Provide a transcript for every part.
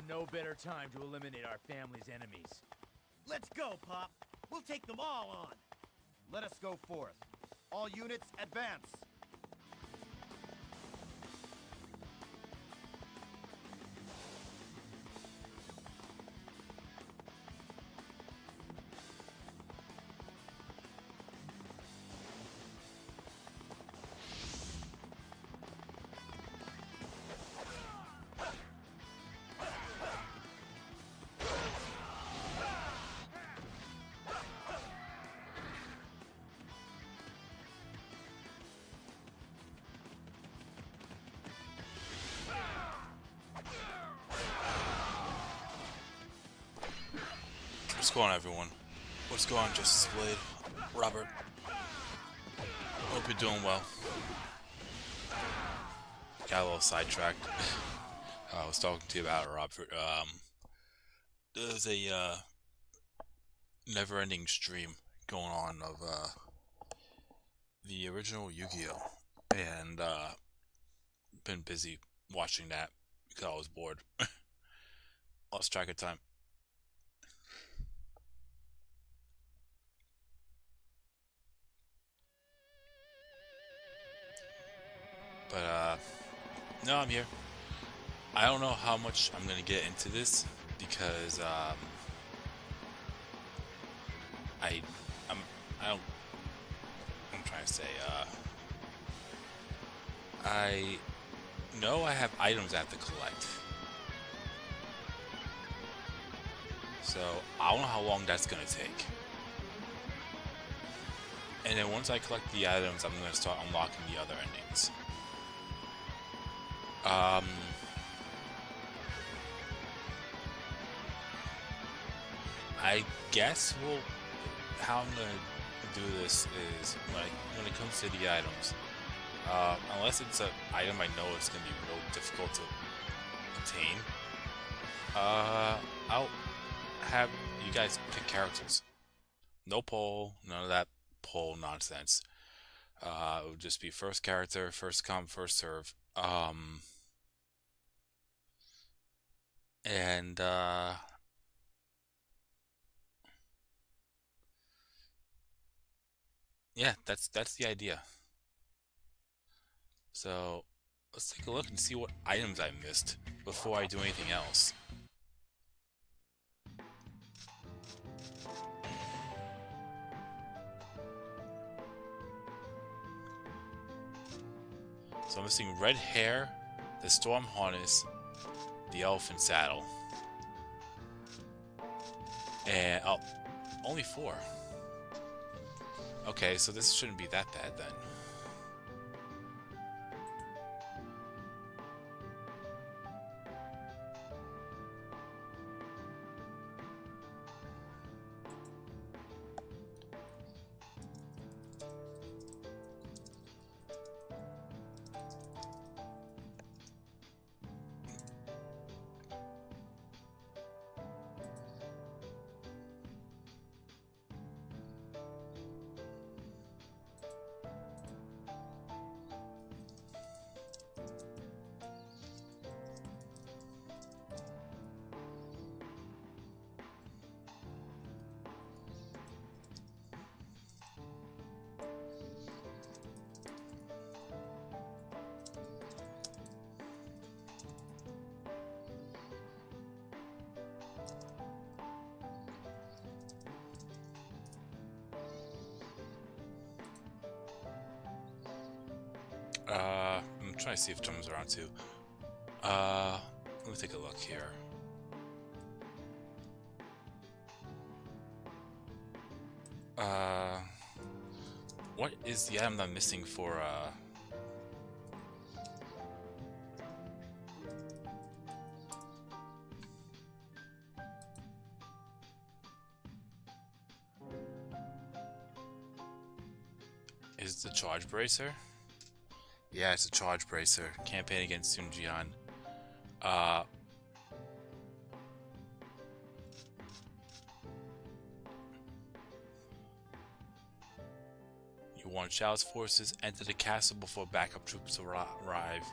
no better time to eliminate our family's enemies. Let's go, Pop. We'll take them all on. Let us go forth. All units, advance. What's going on, everyone? What's going on, Justice Blade? Robert. Hope you're doing well. Got a little sidetracked. I was talking to you about it, Robert. There's a never-ending stream going on of the original Yu-Gi-Oh! And been busy watching that because I was bored. Lost track of time. But, no, I'm here. I don't know how much I'm gonna get into this because, I'm trying to say, I know I have items I have to collect. So, I don't know how long that's gonna take. And then once I collect the items, I'm gonna start unlocking the other endings. I guess how I'm gonna do this is when it comes to the items, unless it's an item I know it's gonna be real difficult to obtain, I'll have you guys pick characters. No poll, none of that poll nonsense. It would just be first character, first come, first serve. And yeah, that's the idea. So let's take a look and see what items I missed before I do anything else. So I'm missing red hair, the storm harness, the elephant saddle, and oh, only 4. Okay, so this shouldn't be that bad then. I'm trying to see if Tom's around too. Let me take a look here. What is the item I'm missing for, is it the Charge Bracer? Yeah, it's a Charge Bracer. Campaign against Sunjian. You want Shao's forces, enter the castle before backup troops arrive.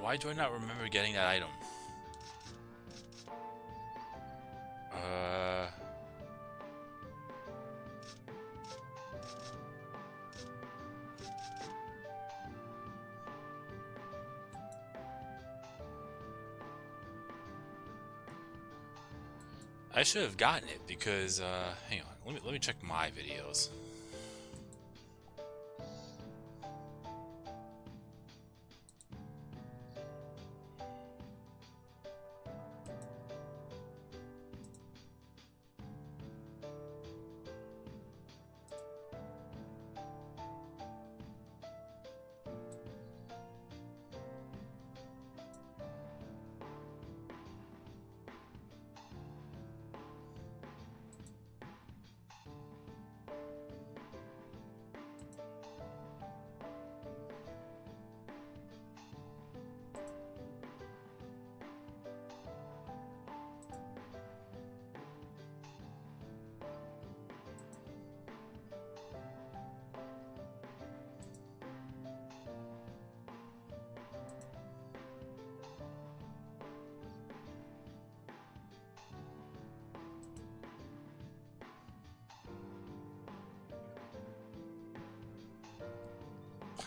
Why do I not remember getting that item? I should have gotten it because, hang on, let me check my videos.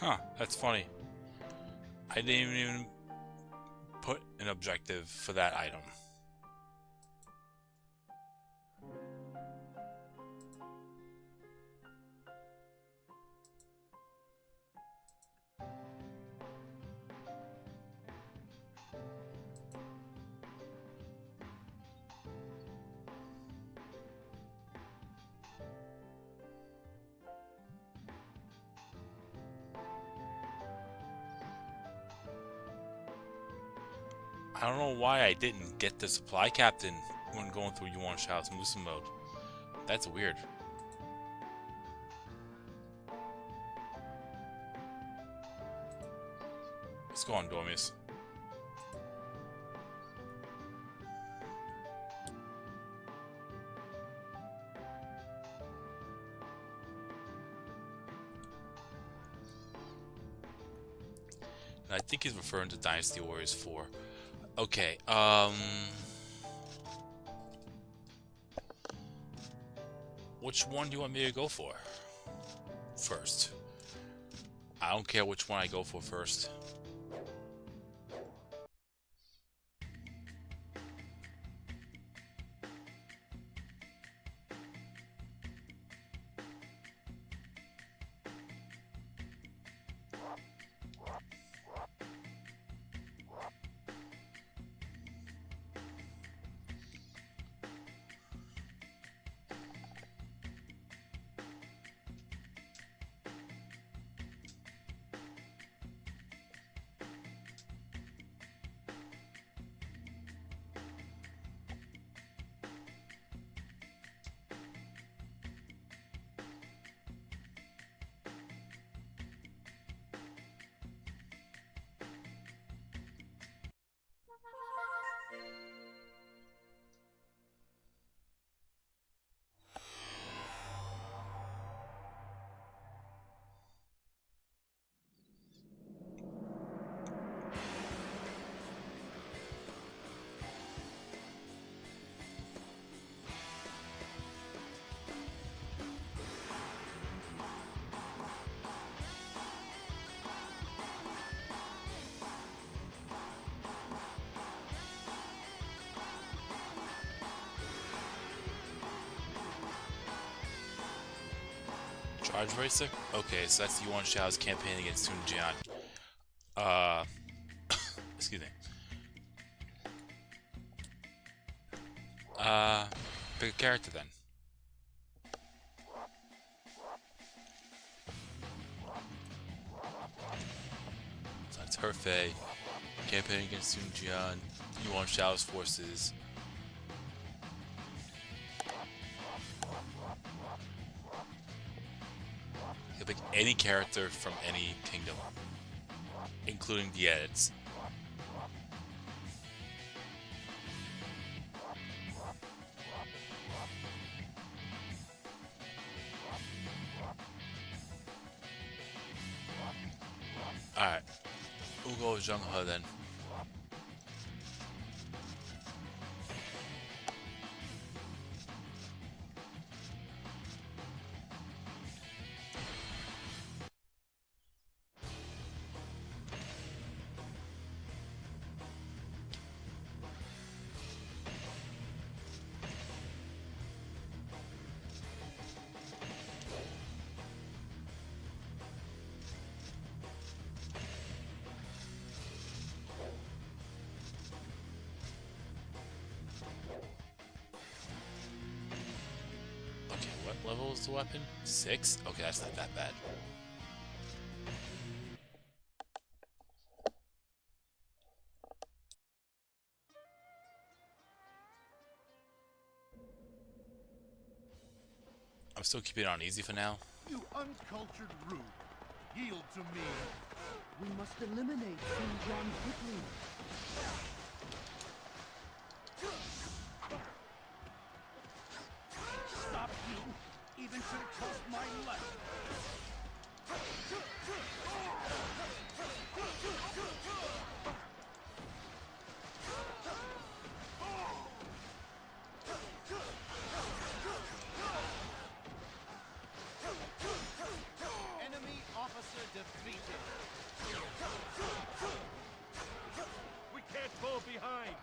Huh, that's funny. I didn't even put an objective for that item. I don't know why I didn't get the supply captain when going through Yuan Shao's Musa mode. That's weird. Let's go on, Dormius. And I think he's referring to Dynasty Warriors 4. Okay, which one do you want me to go for first? I don't care which one I go for first. Charge Racer? Okay, so that's Yuan Shao's campaign against Sun Jian. Excuse me. Pick a character then. So that's Hefei, campaign against Sun Jian, Yuan Shao's forces. You pick any character from any kingdom, including the edits. Alright, we'll go with Zheng He then. level is the weapon? 6? Okay, that's not that bad. I'm still keeping it on easy for now. You uncultured rube. Yield to me. We must eliminate King John quickly. Stop you. Even should it cost my life. Enemy officer defeated. We can't fall behind.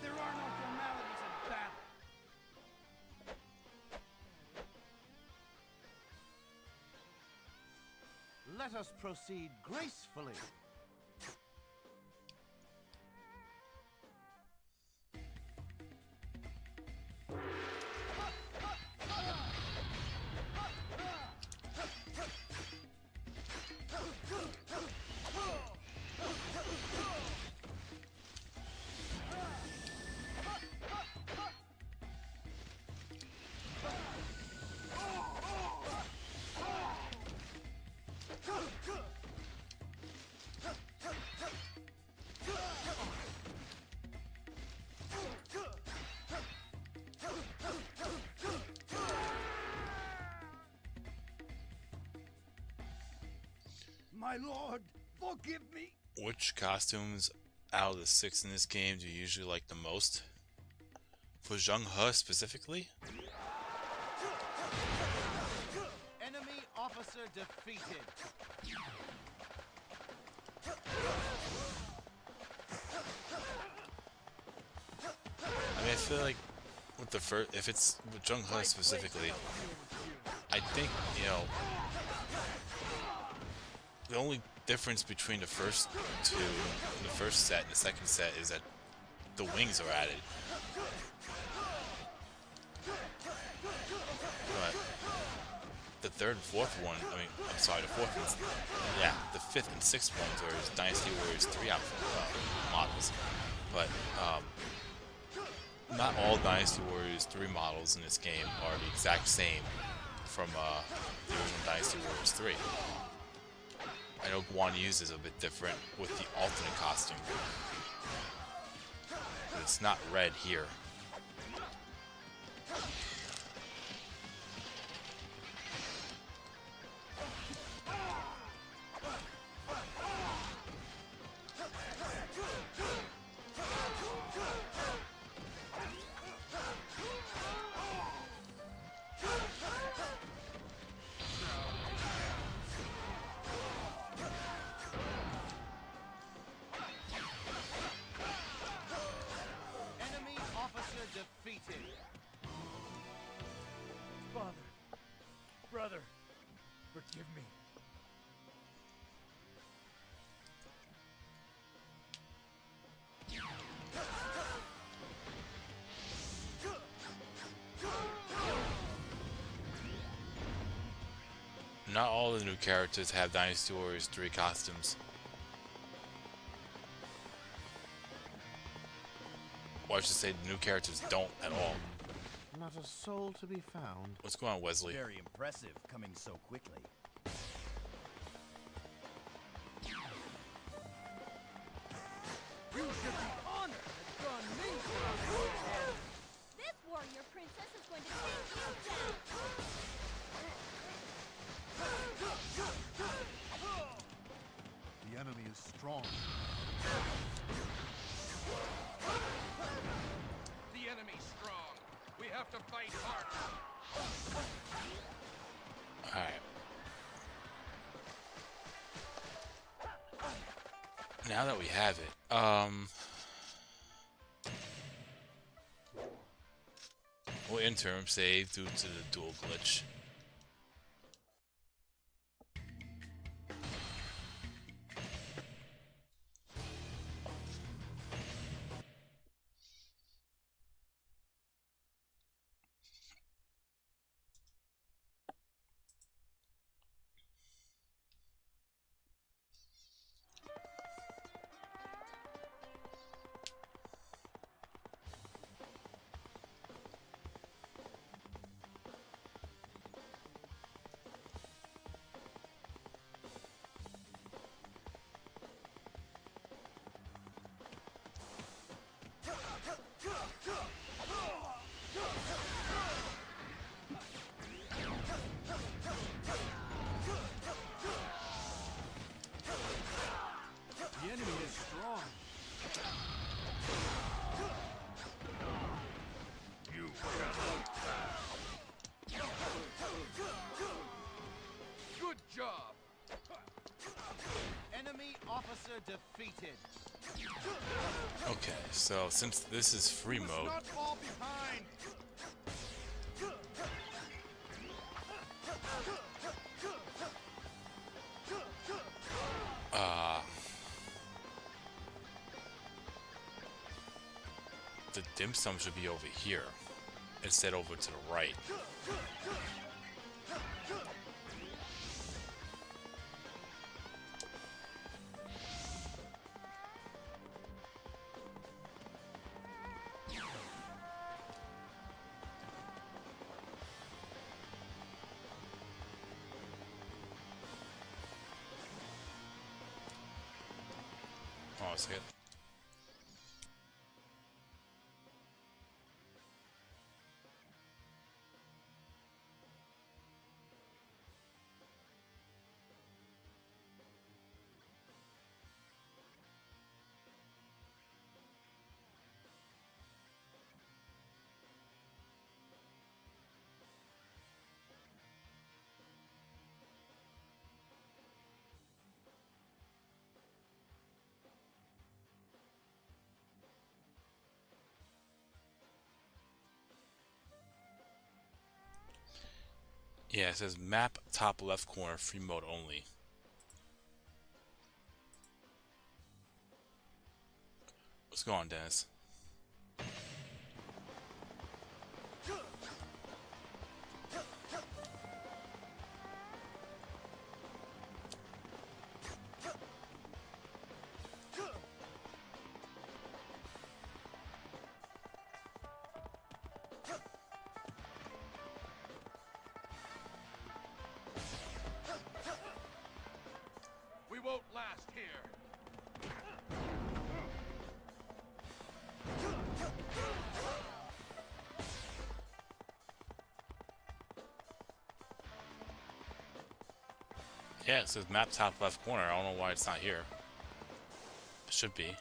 There are no formalities in battle. Let us proceed gracefully. My lord, forgive me. Which costumes out of the 6 in this game do you usually like the most? For Zheng He specifically? Enemy officer defeated. I mean, I feel like with the first, if it's with Zheng He specifically, I think, you know, the only difference between the first two, the first set and the second set, is that the wings are added. But the third and fourth one, I mean, I'm sorry, the fourth one's, yeah, the fifth and sixth ones are his Dynasty Warriors 3 models. But not all Dynasty Warriors 3 models in this game are the exact same from the original Dynasty Warriors 3. I know Guan Yu's is a bit different with the alternate costume. But it's not red here. defeated. Father, brother, forgive me. Not all the new characters have Dynasty Warriors 3 costumes. Or I should say the new characters don't at all. Not a soul to be found. What's going on, Wesley? Very impressive coming so quickly. You should be honored that John Ming is your head. This warrior princess is going to take you down! The enemy is strong. The enemy's strong. We have to fight harder. Alright. Now that we have it, will interim save due to the dual glitch. The enemy is strong. You cannot pass. Good job. Enemy officer defeated. Okay, so since this is free Must mode, not fall behind. the dim sum should be over here instead over to the right. Oh, it's good. Yeah, it says map top left corner, free mode only. What's going on, Dennis? We won't last here. Yeah, it says map top left corner. I don't know why it's not here. It should be.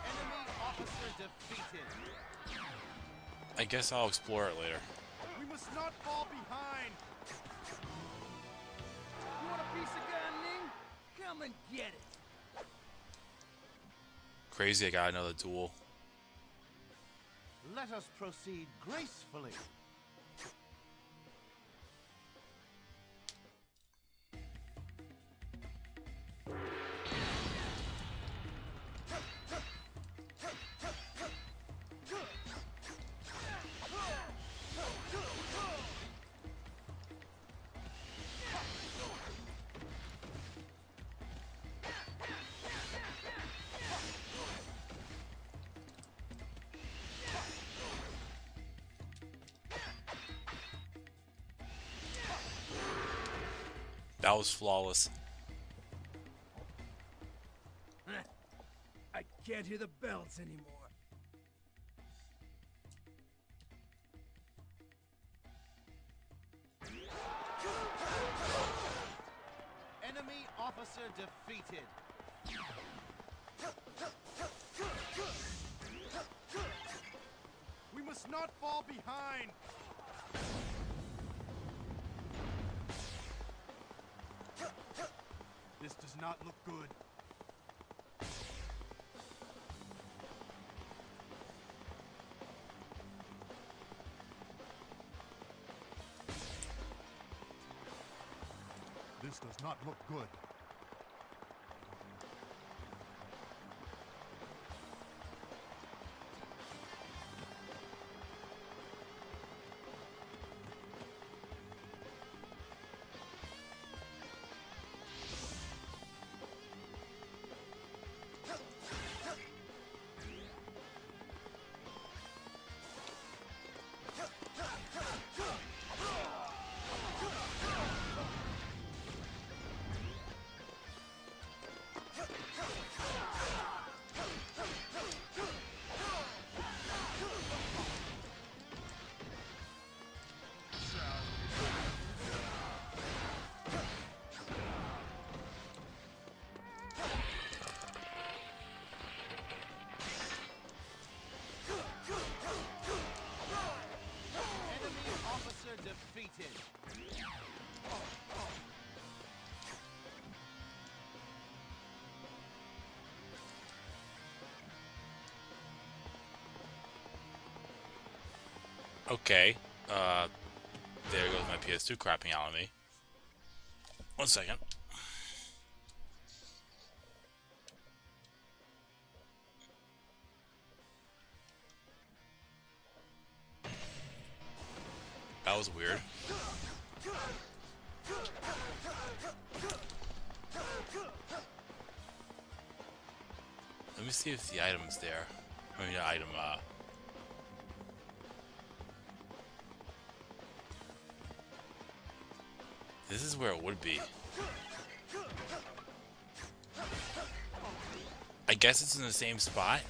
Enemy officer defeated. I guess I'll explore it later. We must not fall behind. You want a piece of gunning? Come and get it. Crazy, I got another duel. Let us proceed gracefully. That was flawless. can't hear the bells anymore. Enemy officer defeated. We must not fall behind. This does not look good. This does not look good. Defeated. Okay, there goes my PS2 crapping out on me. 1 second. That was weird. Let me see if the item's there. I mean, the item, this is where it would be. I guess it's in the same spot.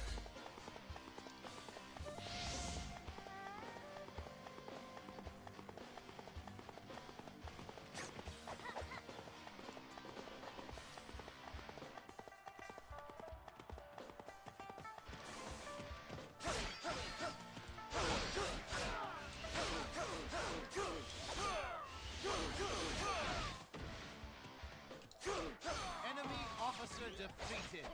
Enemy officer defeated.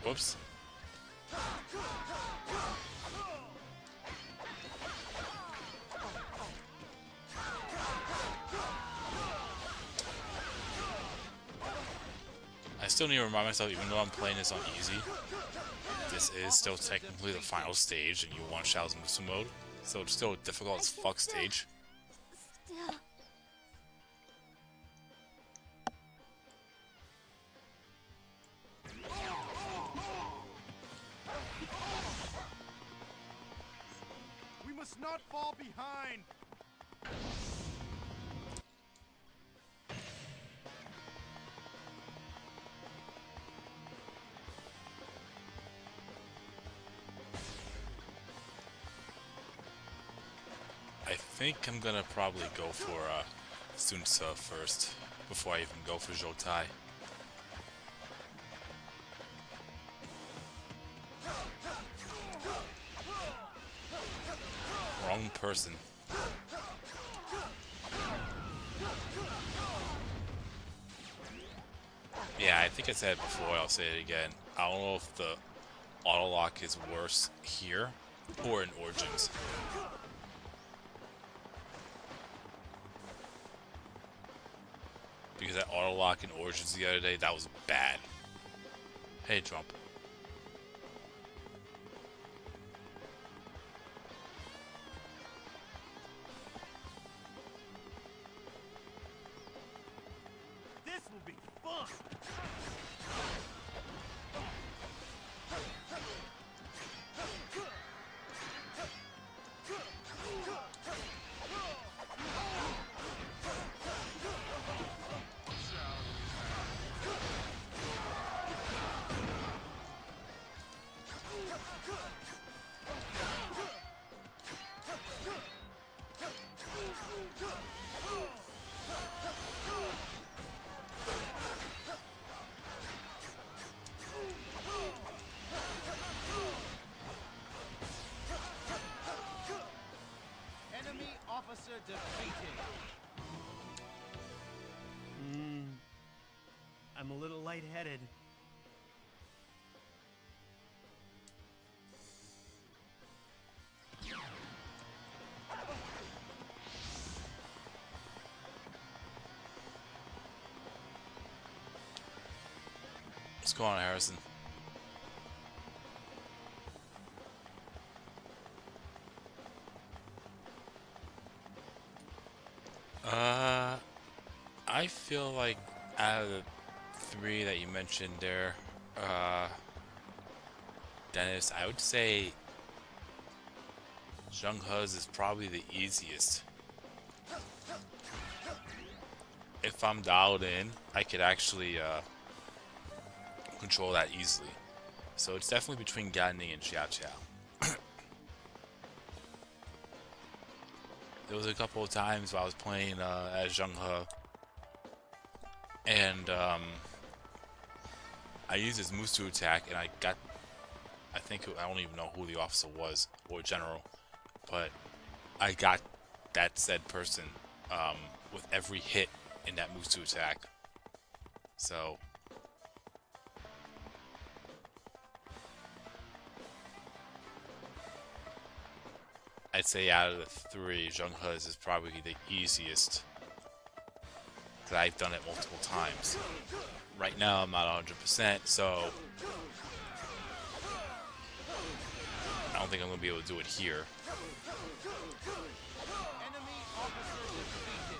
Whoops. I still need to remind myself, even though I'm playing this on easy, this is still technically the final stage, and you want Shao's Musu mode, so it's still a difficult as fuck stage. Still. We must not fall behind. I think I'm gonna probably go for Sunsa first, before I even go for Jotai. Wrong person. Yeah, I think I said it before, I'll say it again. I don't know if the auto lock is worse here or in Origins. Because that auto lock in Origins the other day, that was bad. Hey, Trump. will be fun! Enemy officer defeated. I'm a little lightheaded. What's going on, Harrison? I feel like out of the three that you mentioned there, Dennis, I would say Zheng He's is probably the easiest. If I'm dialed in, I could actually control that easily. So it's definitely between Gan Ning and Xiao Qiao. There was a couple of times while I was playing as Zheng He, and I used his Musu attack, and I think I don't even know who the officer was or general, but I got that said person with every hit in that Musu attack. So I'd say out of the three, Zheng He's is probably the easiest, because I've done it multiple times. Right now I'm not 100%, so I don't think I'm going to be able to do it here. Enemy officer defeated.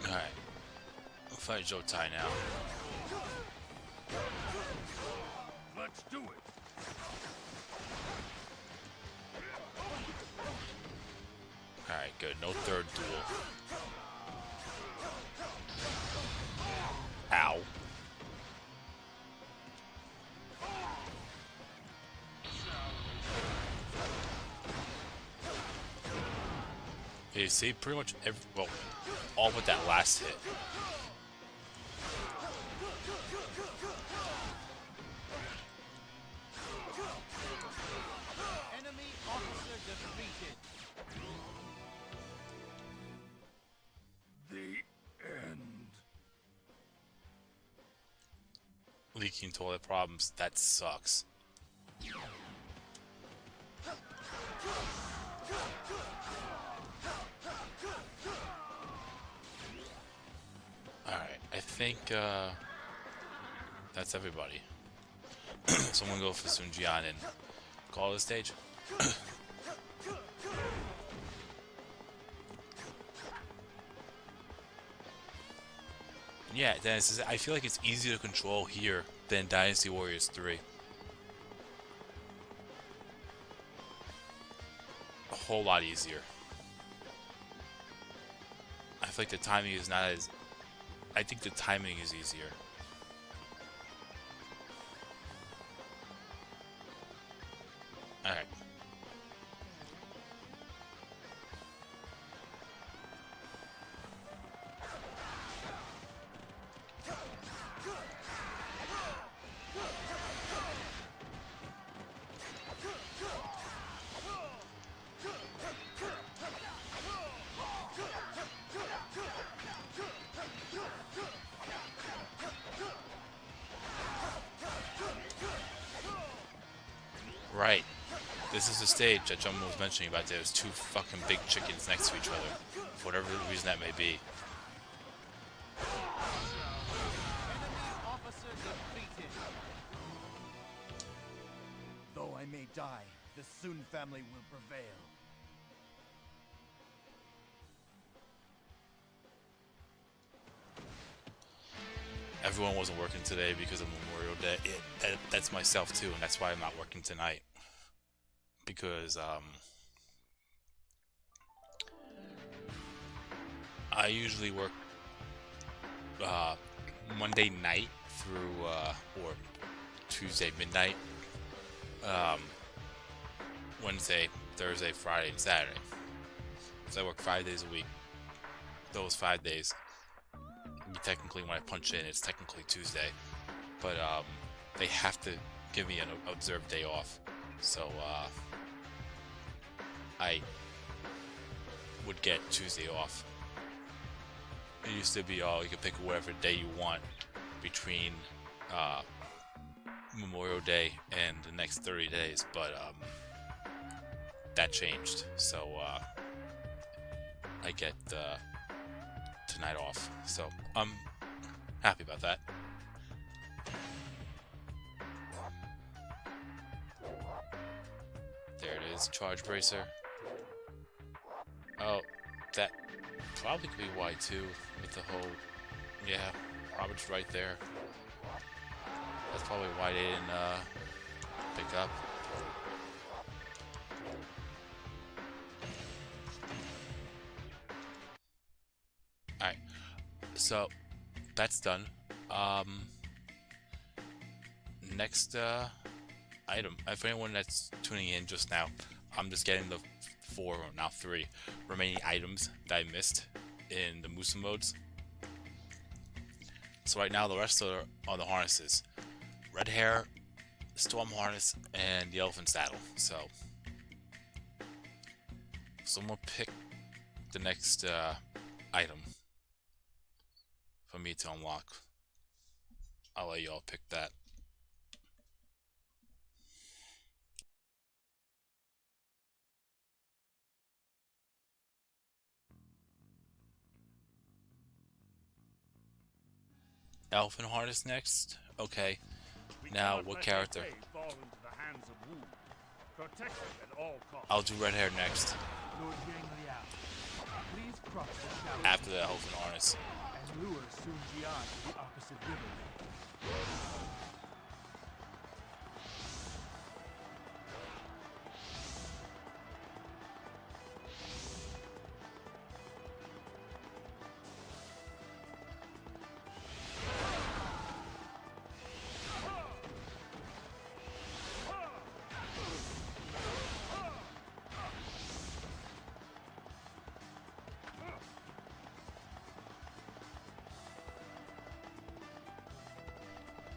Alright. We'll fight Zhou Tai now. Let's do it. Alright, good. No third duel. Ow. You see, pretty much well, all but that last hit. Enemy officer defeated. The end. Leaking toilet problems, that sucks. Alright, I think that's everybody. So I'm gonna go for Sun Jian and call the stage. Yeah, Dennis, I feel like it's easier to control here than Dynasty Warriors 3. A whole lot easier. I feel like the timing is not as... I think the timing is easier. Alright. Right. This is the stage that John was mentioning about. There's two fucking big chickens next to each other, for whatever reason that may be. may die, the Sun family will prevail. Everyone wasn't working today because of Memorial Day. That's myself too, and that's why I'm not working tonight. Because I usually work Monday night through or Tuesday midnight, Wednesday, Thursday, Friday, and Saturday. So I work 5 days a week. Those 5 days, technically when I punch in, it's technically Tuesday, but they have to give me an observed day off. So I would get Tuesday off. It used to be, oh, you could pick whatever day you want between Memorial Day and the next 30 days, but that changed. So I get tonight off. So I'm happy about that. There it is, charge bracer. Oh, that probably could be why too, with the whole, yeah, Robert's right there. That's probably why they didn't pick up. Alright, so that's done. Next item, for anyone that's tuning in just now, I'm just getting the 4, or now 3 remaining items that I missed in the Musa modes. So right now the rest are the harnesses: red hair, storm harness, and the elephant saddle. So someone pick the next item for me to unlock. I'll let y'all pick that. Elephant harness next. Okay. Now, what character? I'll do red hair next. After the elephant harness. And lure Sun Jian to the opposite river.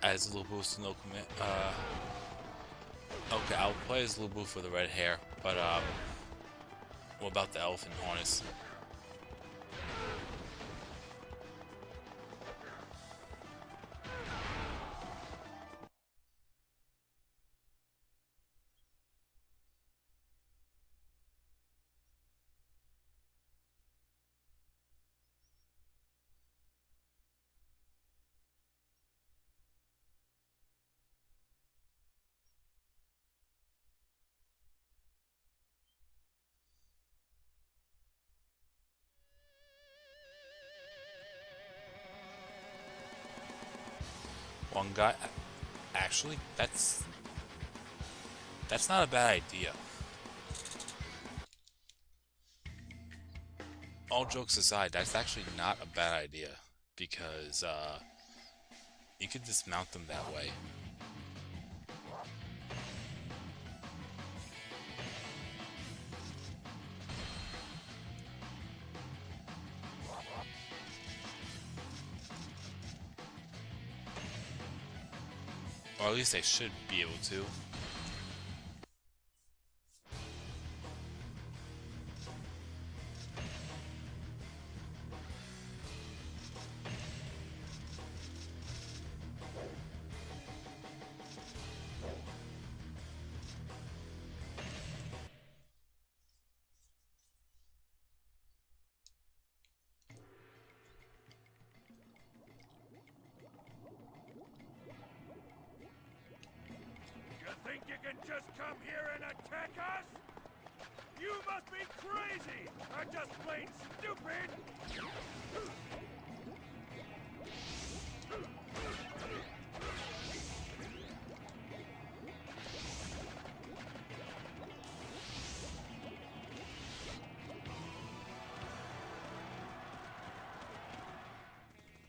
As Lubu, no commit. Okay, I'll play as Lubu for the red hair, but what about the elephant harness? One guy, actually, that's not a bad idea. All jokes aside, that's actually not a bad idea, because you could dismount them that way. Or at least they should be able to. can just come here and attack us? You must be crazy, or just plain stupid!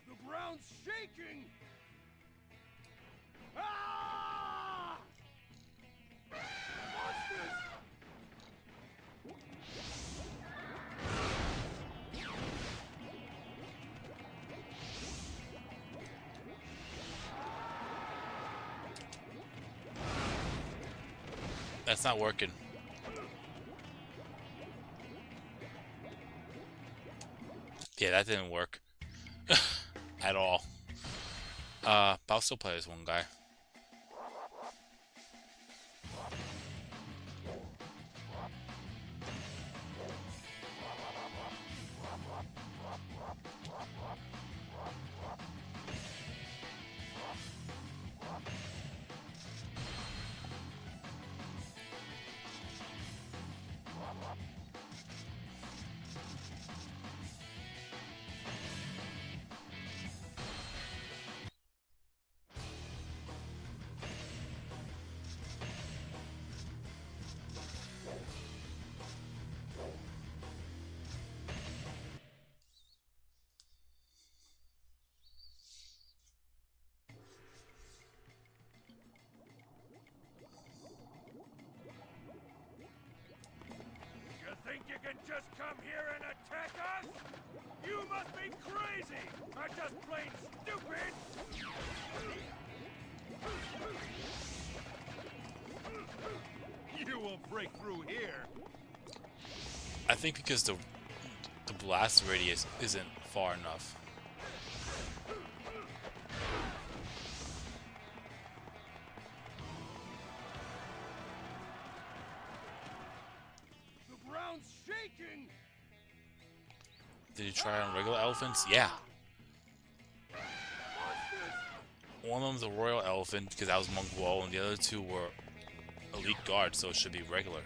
The ground's shaking! Ah! Monsters! That's not working. Yeah, that didn't work. At all. But I'll still play as one guy. You think you can just come here and attack us? You must be crazy, or just plain stupid! You won't break through here. I think because the blast radius isn't far enough. The ground's shaking! Did you try on regular elephants? Yeah. One of them's a royal elephant because that was Monk Wall, and the other two were elite guards, so it should be regular.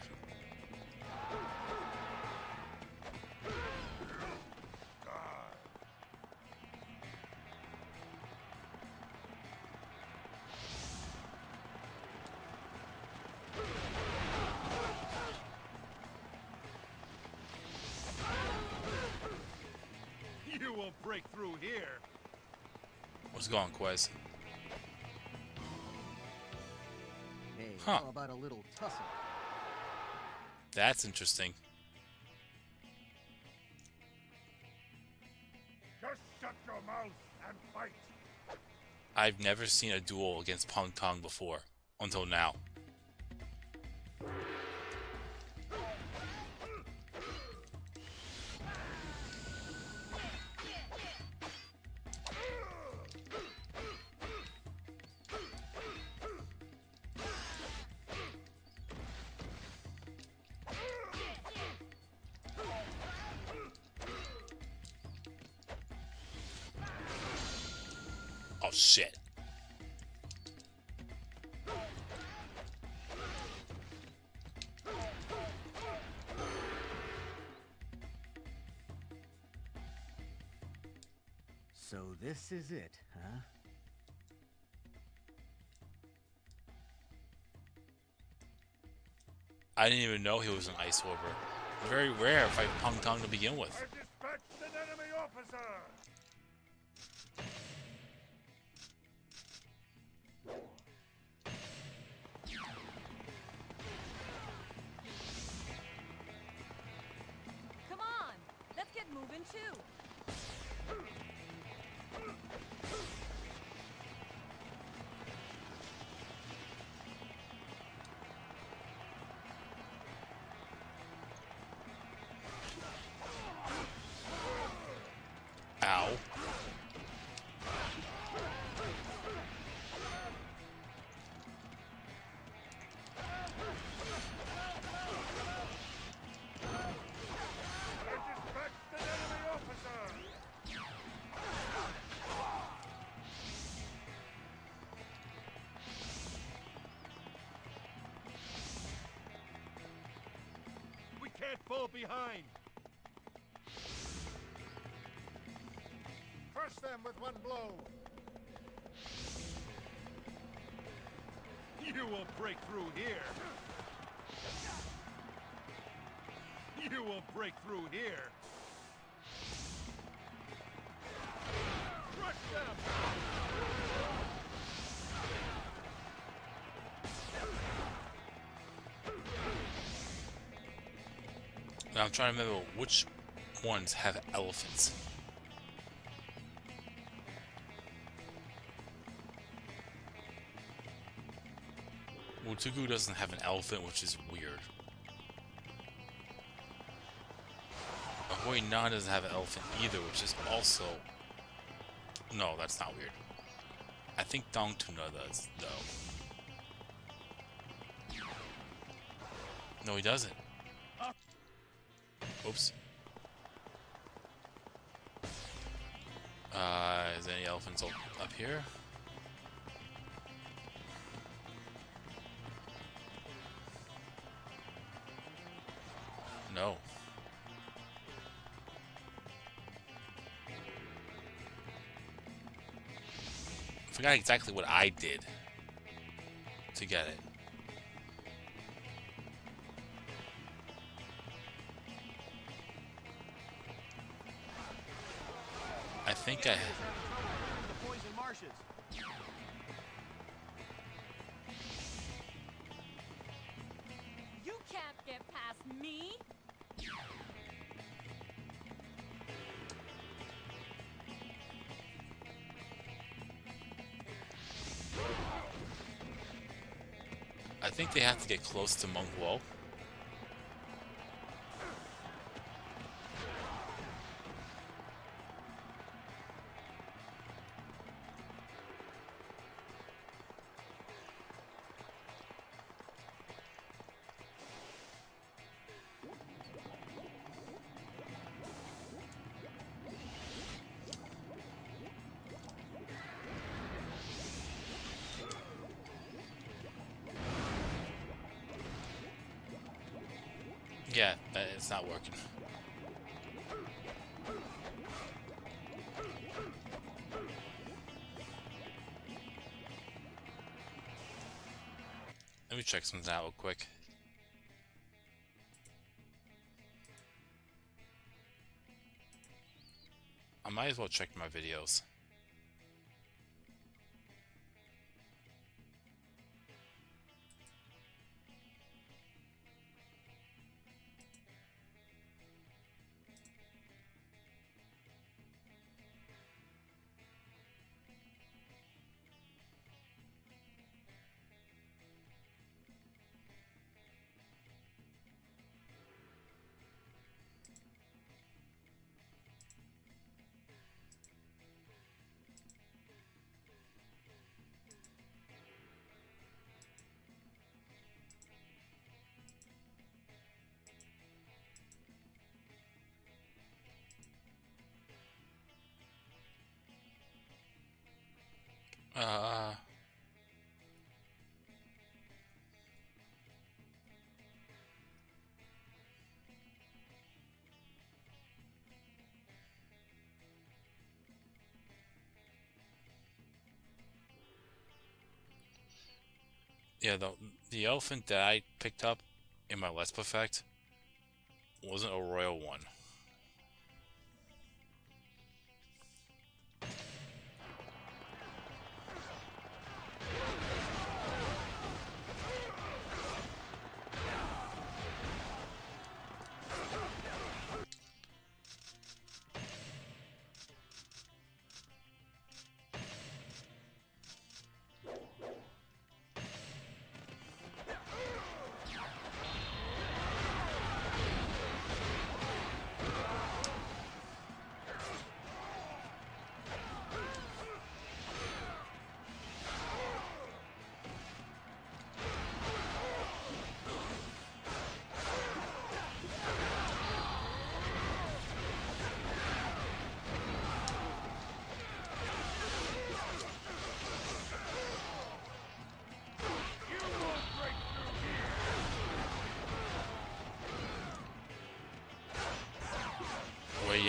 You won't break through here. What's going on, Quez? Hey, Huh. how about a little tussle? That's interesting. Just shut your mouth and fight! I've never seen a duel against Pong Tong before, until now. Oh shit. So this is it, huh? I didn't even know he was an Ice Warper. Very rare if I Pong Tong to begin with. I've dispatched an enemy officer! Come on, let's get moving too. Ow. I've dispatched an enemy officer! behind. Crush them with one blow. You will break through here. You will break through here. Crush them. Now I'm trying to remember which ones have elephants. Wutugu doesn't have an elephant, which is weird. Ahoy Na doesn't have an elephant either, which is also... No, that's not weird. I think Dongtuna does, though. No, he doesn't. Oops. Is there any elephants up here? No. I forgot exactly what I did to get it. I think I... The poison marshes. You can't get past me. I think they have to get close to Monk Wo. Yeah, it's not working. Let me check something out real quick. I might as well check my videos. Yeah, the elephant that I picked up in my Let's Perfect wasn't a royal one.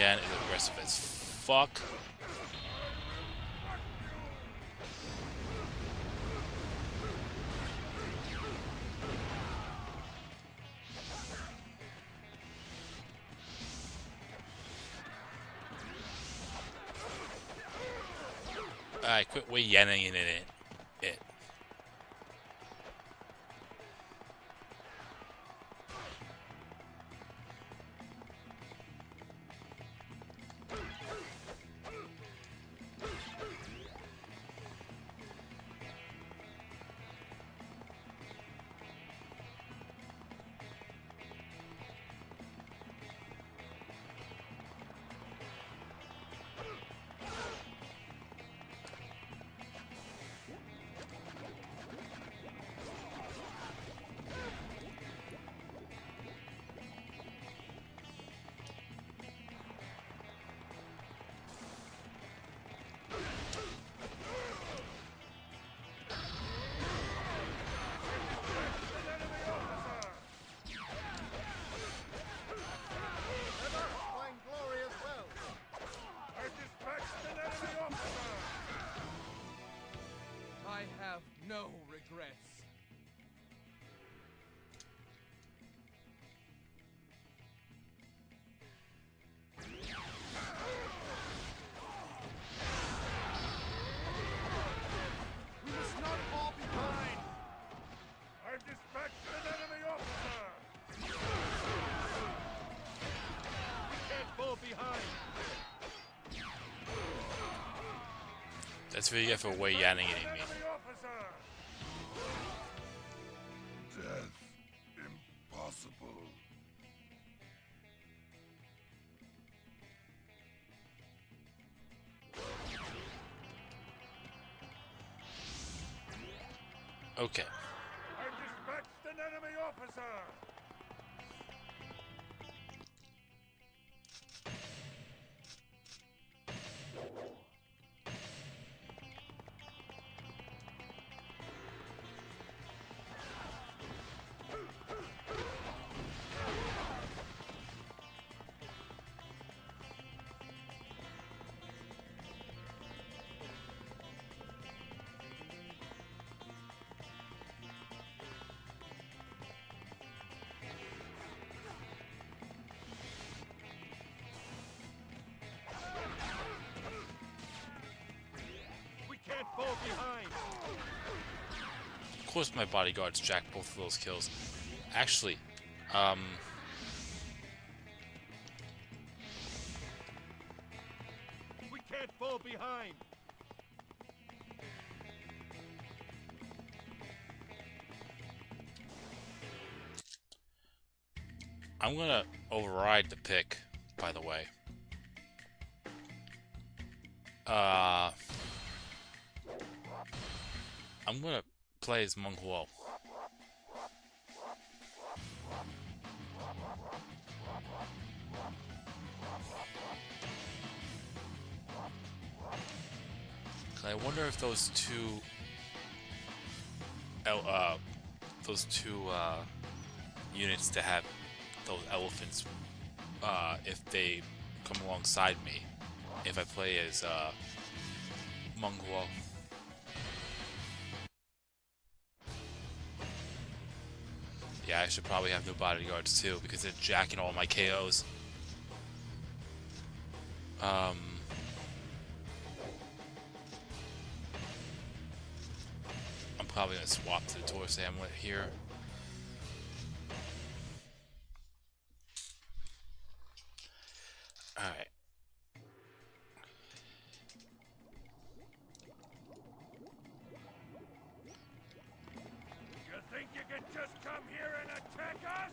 again is aggressive as fuck. Alright, quit yanning in it. Flying glory as well. I dispatched an enemy officer! I have no regrets. We must not fall behind. I've dispatched an enemy officer! We can't fall behind. That's what you get for yanning at me. Enemy officer! Death impossible. Okay. I've dispatched an enemy officer! We can't fall behind. Of course my bodyguards jacked both of those kills. Actually, We can't fall behind. I'm gonna override the pick, by the way. I'm gonna play as Meng Huo. I wonder if those two units that have those elephants, if they come alongside me, if I play as Meng Huo. Yeah, I should probably have new bodyguards too, because they're jacking all my KOs. I'm probably gonna swap to the Taurus Amulet here. Alright. You think you can just come here and attack us?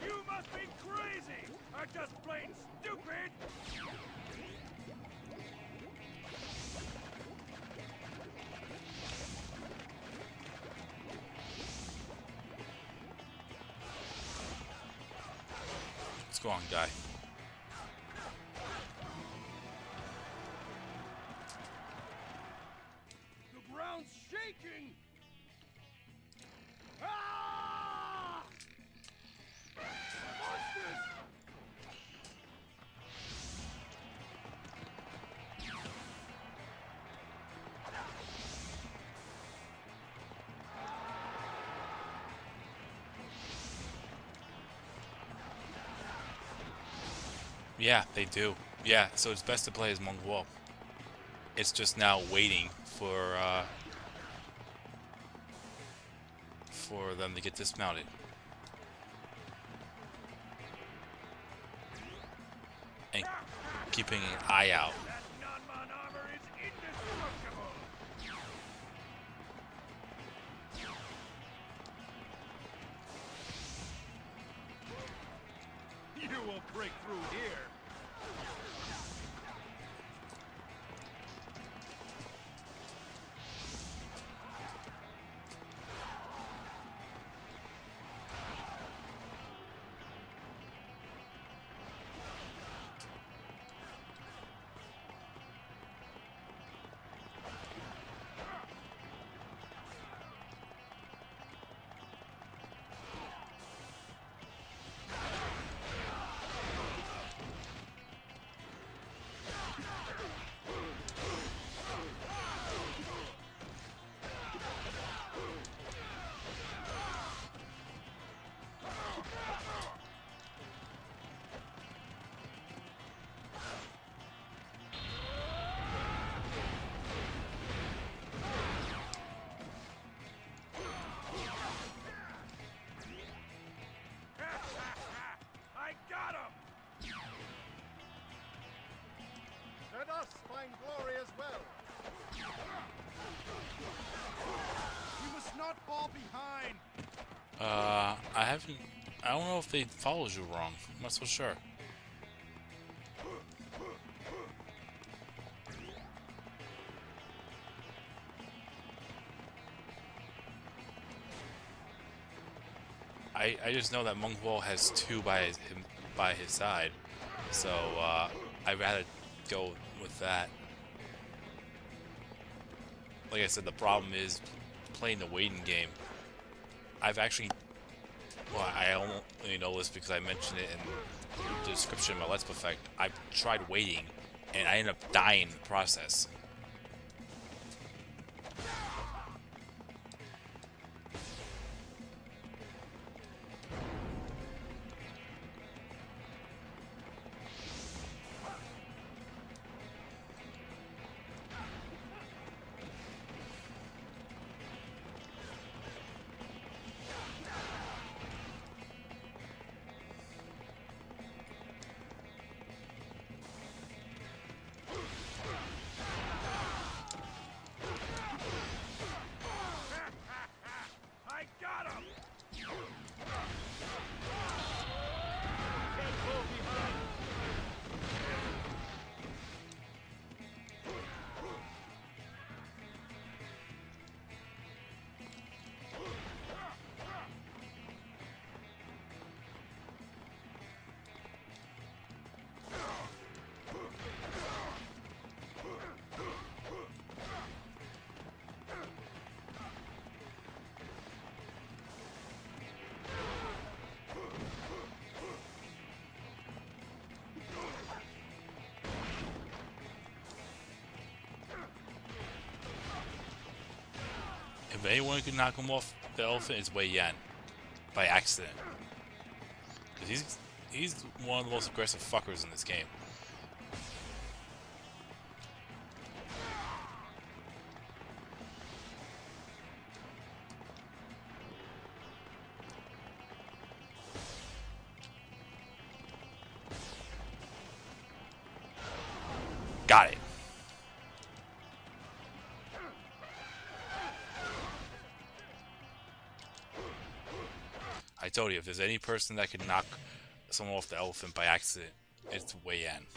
You must be crazy! Or just plain stupid! What's going on, guy? The ground's shaking! Ah! Monsters! Yeah, they do. Yeah, so it's best to play as Monk Wall. It's just now waiting for them to get dismounted. And keeping an eye out. That non-mon armor is indestructible! You will break through here. I got him! Let us find glory as well. You must not fall behind. I don't know if they followed you wrong. I'm not so sure. I just know that Monk Wall has two by his side, so I'd rather go with that. Like I said, the problem is playing the waiting game. I've actually, well, I only know this because I mentioned it in the description of my Let's Play effect. I've tried waiting, and I ended up dying in the process. I got him! If anyone can knock him off the elephant, it's Wei Yan. By accident. 'Cause he's one of the most aggressive fuckers in this game. Got it. I told you, if there's any person that can knock someone off the elephant by accident, it's Wei Yan.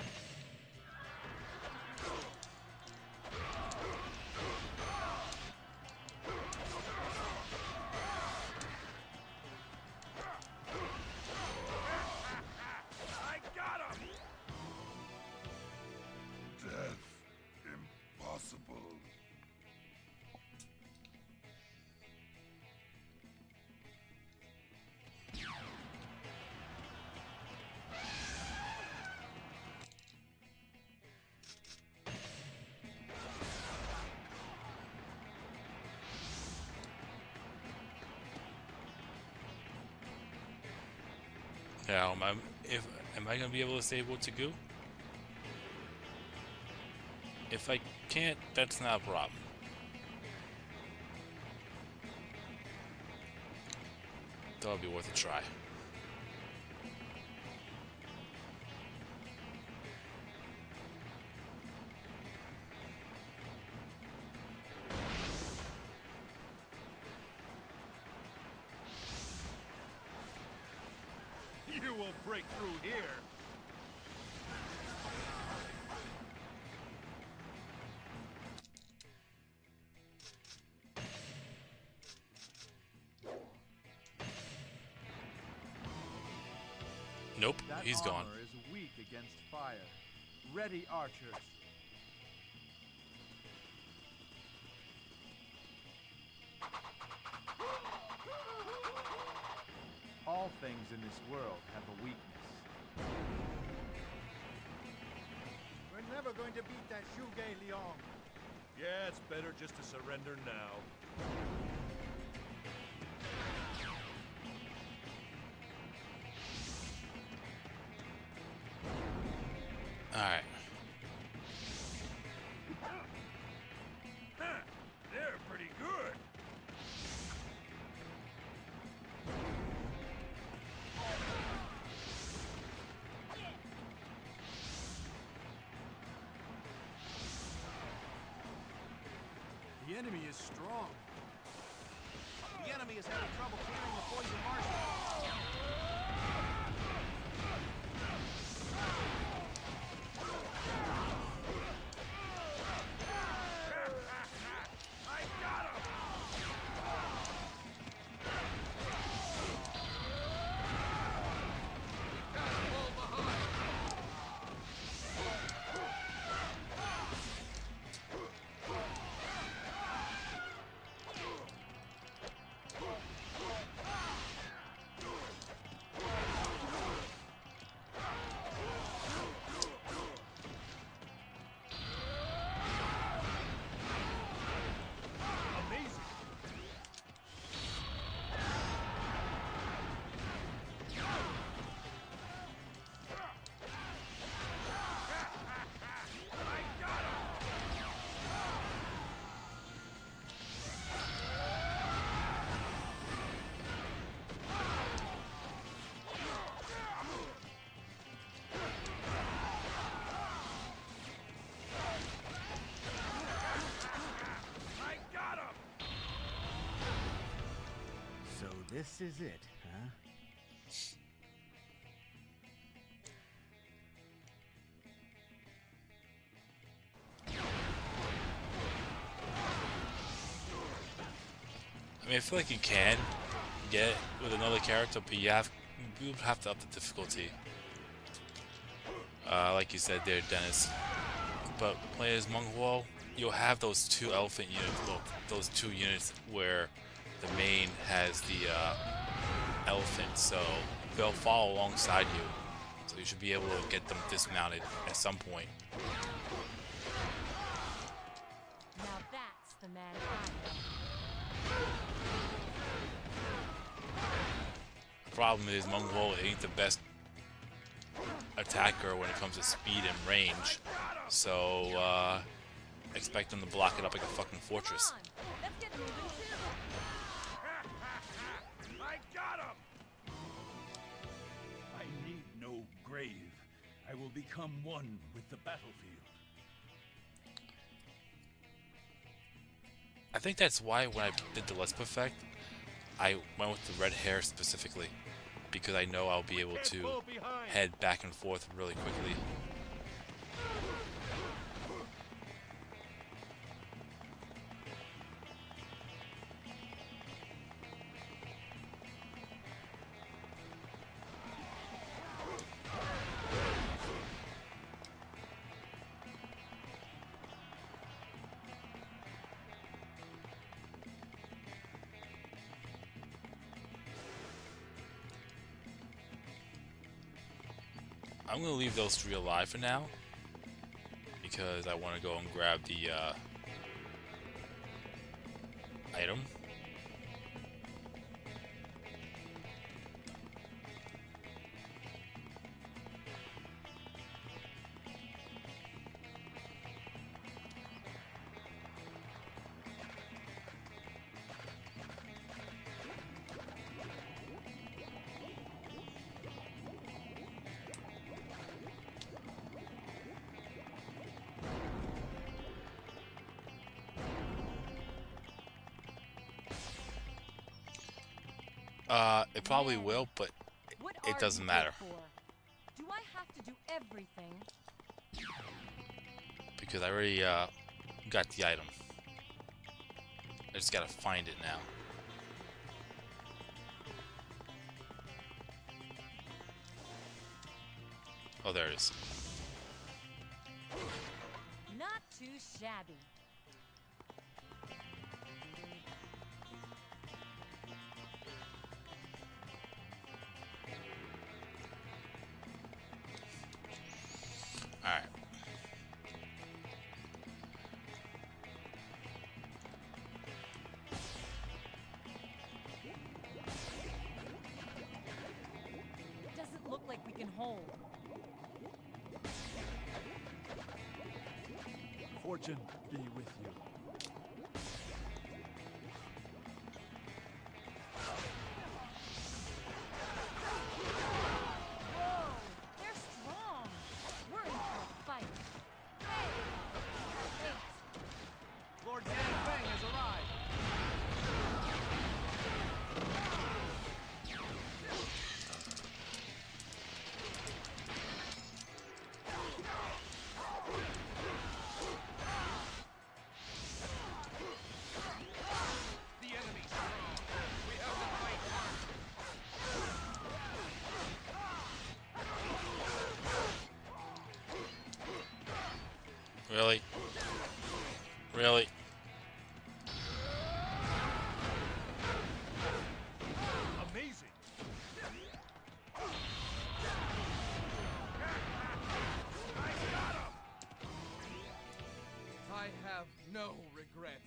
I got him! Death impossible. Yeah, if Am I gonna be able to save Wotagoo? If I can't, that's not a problem. That'll be worth a try. You won't break through here. Nope, That he's gone. armor is weak against fire. Ready, archers. All things in this world have a weakness. We're never going to beat that Shuge Liang. Yeah, it's better just to surrender now. Alright. They're pretty good. The enemy is strong. The enemy is having trouble clearing the poison marshal. I got him! Amazing! I got him! I got him! So this is it, huh? I mean, I feel like you can get it with another character, but you would have to up the difficulty. Like you said there, Dennis. But playing as Monghwal, you'll have those two elephant units, well, those two units where the main has the elephant, so they'll follow alongside you. So you should be able to get them dismounted at some point. Now that's the man I am. The problem is Monghwal ain't the best attacker when it comes to speed and range, so expect them to block it up like a fucking fortress. Come on, let's get moving too. I got him! I need no grave. I will become one with the battlefield. I think that's why when I did the Let's Perfect, I went with the red hair specifically, because I know I'll be able to head back and forth really quickly. I'm gonna leave those three alive for now, because I want to go and grab the item. It probably will, but What it are doesn't you matter. good for? Do I have to do everything? Because I already got the item. I just gotta find it now. Oh, there it is. Not too shabby. Alright. Doesn't look like we can hold. Fortune be with you. Whoa! They're strong! We're in for a fight. Hey! Wait! Lord Yan Feng has arrived. The enemy's strong. We have the fight won. Really? Really? Amazing. I have no regrets.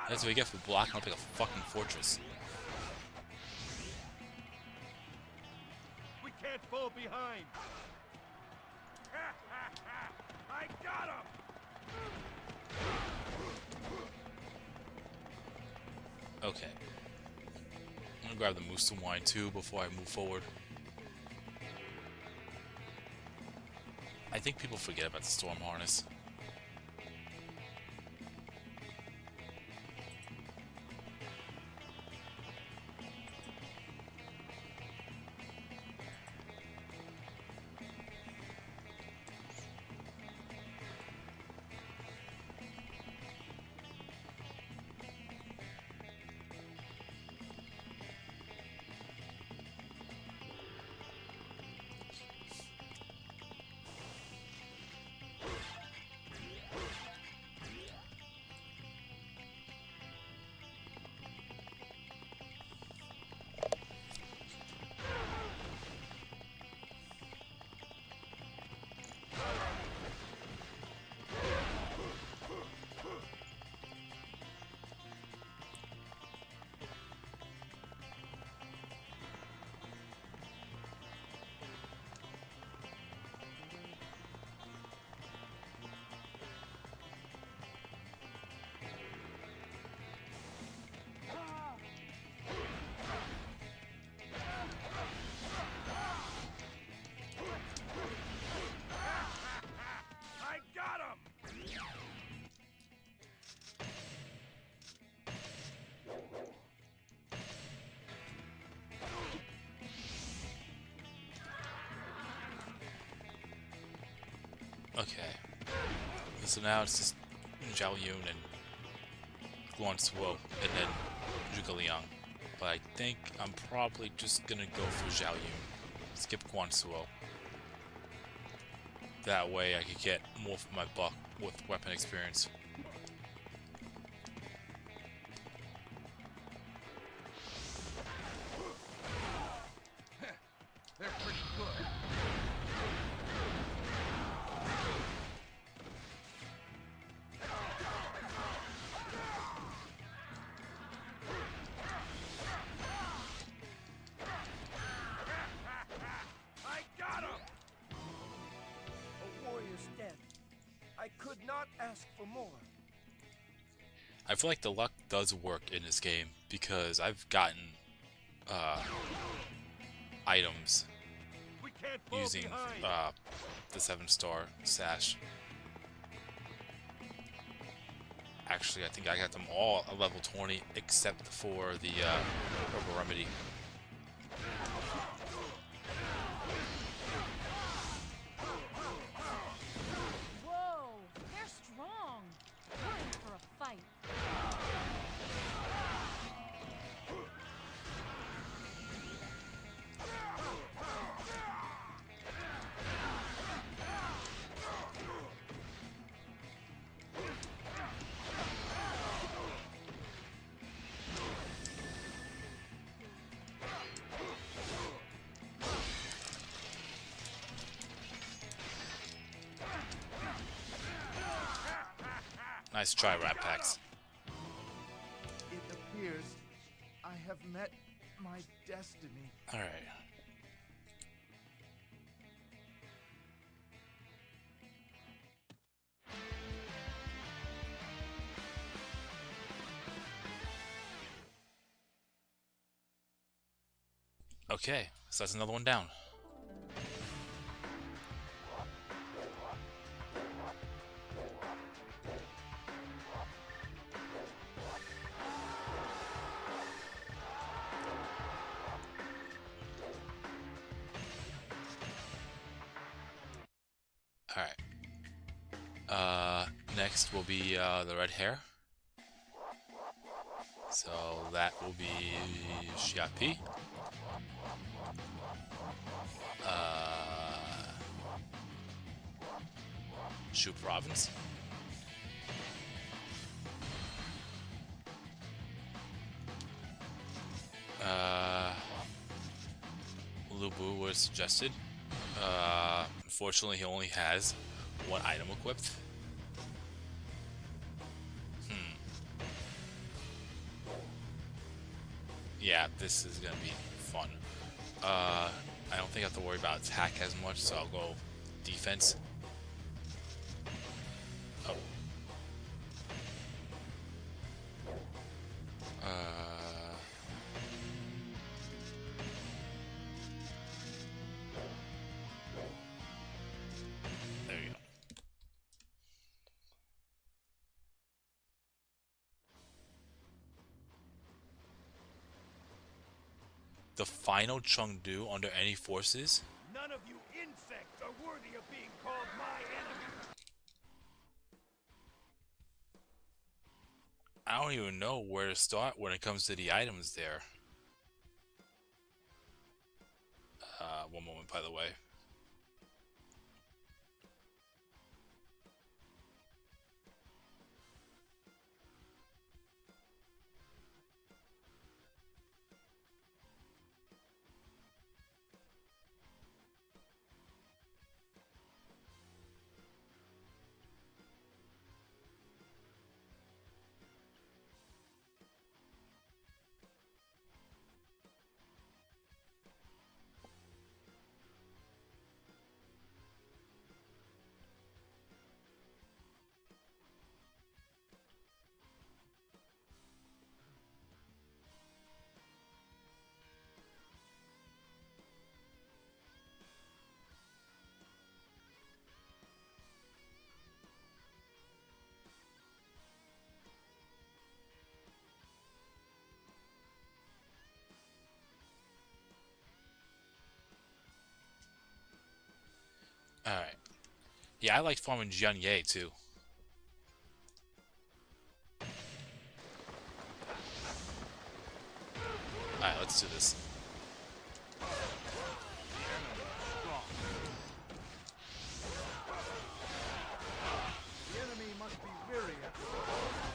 That's what we get for blocking up like a fucking fortress. We can't fall behind. I got him! Okay. I'm gonna grab the moose to wine too before I move forward. I think people forget about the storm harness. I got him! Okay. So now it's just Zhao Yun and Guan Suo and then Zhuge Liang. But I think I'm probably just gonna go for Zhao Yun. Skip Guan Suo. That way I could get more for my buck with weapon experience. They're pretty good. I got him! A warrior's dead. I could not ask for more. I feel like the luck does work in this game because I've gotten items We can't fall using behind. the 7-star sash. Actually, I think I got them all at level 20 except for the Herbal Remedy. Whoa, they're strong. We're in for a fight. Nice try, Rat Packs. It appears I have met my destiny. Alright. Okay, so that's another one down. Alright. Next will be the red hair. So that will be Xiapi. Shu Province. Lubu was suggested. Unfortunately, he only has one item equipped. Yeah, this is gonna be fun. I don't think I have to worry about attack as much, so I'll go defense. Oh. There we go. The final Chengdu under any forces? None of you insects are worthy of being called my enemy. I don't even know where to start when it comes to the items there. One moment, by the way. Alright. Yeah, I like farming Jian Ye too. Alright, let's do this. The enemy must be weary at this point.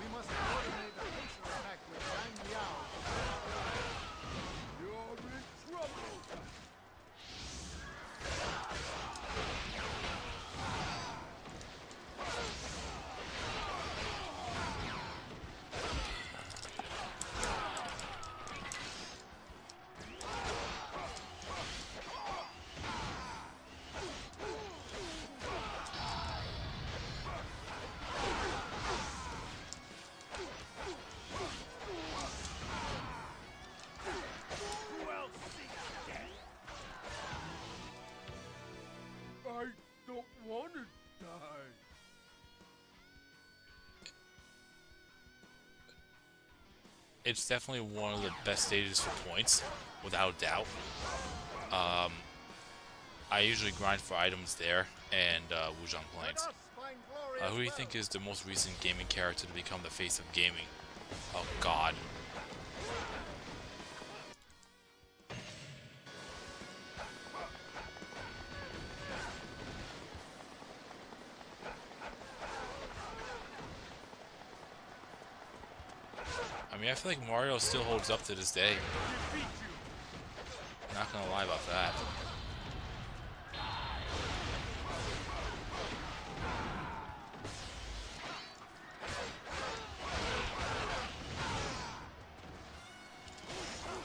We must coordinate a haste attack with Yang Liao. You're in trouble! it's definitely one of the best stages for points, without a doubt. I usually grind for items there and Wuzhong Let Plains. us find glory as Who do you well. think is the most recent gaming character to become the face of gaming? Oh God. I mean, I feel like Mario still holds up to this day. Not gonna lie about that.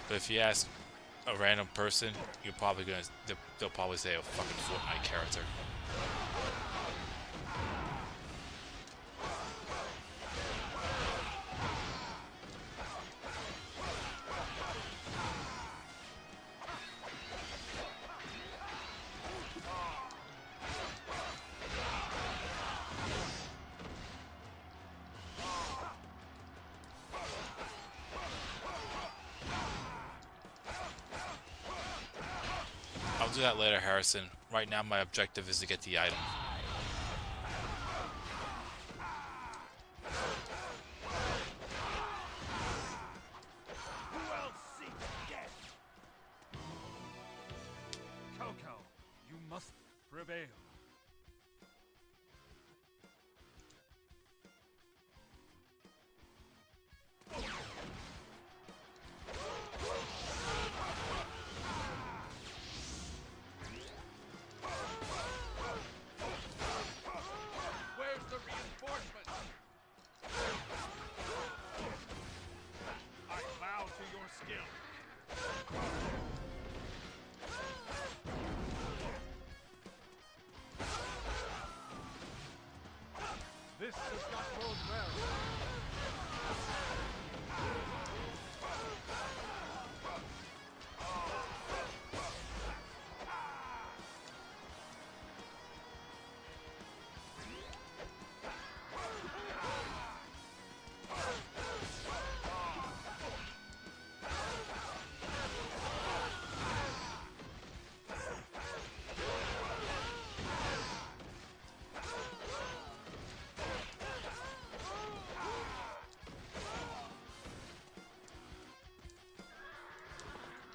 But if you ask a random person, you're probably gonna they'll probably say a fucking Fortnite character. I'll do that later, Harrison. Right now, my objective is to get the item. Who else seeks death? Coco, you must prevail. Where's the reinforcement? I bow to your skill. This does not bode well.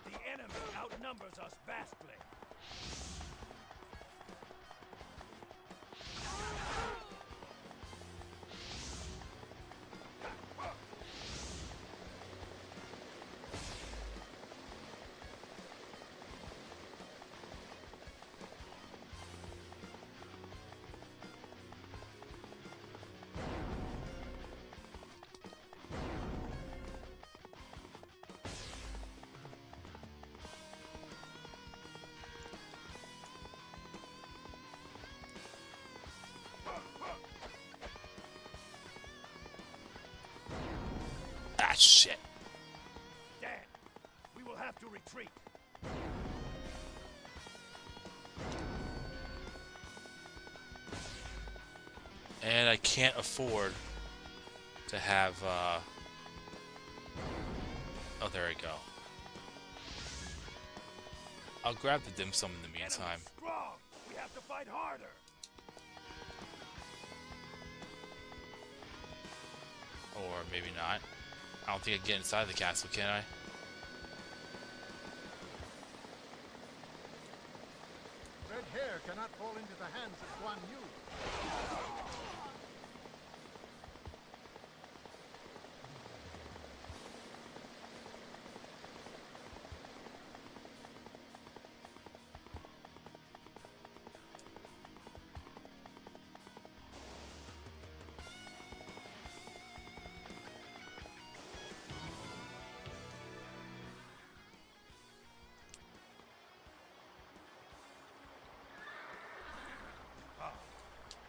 The enemy outnumbers us vastly. Ah, shit. Dan, we will have to retreat. And I can't afford to have, oh, there we go. I'll grab the dim sum in the meantime. Enemy's strong. We have to fight harder. Or maybe not. I don't think I can get inside the castle, can I? Red hair cannot fall into the hands of Guan Yu.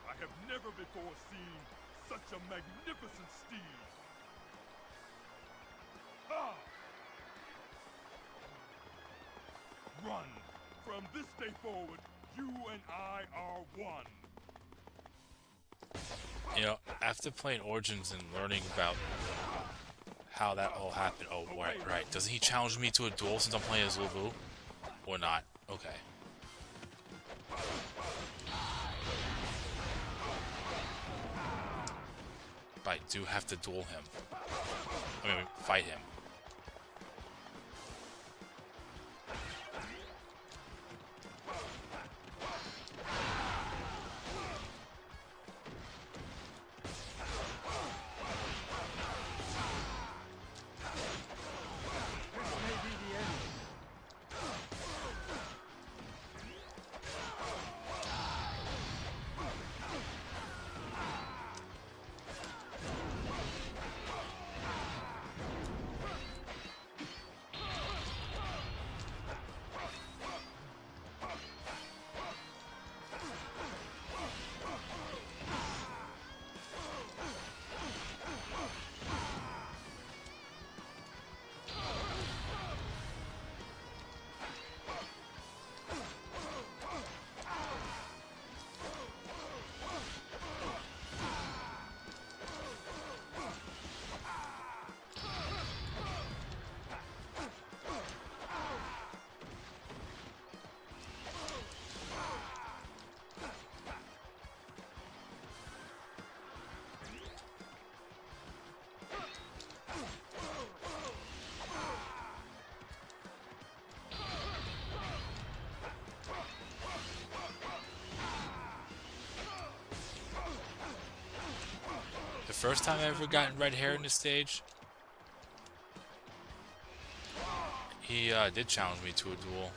I have never before seen such a magnificent steed. Ah! Run! From this day forward, you and I are one. You know, after playing Origins and learning about how that all happened. Oh, right. Doesn't he challenge me to a duel since I'm playing as Lubu? Or not? Okay. But I do have to duel him. I mean, fight him. The first time I ever gotten red hair in this stage, he did challenge me to a duel.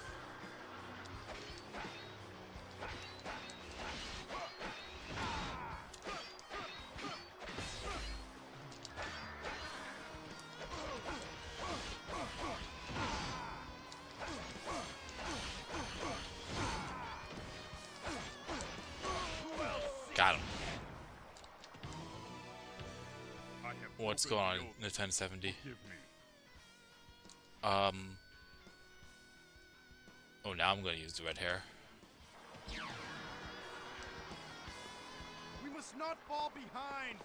Got him. What's going on in the 1070? Oh, now I'm going to use the red hair. We must not fall behind.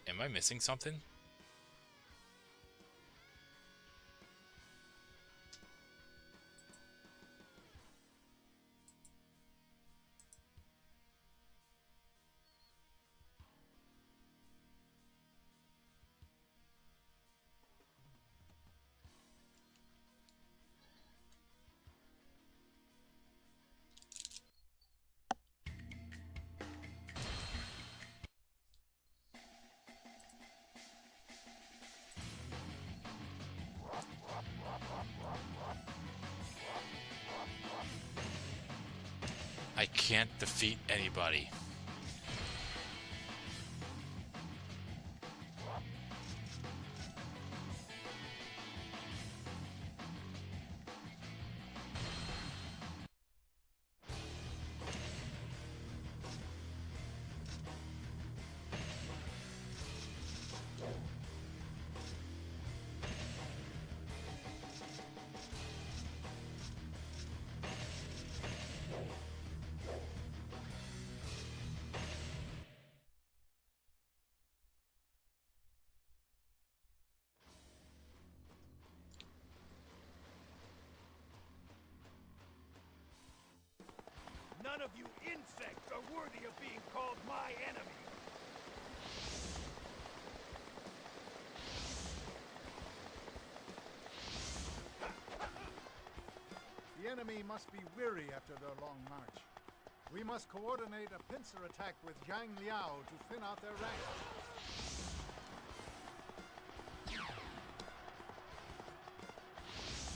Am I missing something? I can't defeat anybody. None of you insects are worthy of being called my enemy. The enemy must be weary after their long march. We must coordinate a pincer attack with Zhang Liao to thin out their ranks.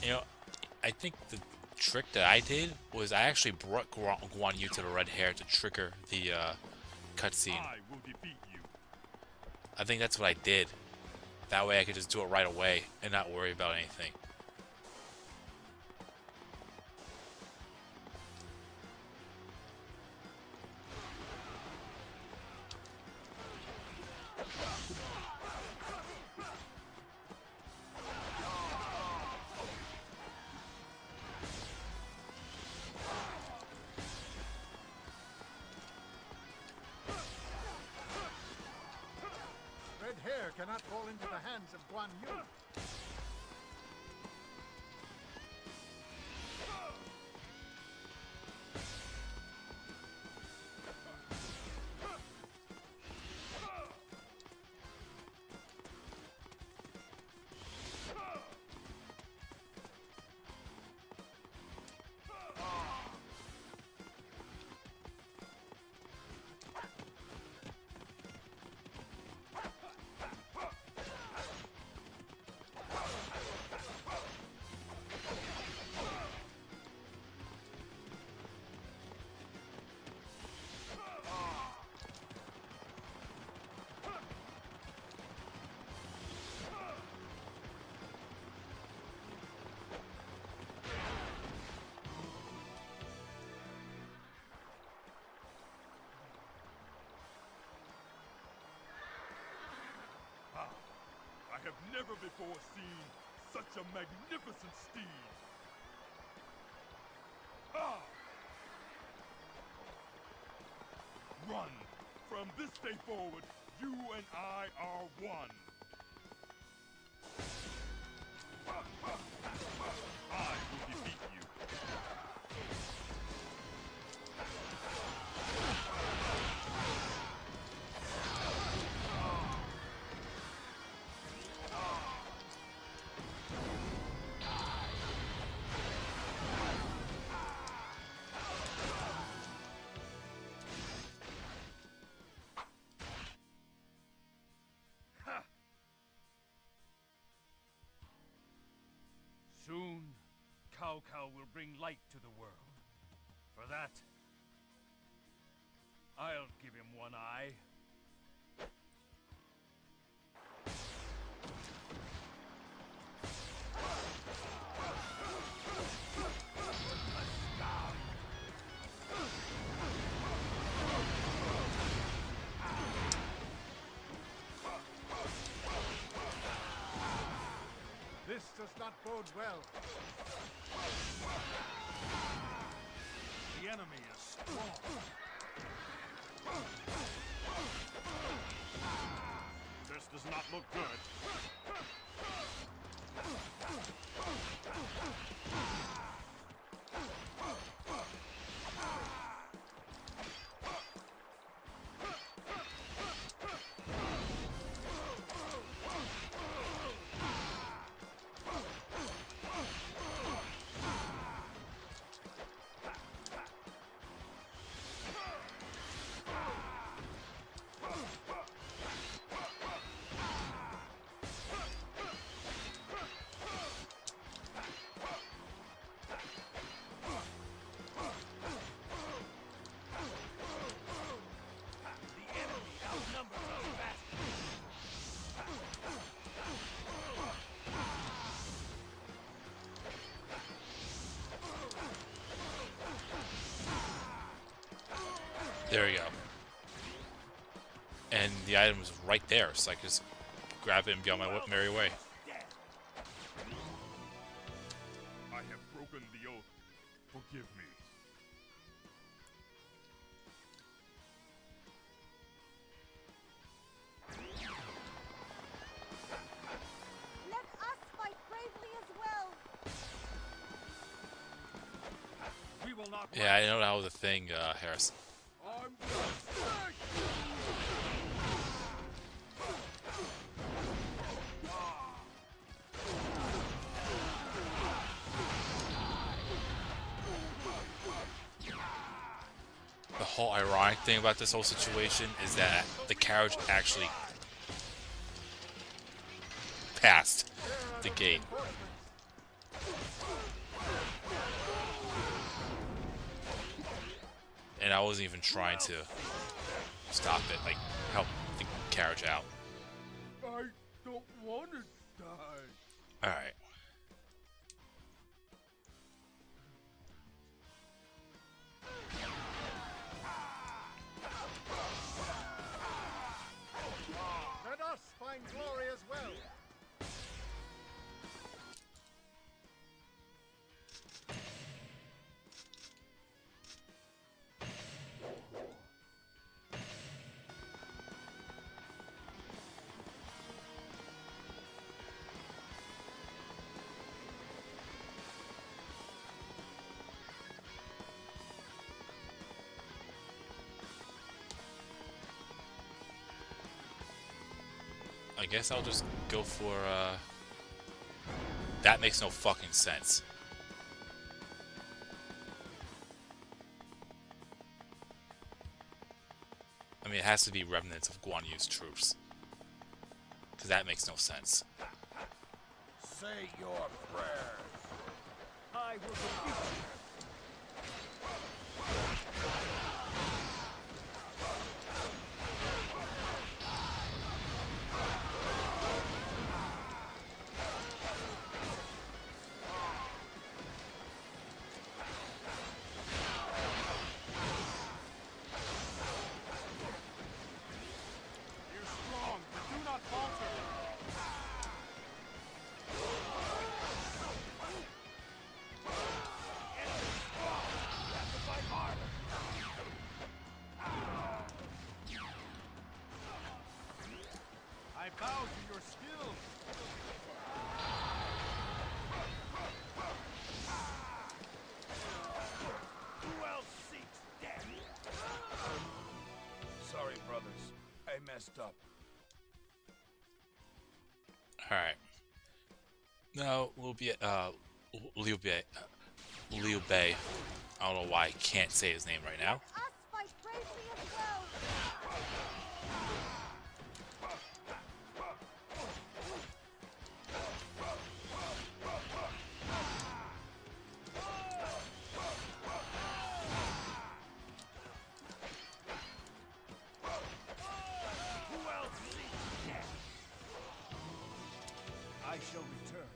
You know, I think the trick that I did was I actually brought Guan Yu to the red hair to trigger the cutscene. I will defeat you. I think that's what I did. That way I could just do it right away and not worry about anything. into the hands of Guan Yu. I have never before seen such a magnificent steed. Ah! Run! From this day forward, you and I are one. I will defeat you. Soon, Cao Cao will bring light to the world. For that, I'll give him one eye. This does not bode well. The enemy is strong. This does not look good. There we go. And the item was right there, so I could just grab it and be on my merry way. I have broken the oath. Forgive me. Let us fight bravely as well. We will not. Yeah, I know that was a thing, Harris. I'm back. The whole ironic thing about this whole situation is that the carriage actually passed the gate. And I wasn't even trying to stop it, like help the carriage out. I don't want to die. Alright. Let us find glory as well. I guess I'll just go for, that makes no fucking sense. I mean, it has to be remnants of Guan Yu's troops. Because that makes no sense. Say your prayers. I will defeat you. You're strong, but do not falter. I bow to your skill. Who else seeks death? Sorry, brothers. I messed up. Alright. Now, Liu Bei. I don't know why I can't say his name right now. Us fight bravely as well. Who else seeks death? I shall return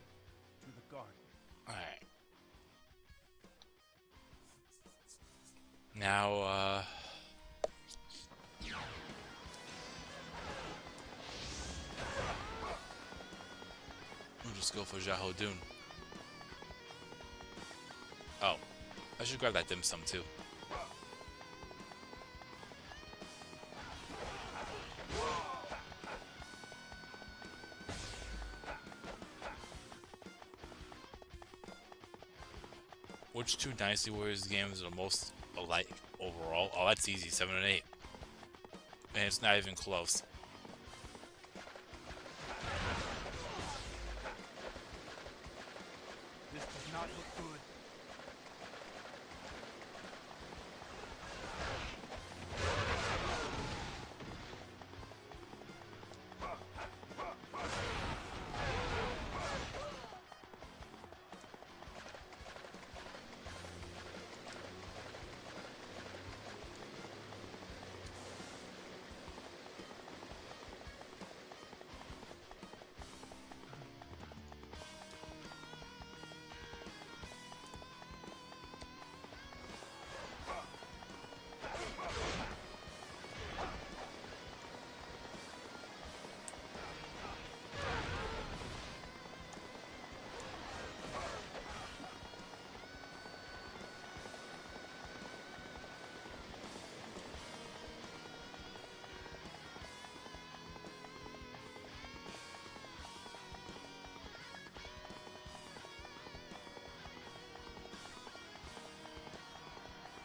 to the garden. Alright. Now, we'll just go for Xiahou Dun. Oh, I should grab that dim sum too. Which two Dynasty Warriors games are most alike overall? Oh, that's easy. 7 and 8. And it's not even close. This does not look good.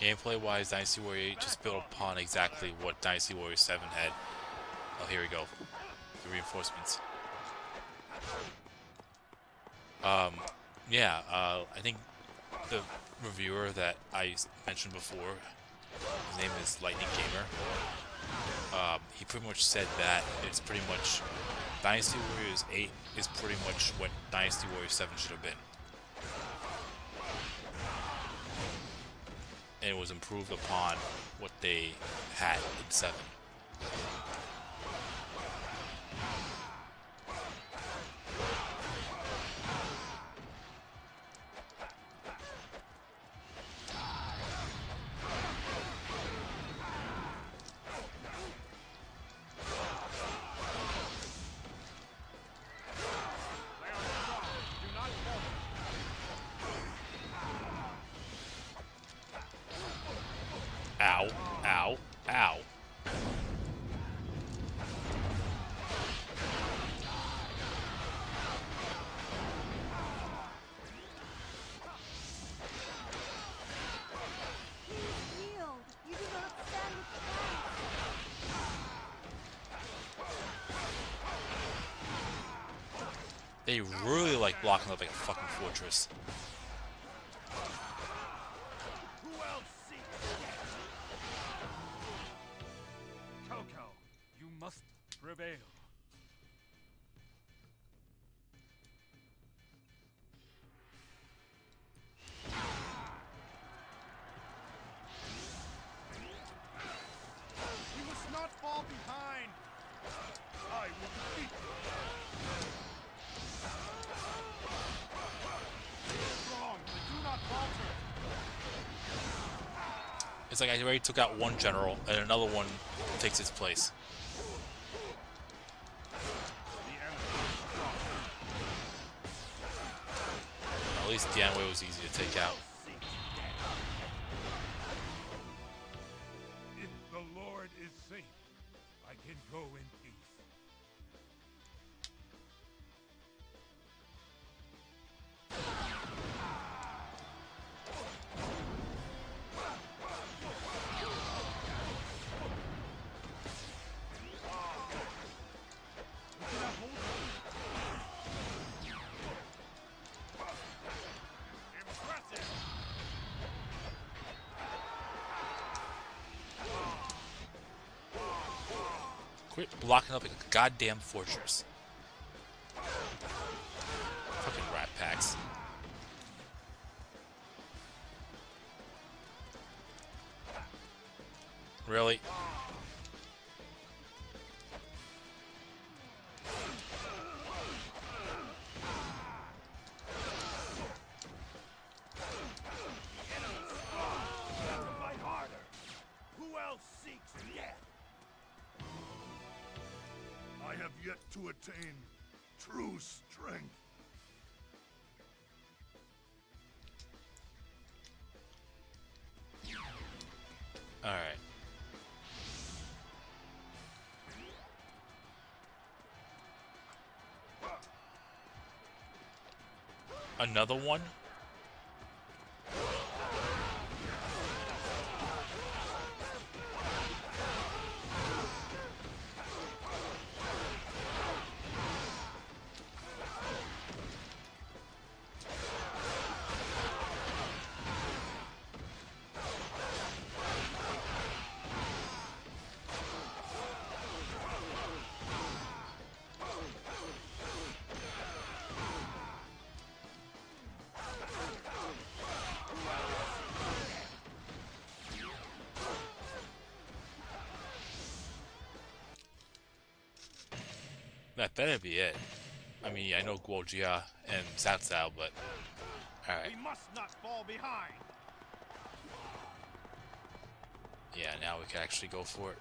Gameplay-wise, Dynasty Warrior 8 just built upon exactly what Dynasty Warrior 7 had. Oh, here we go. The reinforcements. Yeah, I think the reviewer that I mentioned before, his name is Lightning Gamer, he pretty much said that it's pretty much Dynasty Warriors 8 is pretty much what Dynasty Warriors 7 should have been. And it was improved upon what they had in 7. Ow, ow, ow. They really like blocking up like a fucking fortress. Who else seeks death? Cao Cao, you must prevail. You must not fall behind. I will defeat you. Strong, but do not falter. It's like I already took out one general and another one takes its place. The enemy is strong. At least Dianwei was easy to take out. If the Lord is safe, I can go in peace. Impressive! Quit blocking up like a goddamn fortress. Fucking rat packs. Really? To fight harder. Who else seeks death? I have yet to attain true strength. Alright. Another one? That better be it. I mean, I know Guojia and Cao Cao, but alright. We must not fall behind. Yeah, now we can actually go for it.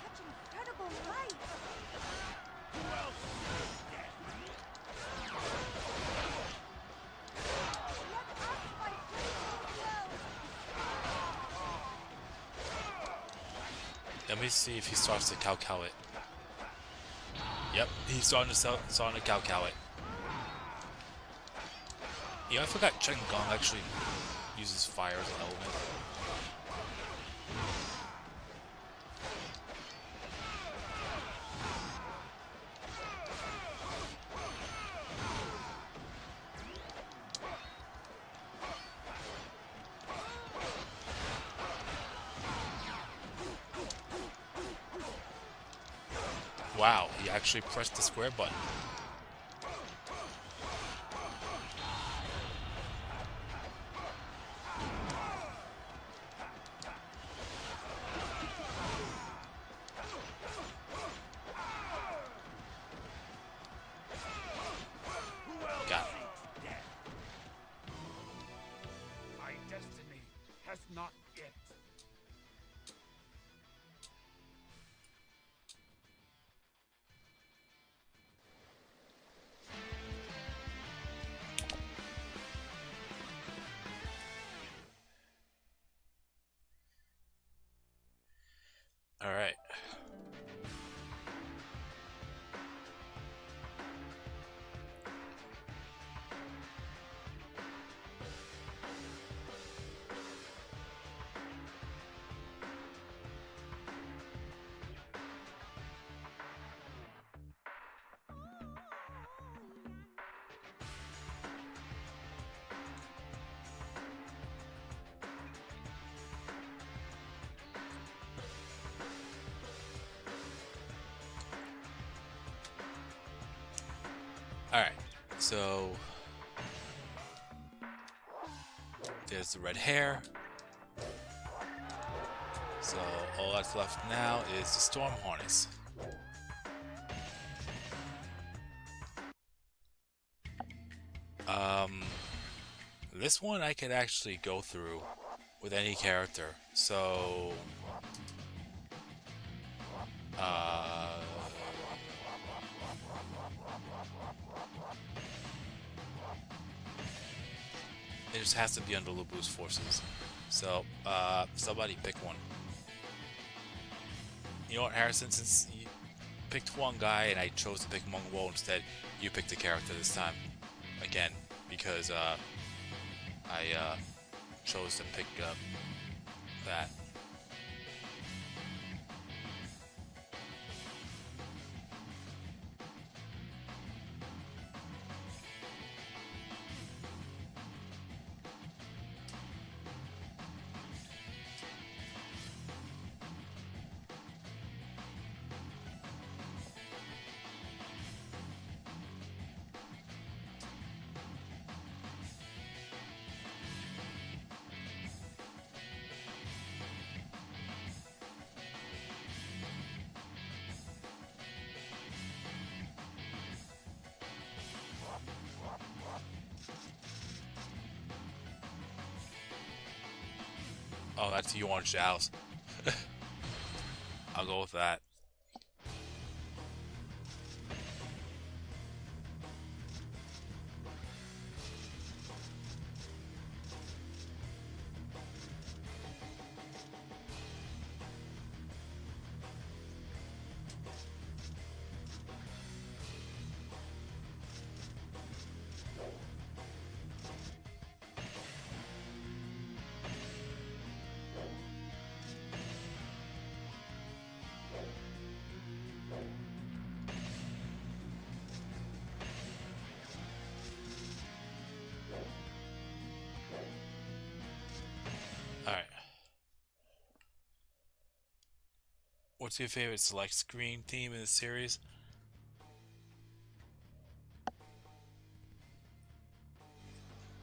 Such incredible light. Who else seeks death? Let us fight Dynasty Warriors. Let me see if he starts to Cao Cao it. Yep, he's starting to Cao Cao it. Yeah, I forgot Chen Gong actually uses fire as an element. Wow, he actually pressed the square button. Who else Got it. seeks death? has not yet. All right. Alright, so there's the red hair. So all that's left now is the storm harness. This one I could actually go through with any character. So it just has to be under Lubu's forces. So, somebody pick one. You know what, Harrison, since you picked one guy and I chose to pick Mongwo instead, you picked a character this time. Again, because, I, chose to pick up that. Oh, that's Yuan Zhao's. I'll go with that. Alright. What's your favorite select screen theme in the series?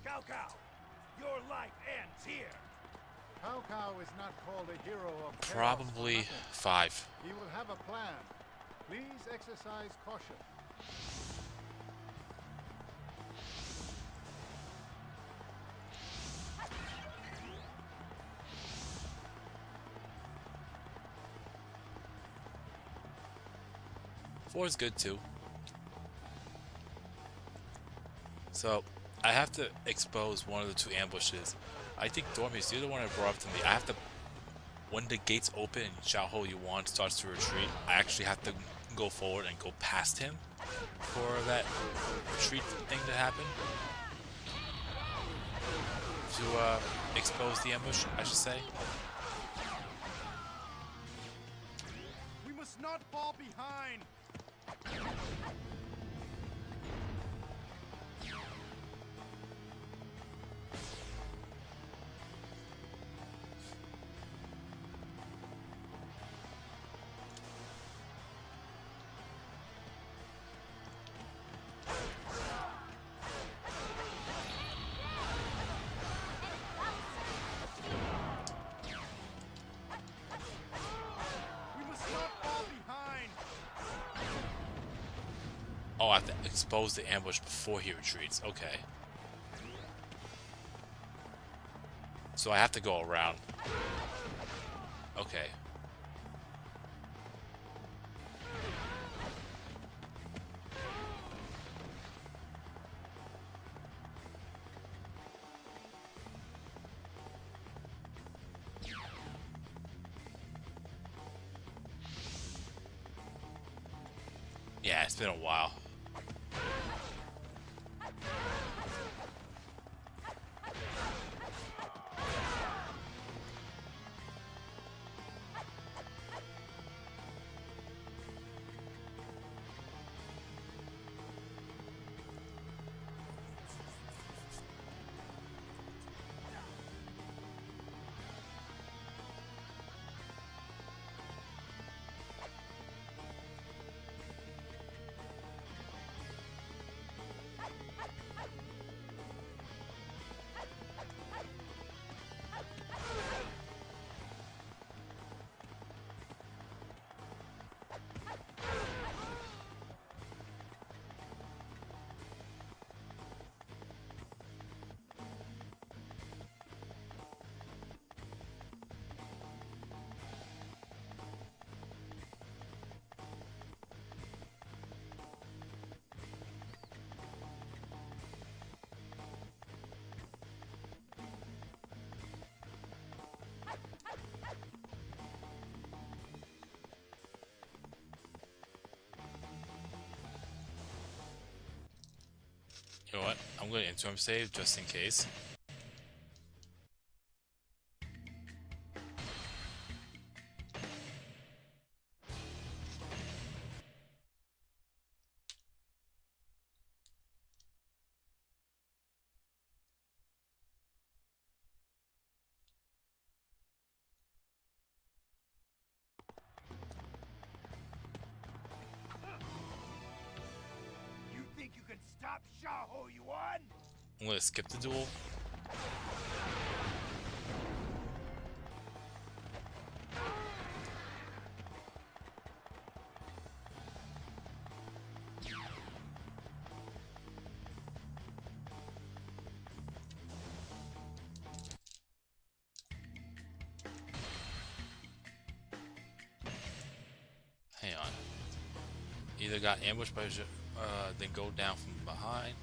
Cao Cao, your life ends here. Cao Cao is not called a hero of chaos for Probably nothing. 5. He will have a plan. Please exercise caution. Four is good too. So I have to expose one of the two ambushes. I think Dormius, you're the one that brought up to me. I have to, when the gates open and Xiaohou Yuan starts to retreat, I actually have to go forward and go past him for that retreat thing to happen. To expose the ambush, I should say. We must not fall behind. Oh, I have to expose the ambush before he retreats. Okay. So I have to go around. Okay. Yeah, it's been a while. You know what? I'm going to interim save just in case. You think you can stop Shaho Yuan? I'm going to skip the duel. Hang on. Either got ambushed by, then go down from behind.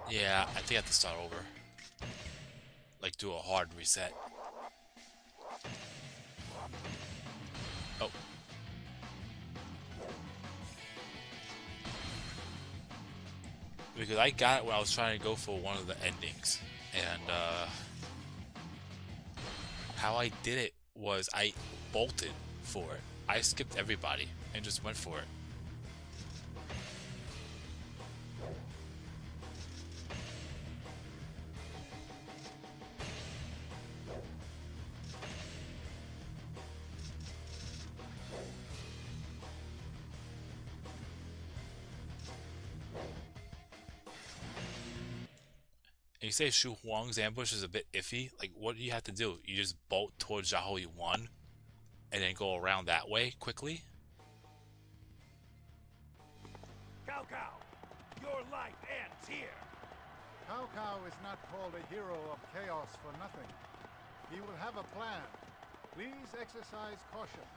Yeah, I think I have to start over. Like, do a hard reset. Oh. Because I got it when I was trying to go for one of the endings. And, how I did it was I bolted for it. I skipped everybody and just went for it. You say Shu Huang's ambush is a bit iffy. Like, what do you have to do? You just bolt towards Zhao Yuan and then go around that way quickly? Cao Cao, your life ends here. Cao Cao is not called a hero of chaos for nothing. He will have a plan. Please exercise caution.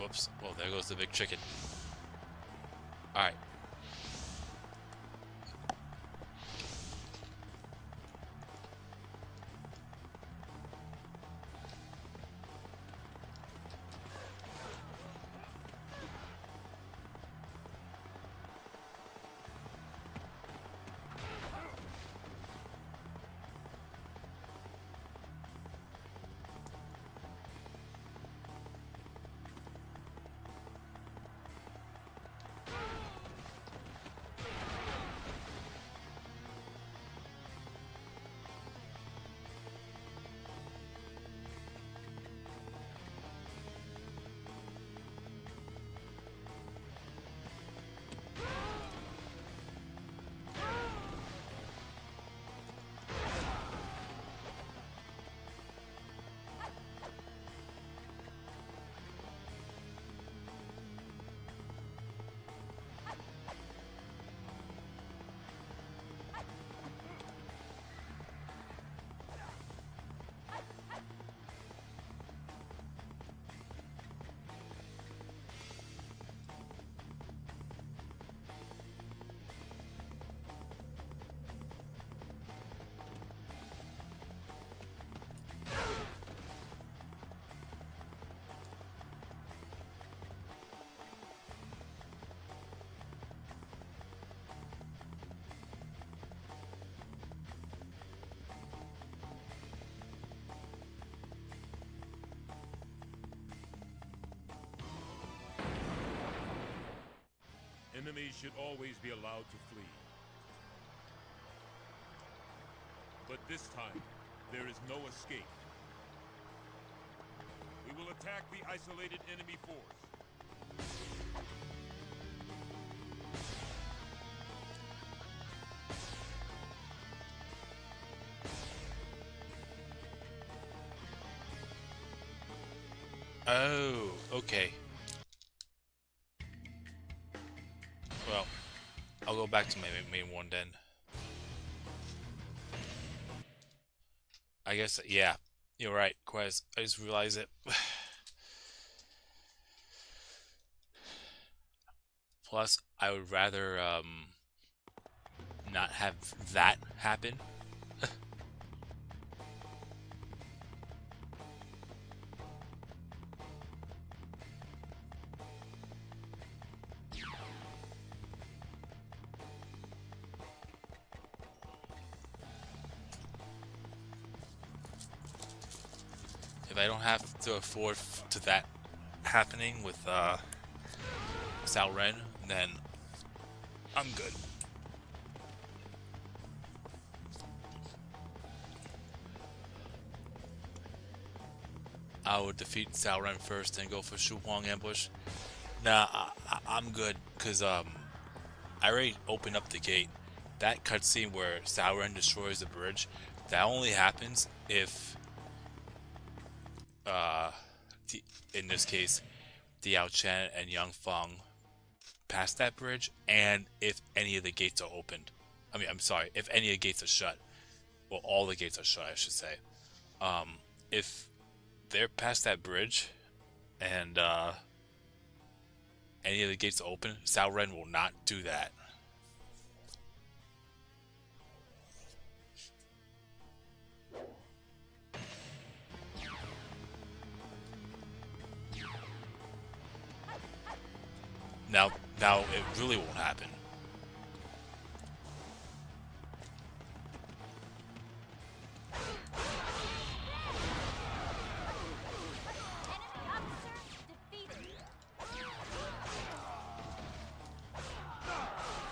Whoops. Well, there goes the big chicken. Alright. Enemies should always be allowed to flee. But this time, there is no escape. We will attack the isolated enemy force. Oh, okay. Well, I'll go back to my main one then. I guess, yeah, you're right, Quez. I just realized it. Plus, I would rather not have that happen. If I don't have to afford to that happening with Sao Ren, then I'm good. I would defeat Sao Ren first and go for Shu Huang ambush. Nah, I'm good, because I already opened up the gate. That cutscene where Sao Ren destroys the bridge, that only happens if in this case, Diao Chen and Yang Feng pass that bridge, and if any of the gates are opened. I mean, I'm sorry, if any of the gates are shut. Well, all the gates are shut, I should say. If they're past that bridge, and any of the gates open, Sauron will not do that. Now it really won't happen.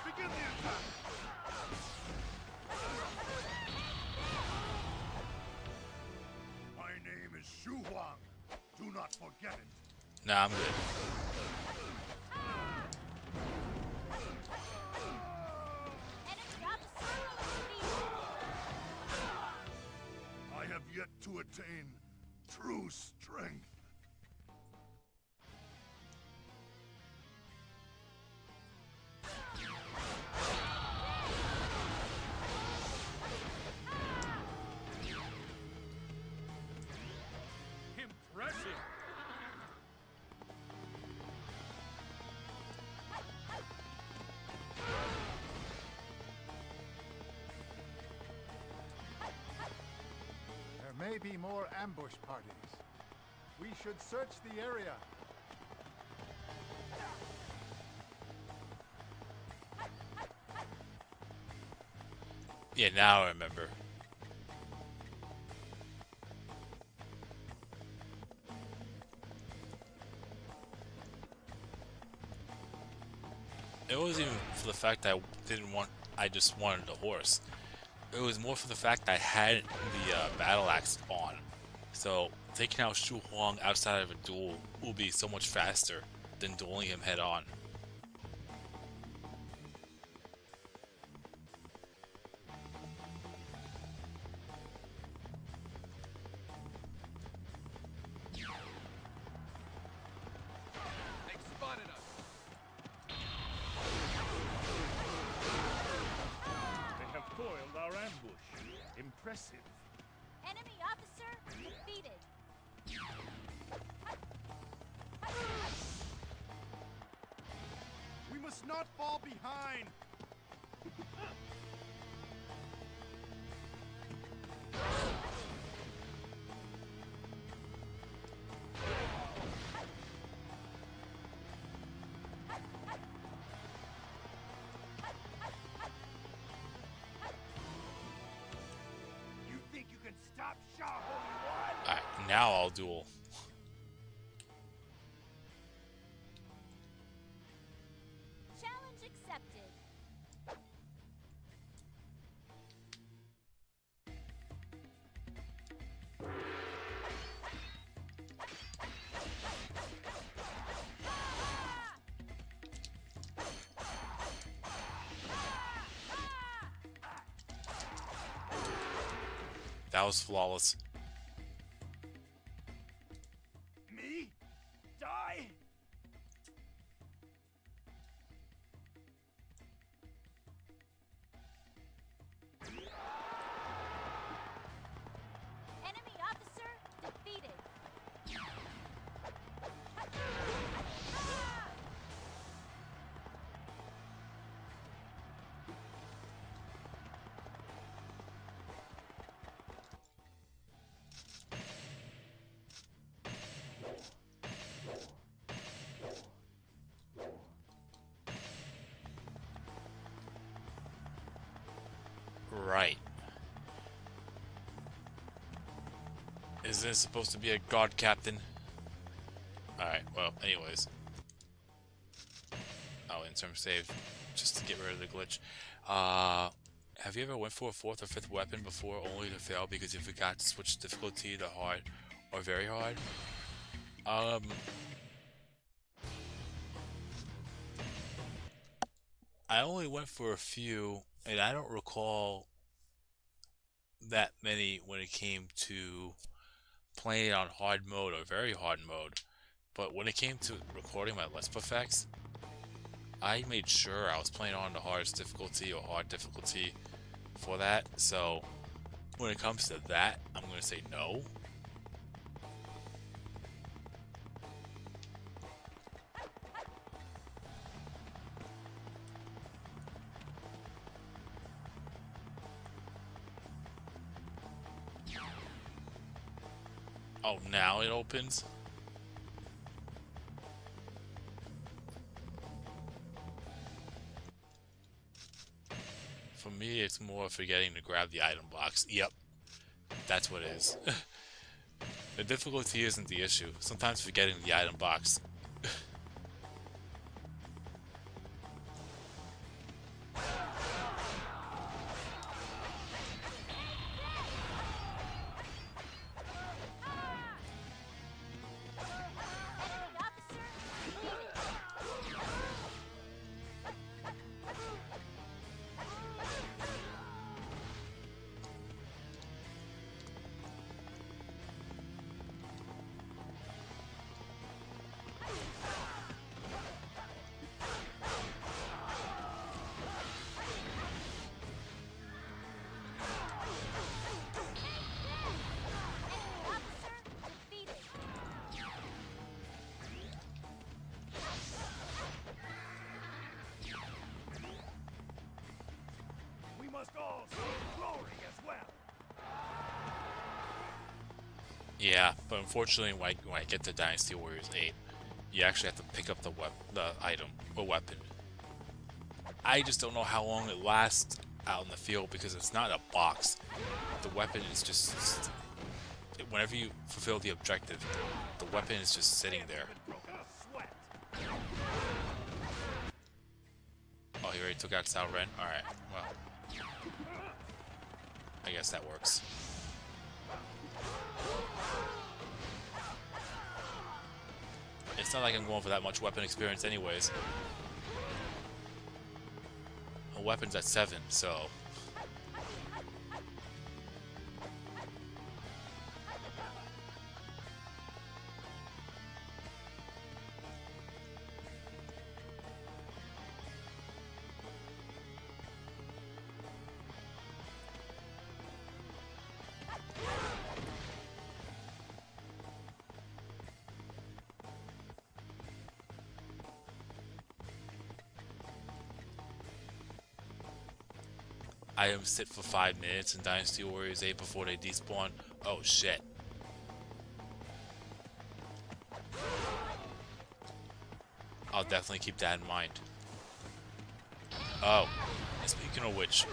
Begin the attack! My name is Shu Huang. Do not forget it. Nah, I'm good. I have yet to attain true strength. Impressive! There may be more ambush parties. We should search the area. Yeah, now I remember. It wasn't even for the fact that I just wanted a horse. It was more for the fact that I had the battle axe on. So taking out Shu Huang outside of a duel will be so much faster than dueling him head on. They've spotted us. They have foiled our ambush. Impressive. Enemy officer defeated. We must not fall behind. You think you can stop Shah Holy One? Alright, now I'll duel. Challenge accepted. That was flawless. Me? Die? Enemy officer defeated. Right. Is this supposed to be a god captain? Alright, well, anyways. Oh, insert save. Just to get rid of the glitch. Have you ever went for a 4th or 5th weapon before only to fail because you forgot to switch difficulty to hard or very hard? I only went for a few, and I don't recall that many when it came to playing on hard mode or very hard mode. But when it came to recording my Let's Play effects, I made sure I was playing on the hardest difficulty or hard difficulty for that. So when it comes to that, I'm going to say no. Oh, now it opens? For me, it's more forgetting to grab the item box. Yep, that's what it is. The difficulty isn't the issue. Sometimes forgetting the item box. We must all see glory as well. Yeah, but unfortunately, when I get to Dynasty Warriors 8, you actually have to pick up the item or weapon. I just don't know how long it lasts out in the field because it's not a box. The weapon is just whenever you fulfill the objective, the weapon is just sitting there. Broken a sweat. Oh, he already took out Sal Ren? Alright, well. I guess that works. It's not like I'm going for that much weapon experience anyways. A weapon's at 7, so... Items sit for 5 minutes in Dynasty Warriors 8 before they despawn. Oh shit. I'll definitely keep that in mind. Oh, and speaking of which,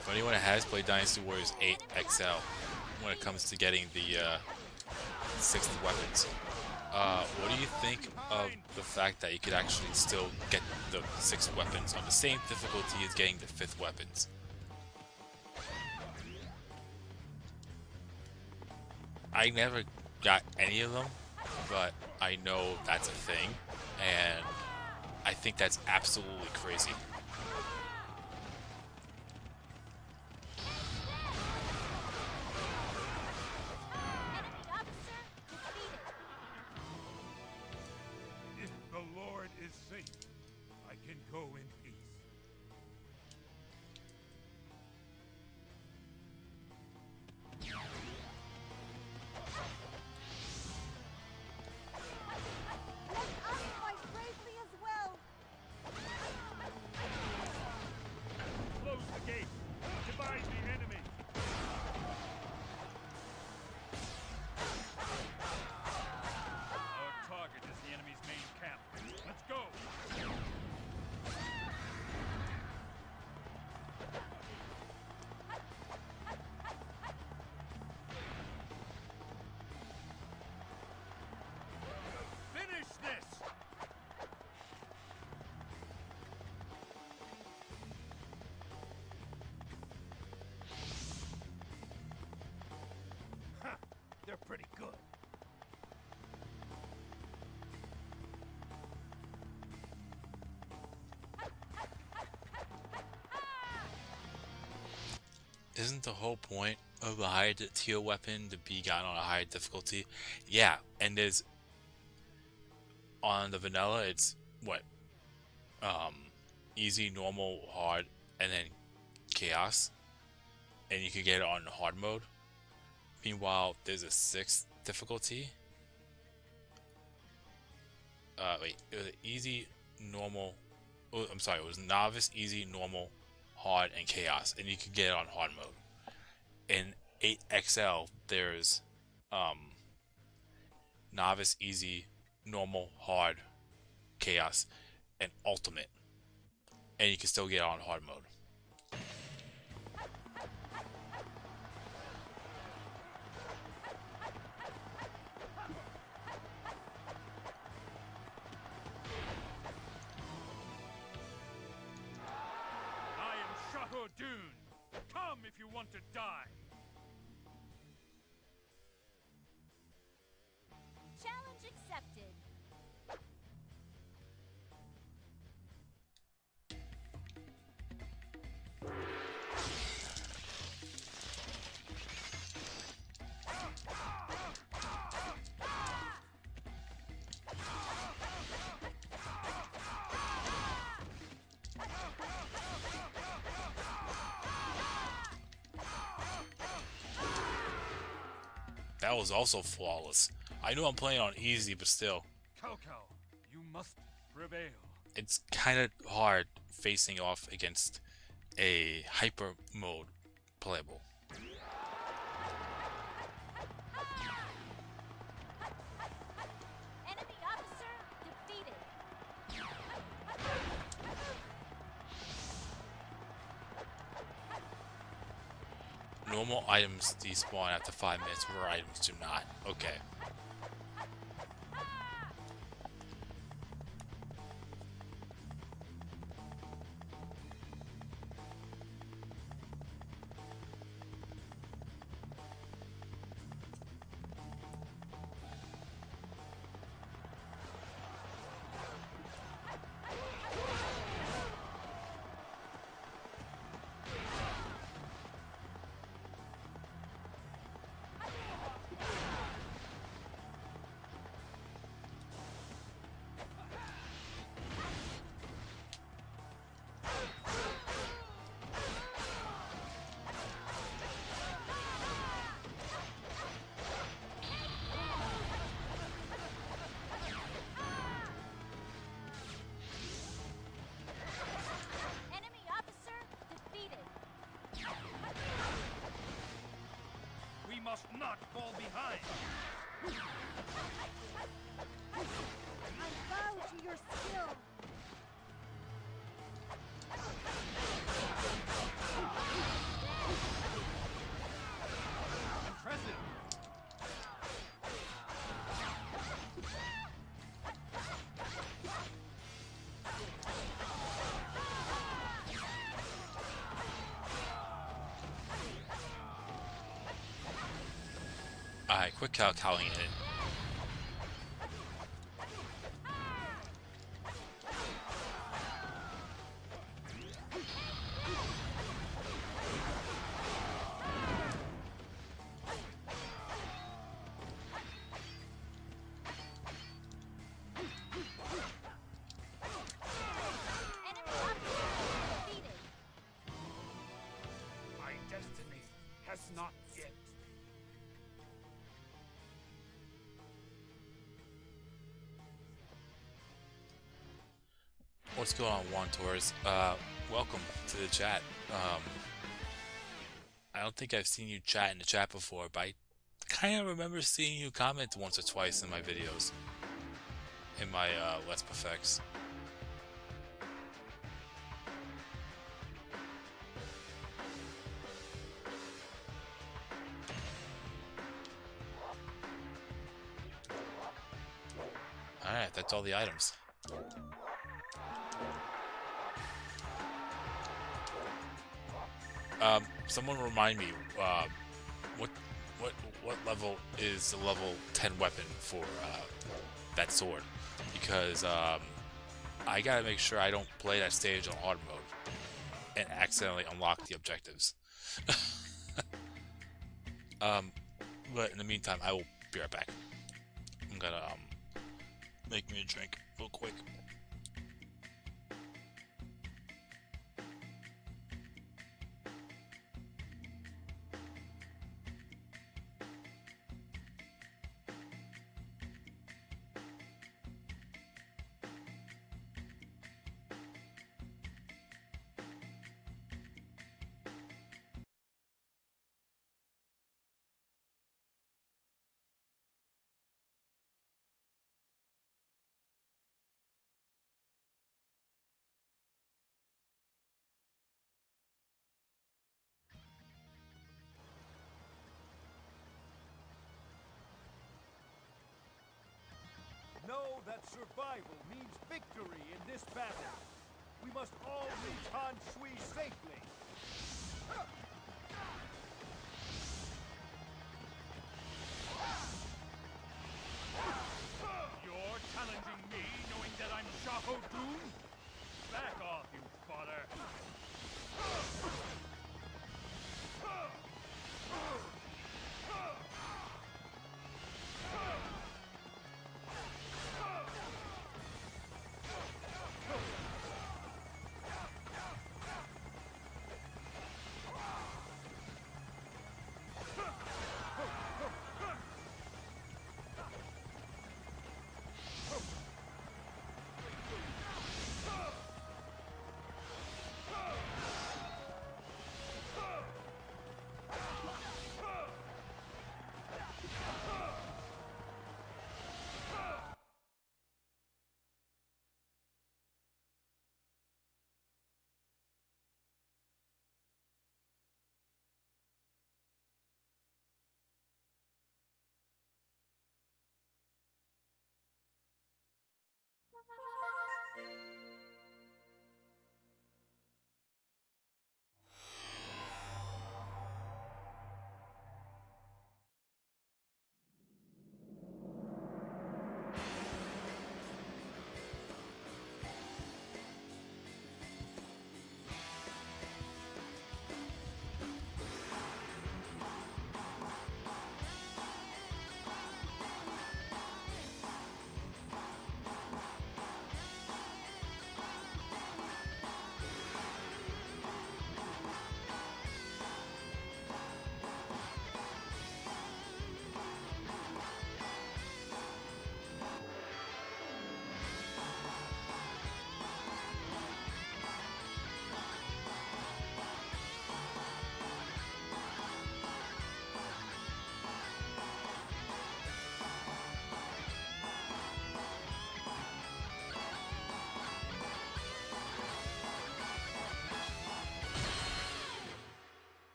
for anyone that has played Dynasty Warriors 8 XL, when it comes to getting the 6th weapons, what do you think of the fact that you could actually still get the 6 weapons on the same difficulty as getting the 5th weapons? I never got any of them, but I know that's a thing, and I think that's absolutely crazy. If the Lord is safe, I can go in peace. Fight bravely as well. Close the gate. Divide the enemy. Our target is the enemy's main camp. Let's go. Finish this. Ha! They're pretty good. Isn't the whole point of a higher tier weapon to be gotten on a higher difficulty? Yeah, and there's on the vanilla it's what? Easy, normal, hard, and then chaos. And you can get it on hard mode. Meanwhile, there's a 6th difficulty. Wait, it was easy, normal. Oh, I'm sorry, it was novice, easy, normal, hard, and chaos, and you can get it on hard mode. And 8XL, there's novice, easy, normal, hard, chaos, and ultimate. And you can still get on hard mode. I am Shaho Dune. Come if you want to die. Challenge accepted. That was also flawless. I know I'm playing on easy, but still. Cao, you must prevail. It's kind of hard facing off against a hyper mode playable. Enemy officer defeated. Normal items despawn after 5 minutes, rare items do not. Okay. Enemy officer defeated. We must not fall behind. I bow to your skill. Impressive. Alright, quick calling it. Enemy officer defeated. My destiny has not yet. What's going on, One Tours? Welcome to the chat. I don't think I've seen you chat in the chat before, but I kind of remember seeing you comment once or twice in my videos. In my Let's Perfects. Alright, that's all the items. Someone remind me, what level is the level 10 weapon for that sword? Because I gotta make sure I don't play that stage on hard mode and accidentally unlock the objectives. But in the meantime, I will be right back. I'm gonna make me a drink real quick. that survival means victory in this battle. We must all reach Han Shui safely. You're challenging me, knowing that I'm Shaho Dun? Back off, you fodder!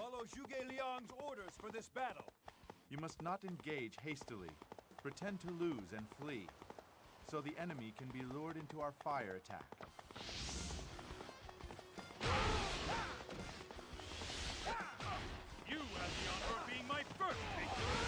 Follow Zhuge Liang's orders for this battle. You must not engage hastily. Pretend to lose and flee, so the enemy can be lured into our fire attack. You have the honor of being my first victim!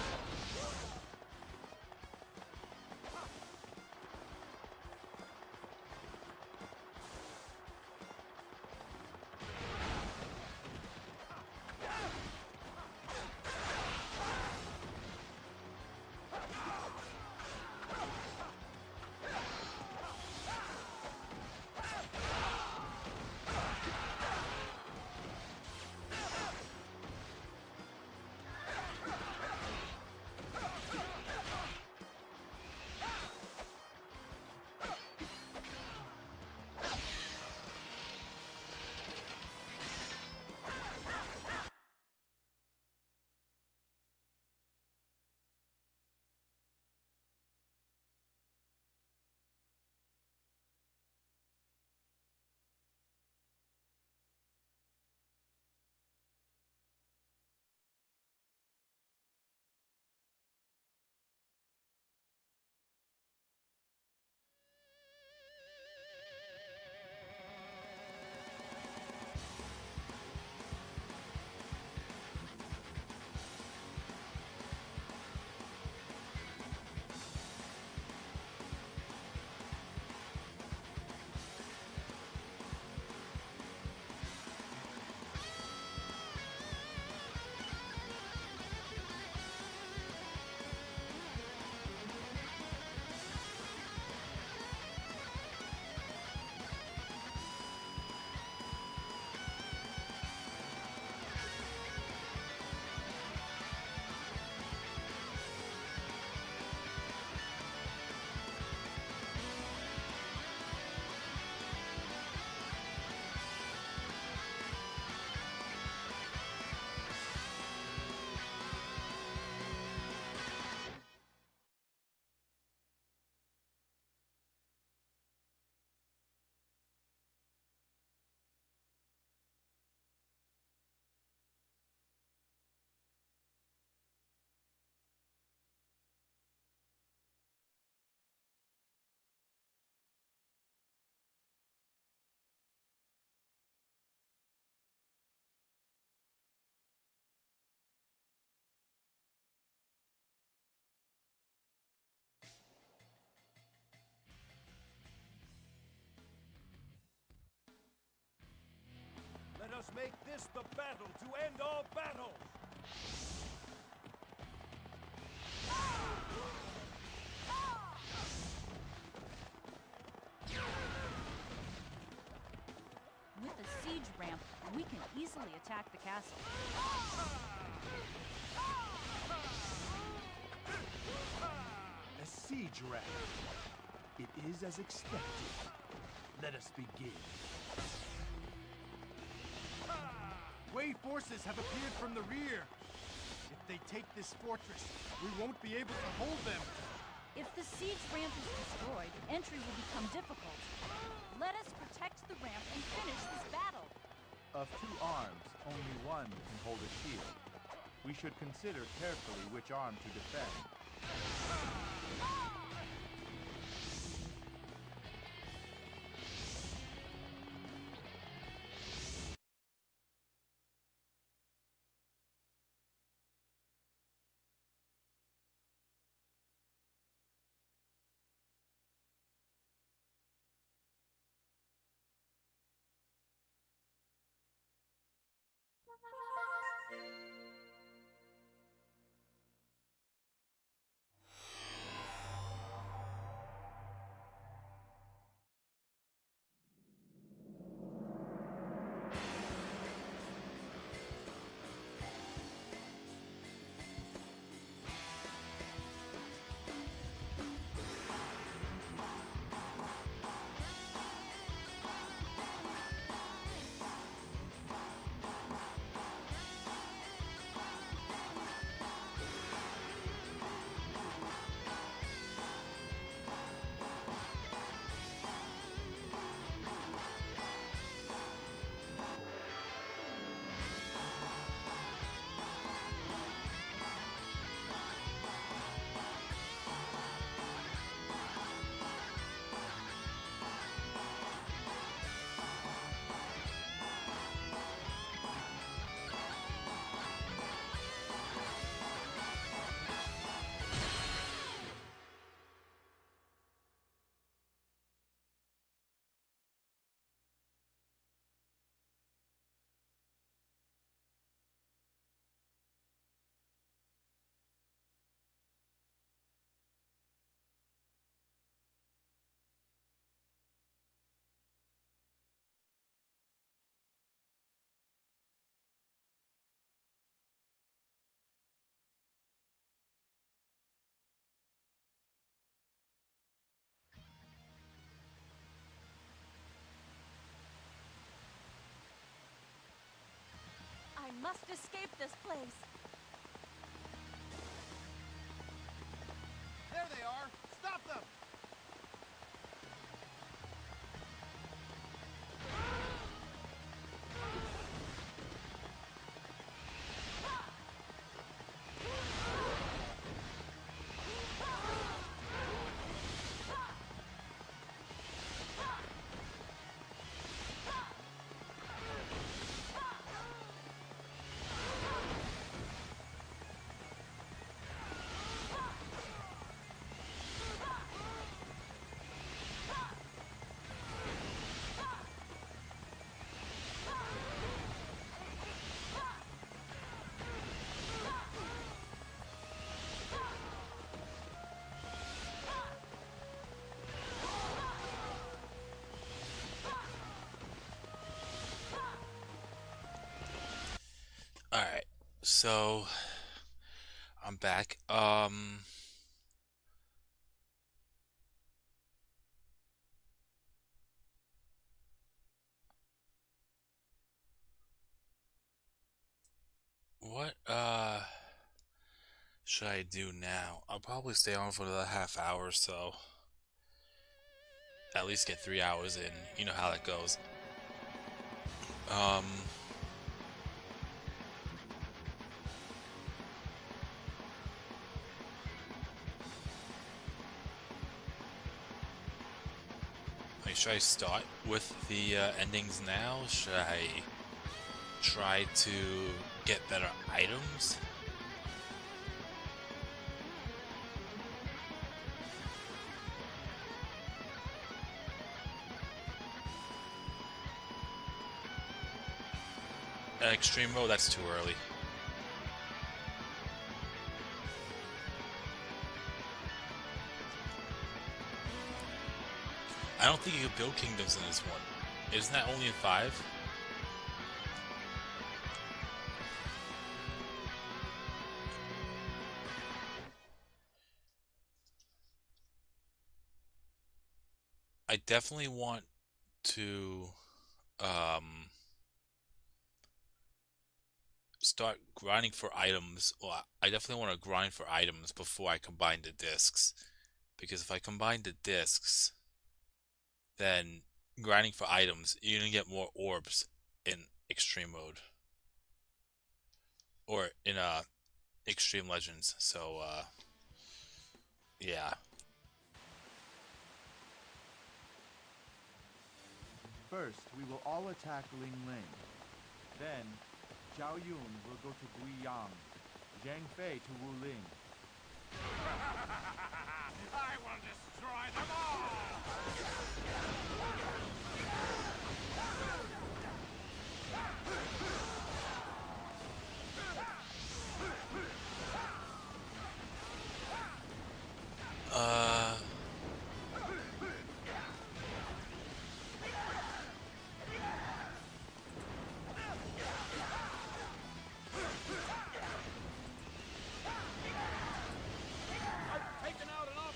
us make this the battle to end all battles! With a siege ramp, we can easily attack the castle. A siege ramp. It is as expected. Let us begin. Wei forces have appeared from the rear. If they take this fortress, we won't be able to hold them. If the siege ramp is destroyed, entry will become difficult. Let us protect the ramp and finish this battle. Of two arms, only one can hold a shield. We should consider carefully which arm to defend. I must escape this place. There they are! Stop them! Alright, so I'm back. What should I do now? I'll probably stay on for another half hour or so. At least get 3 hours in. You know how that goes. Like, should I start with the endings now? Should I try to get better items? extreme mode, that's too early. I don't think you can build kingdoms in this one. Isn't that only in 5? I definitely want to start grinding for items. Well, I definitely want to grind for items before I combine the discs. Because if I combine the discs, then grinding for items, you're gonna get more orbs in extreme mode. Or in Extreme Legends. So yeah. First, we will all attack Ling Ling. Then, Zhao Yun will go to Guiyang, Zhang Fei to Wuling. I will destroy them all! I've taken out an officer!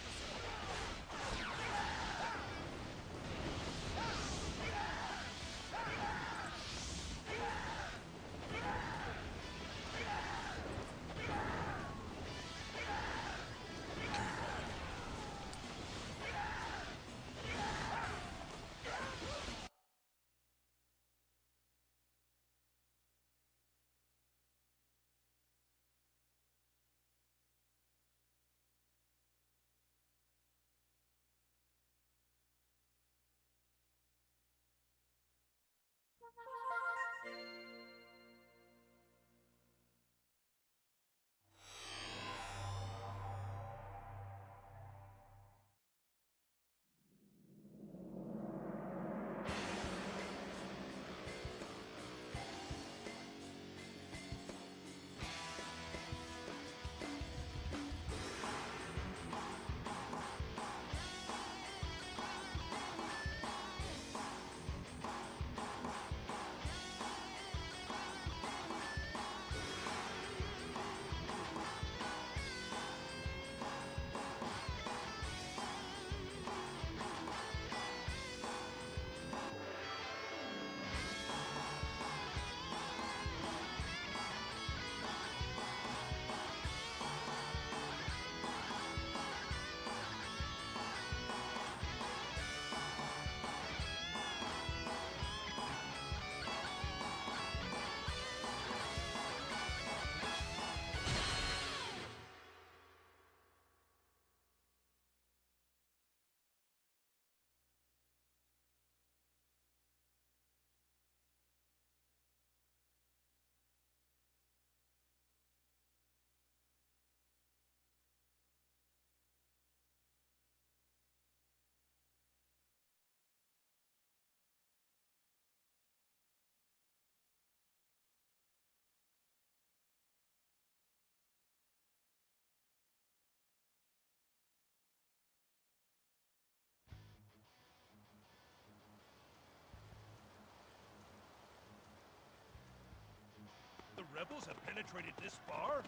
The rebels have penetrated this far?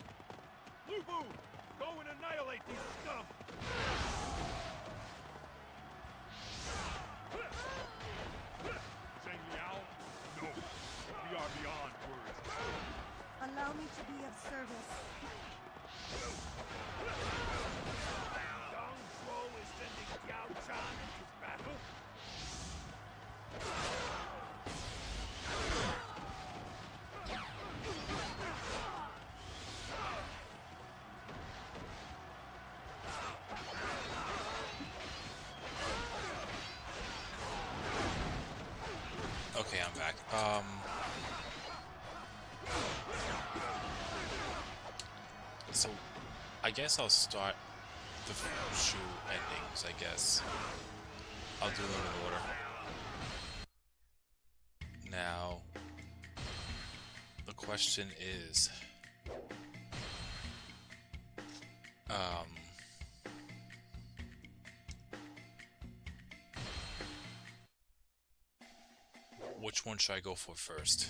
Lu Bu, go and annihilate these scum! Zhang Liao? No, we are beyond words. Allow me to be of service. Dong Zhuo is sending Yao Chan into battle? Okay, I'm back. So I guess I'll start the Fu endings, I guess. I'll do them in order. Now, question is, which one should I go for first?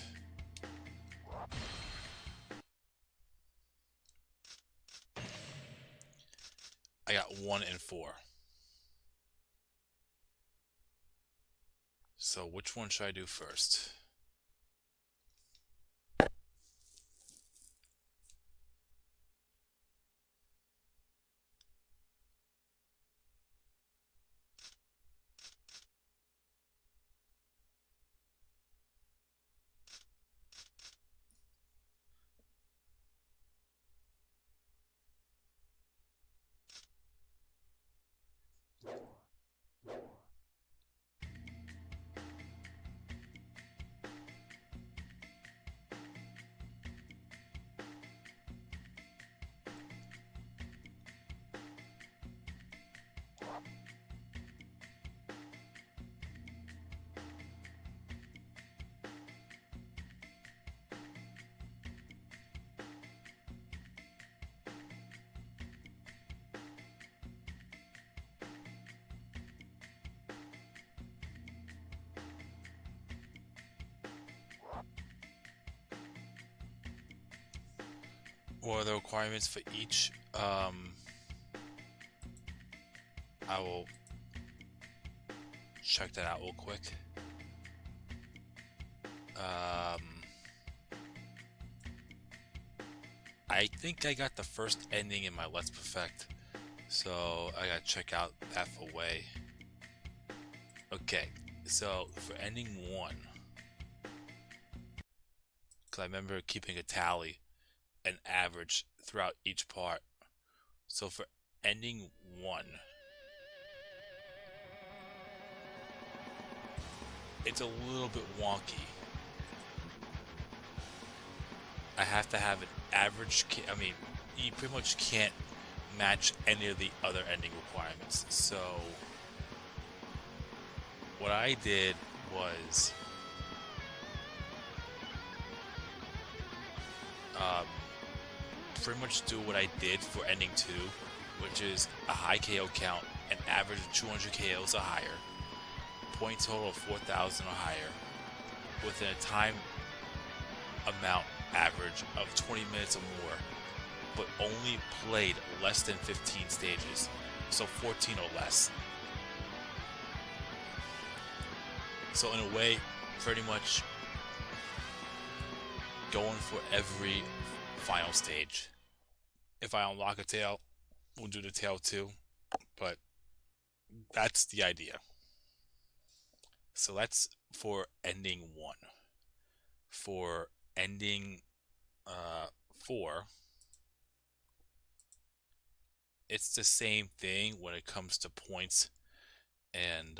I got 1 and 4. So which one should I do first? What are the requirements for each? I will check that out real quick. I think I got the first ending in my Let's Perfect, so I gotta check out that for way. Okay, so for ending 1, because I remember keeping a tally, an average throughout each part. So for ending 1, it's a little bit wonky. I have to have an average. I mean, you pretty much can't match any of the other ending requirements. So what I did was pretty much do what I did for ending 2, which is a high KO count, an average of 200 KOs or higher, point total of 4,000 or higher, within a time amount average of 20 minutes or more, but only played less than 15 stages, so 14 or less. So in a way, pretty much going for every final stage. If I unlock a tail, we'll do the tail too, but that's the idea. So that's for ending 1. For ending 4, it's the same thing when it comes to points and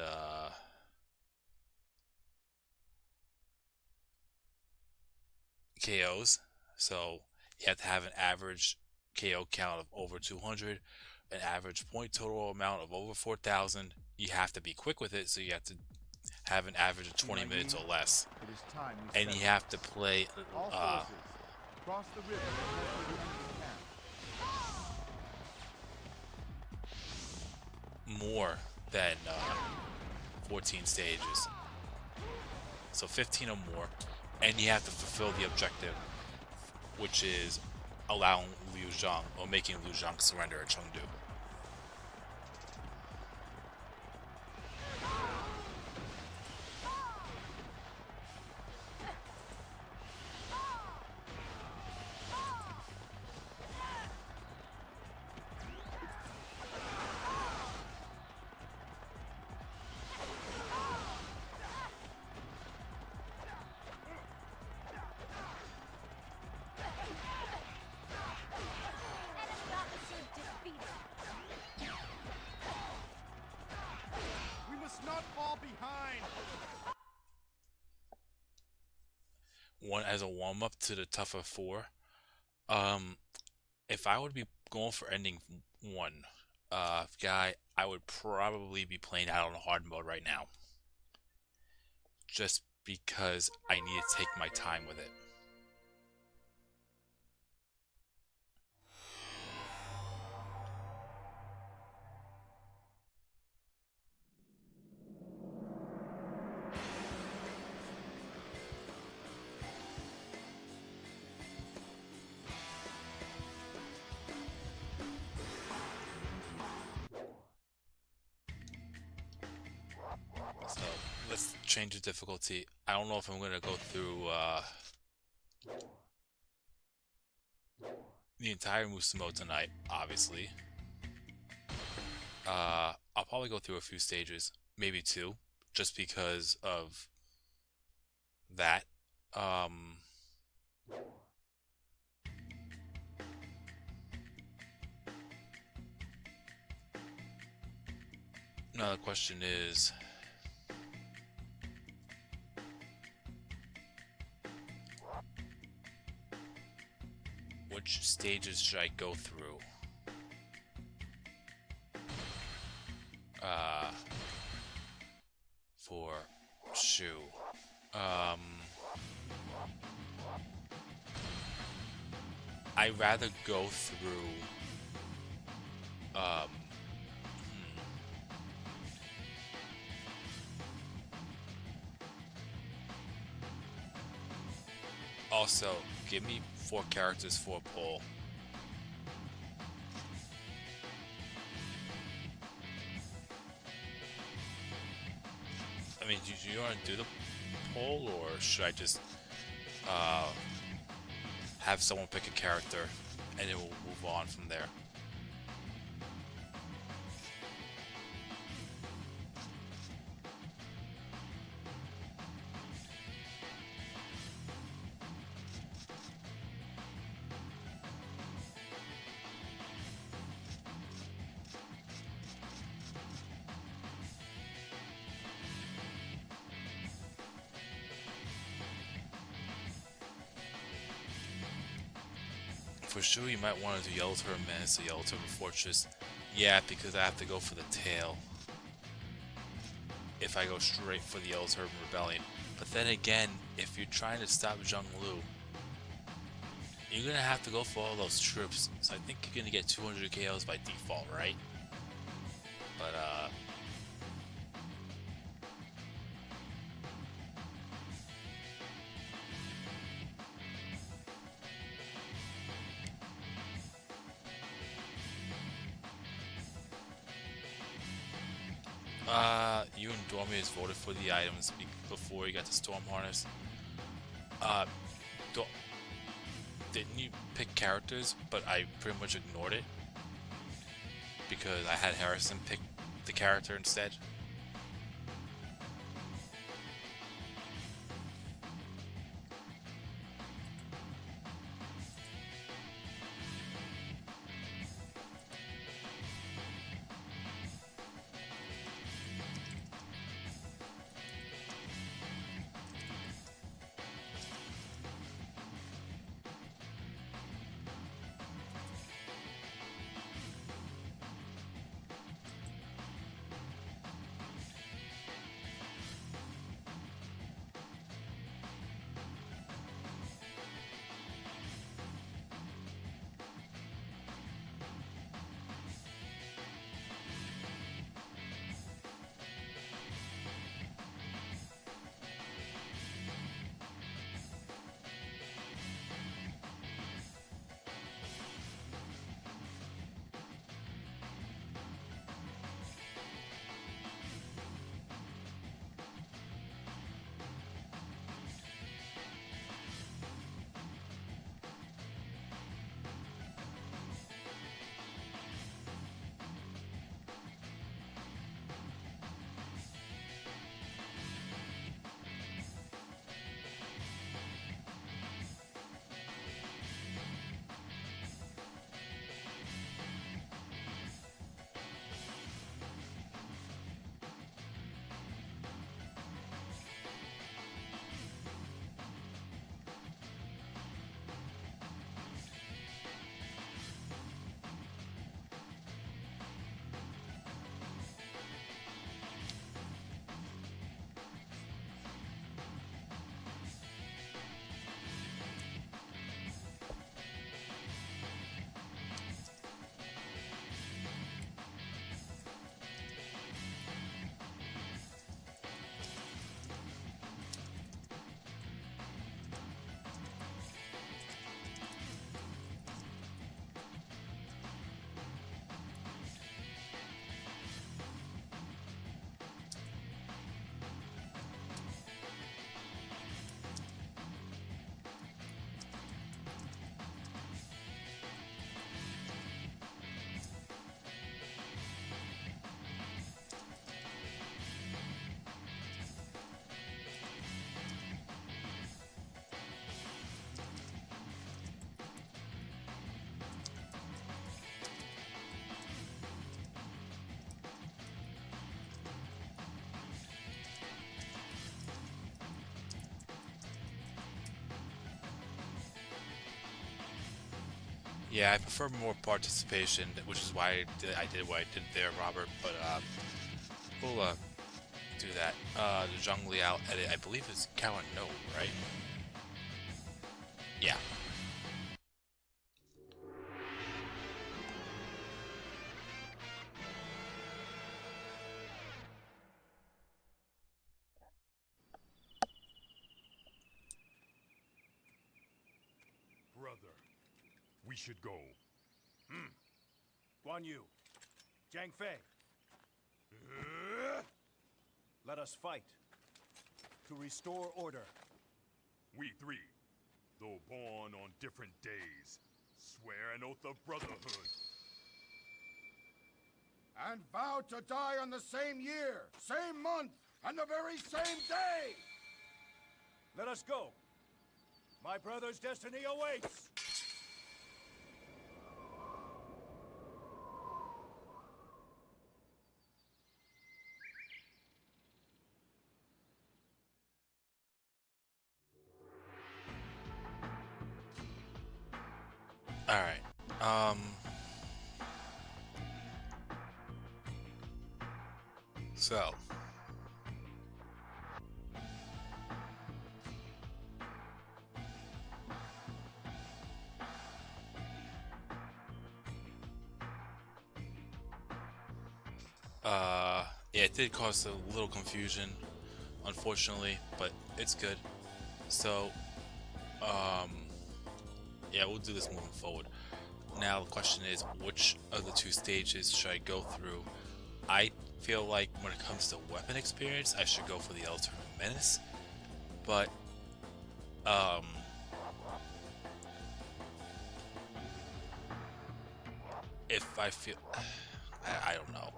KOs. So you have to have an average KO count of over 200, an average point total amount of over 4,000. You have to be quick with it, so you have to have an average of 20 minutes or less. It is time And you have to play all forces, cross the river and head for the enemy camp. more than 14 stages. So 15 or more. And you have to fulfill the objective, which is allowing Liu Zhang, or making Liu Zhang surrender at Chengdu. One as a warm-up to the tougher 4. If I would be going for ending 1 guy, I would probably be playing out on hard mode right now, just because I need to take my time with it. change the difficulty. I don't know if I'm going to go through the entire Musa mode tonight, obviously. I'll probably go through a few stages, maybe 2, just because of that. Now the question is, which stages should I go through? For Shu. I'd rather go through also, give me 4 characters for a poll. I mean, do you want to do the poll, or should I just have someone pick a character and then we'll move on from there? For sure, you might want to do Yellow Turban Menace or Yellow Turban Fortress. Yeah, because I have to go for the tail if I go straight for the Yellow Turban Rebellion. But then again, if you're trying to stop Zheng Lu, you're going to have to go for all those troops. So I think you're going to get 200 KOs by default, right? But, you and Dormius voted for the items before you got the Storm Harness. Didn't you pick characters, but I pretty much ignored it because I had Harrison pick the character instead? Yeah, I prefer more participation, which is why I did what I did there, Robert. But we'll do that. The Zhang Liao edit, I believe, is Cow and No, right? Yeah. Brother, we should go. Guan Yu, Zhang Fei, let us fight to restore order. We three, though born on different days, swear an oath of brotherhood. And vow to die on the same year, same month, and the very same day! Let us go. My brother's destiny awaits. Alright. So. Yeah, it did cause a little confusion, unfortunately, but it's good. So, yeah, we'll do this moving forward. Now the question is, which of the two stages should I go through? I feel like when it comes to weapon experience, I should go for the Ultimate Menace, but if I feel, I don't know.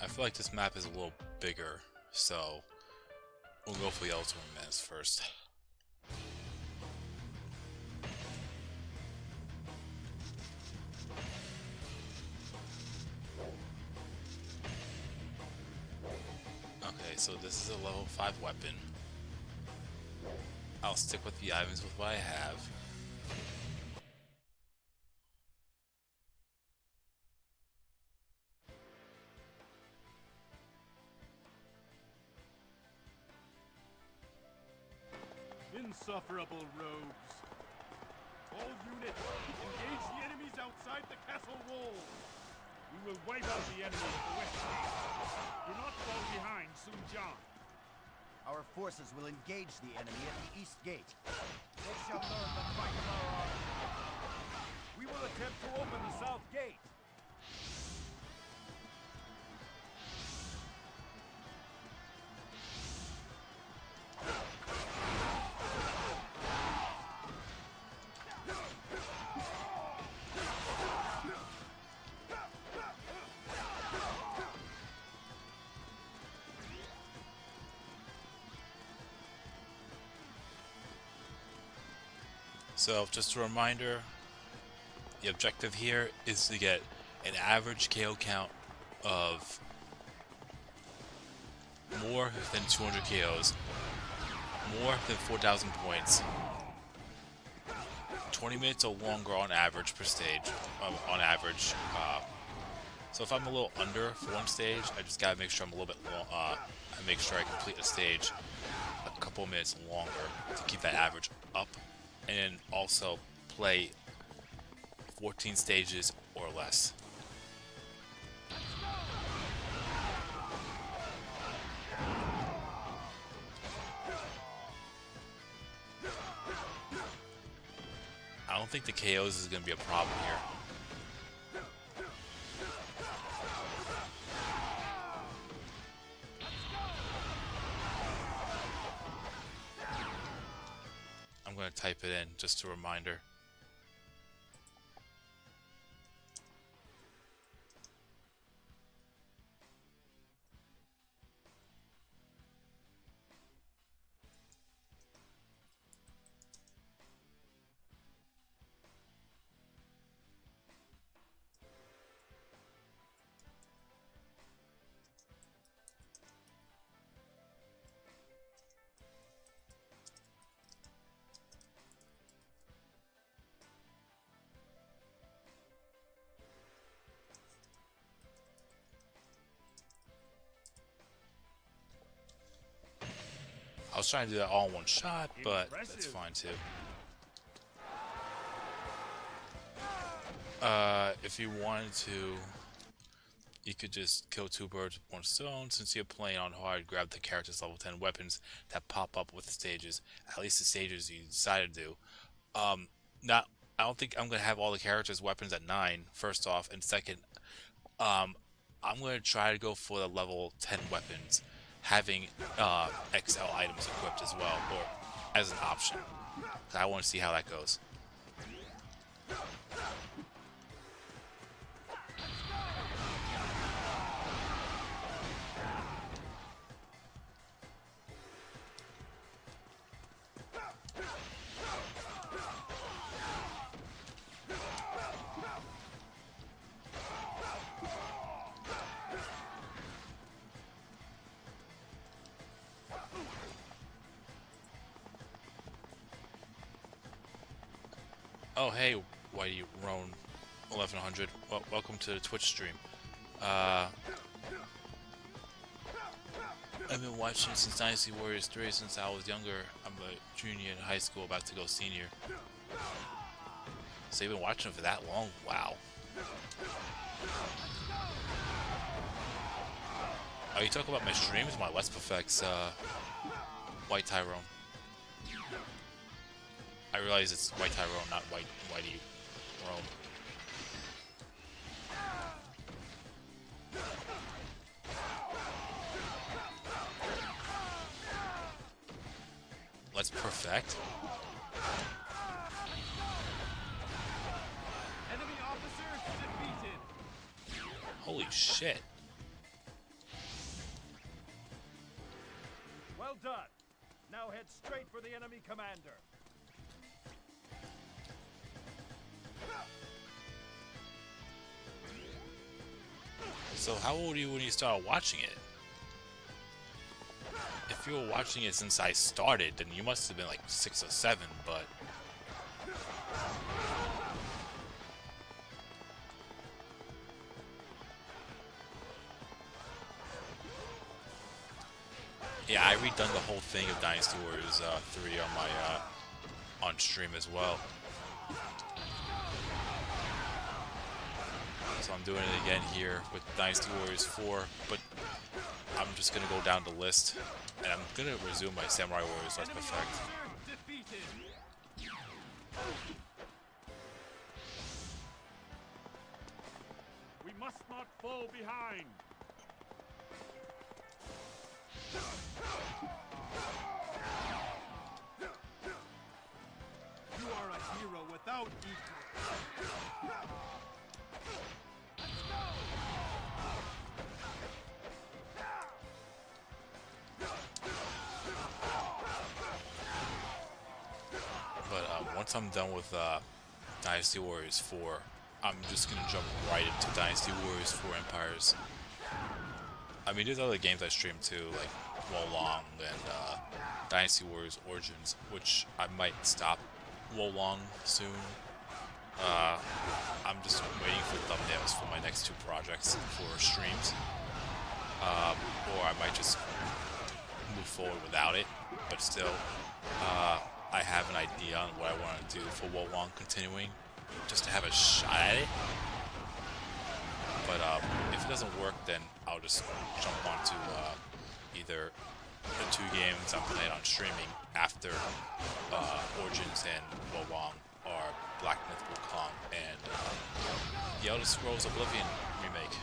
I feel like this map is a little bigger, so we'll go for the Ultimate Menace first. Okay, so this is a level 5 weapon. I'll stick with the items with what I have. Insufferable rogues. All units, engage the enemies outside the castle walls. We will wipe out the enemy at the west gate. Do not fall behind Sun Jiang. Our forces will engage the enemy at the east gate. They shall learn the fight of our army. We will attempt to open the south gate. So, just a reminder, the objective here is to get an average KO count of more than 200 KOs, more than 4,000 points, 20 minutes or longer on average per stage, on average. So if I'm a little under for one stage, I just gotta make sure I'm a little bit long, I make sure I complete a stage a couple minutes longer to keep that average up. And then also play 14 stages or less. I don't think the KOs is going to be a problem here. I'm going to type it in, just a reminder. I was trying to do that all in one shot, but that's fine too. If you wanted to, you could just kill two birds with one stone. Since you're playing on hard, grab the character's level 10 weapons that pop up with the stages. At least the stages you decided to do. I don't think I'm gonna have all the characters' weapons at 9. First off, and second, I'm gonna try to go for the level 10 weapons, having XL items equipped as well, or as an option. I want to see how that goes. Oh, hey, Whitey Roan 1100. Well, welcome to the Twitch stream. I've been watching since Dynasty Warriors 3 since I was younger. I'm a junior in high school, about to go senior. So you've been watching it for that long? Wow. Are you talking about my streams? My Let's Perfects, White Tyrone. I realize it's White Tyrone, not Whitey Rome. Let's perfect. Enemy officer defeated. Holy shit. Well done. Now head straight for the enemy commander. So how old were you when you started watching it? If you were watching it since I started, then you must have been like 6 or 7, but... Yeah, I redone the whole thing of Dynasty Warriors 3 on my on stream as well. So I'm doing it again here with Dynasty Warriors 4, but I'm just gonna go down the list, and I'm gonna resume my Samurai Warriors Let's Perfect. We must not fall behind. You are a hero without equal. But once I'm done with Dynasty Warriors 4, I'm just gonna jump right into Dynasty Warriors 4 Empires. I mean, there's other games I stream too, like Wolong and Dynasty Warriors Origins, which I might stop Wolong soon. I'm just waiting for thumbnails for my next 2 projects for streams, or I might just move forward without it. But still, I have an idea on what I want to do for Wolong continuing, just to have a shot at it. But if it doesn't work, then I'll just jump onto either the 2 games I'm planning on streaming after Origins and Wolong are Black Myth Wukong and the Elder Scrolls Oblivion remake.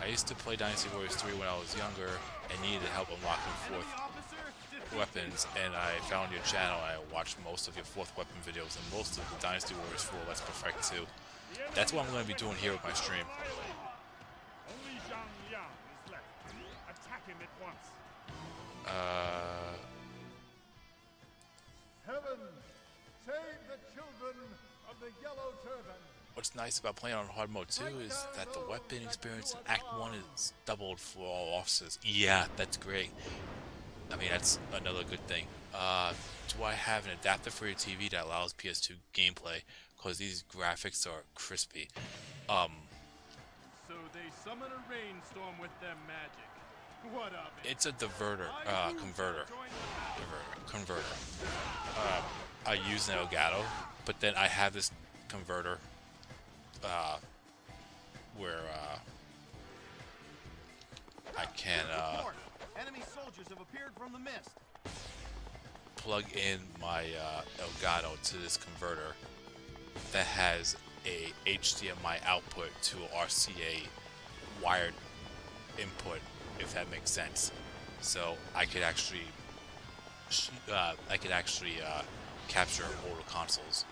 I used to play Dynasty Warriors 3 when I was younger and needed help unlocking 4th weapons, and I found your channel and I watched most of your 4th weapon videos and most of the Dynasty Warriors 4 Let's Perfect 2. That's what I'm going to be doing here with my stream. Only Zhang Liang is left. Attack him at once. Heavens, save the children of the Yellow Turban. What's nice about playing on hard mode 2 is that the weapon experience in Act 1 is doubled for all officers. Yeah, that's great. I mean, that's another good thing. Do I have an adapter for your TV that allows PS2 gameplay? Because these graphics are crispy. So they summon a rainstorm with their magic. What of it? It's a converter. I use an Elgato, but then I have this converter where I can Enemy soldiers have appeared from the mist. plug in my Elgato to this converter that has a HDMI output to RCA wired input, if that makes sense. So I could actually capture older consoles,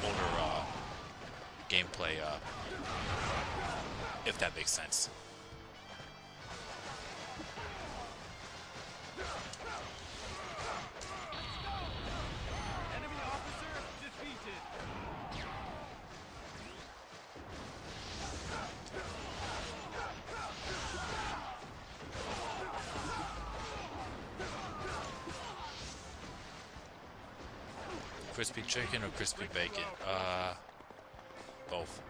older gameplay, if that makes sense. Enemy officer defeated. Crispy chicken or crispy bacon? Both.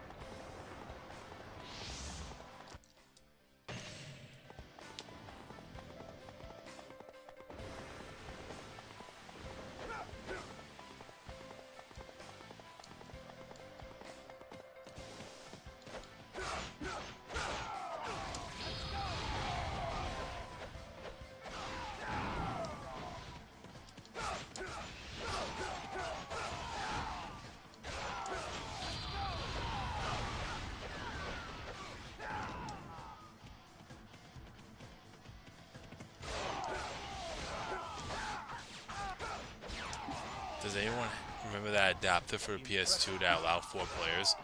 Does anyone remember that adapter for the PS2 that allowed 4 players?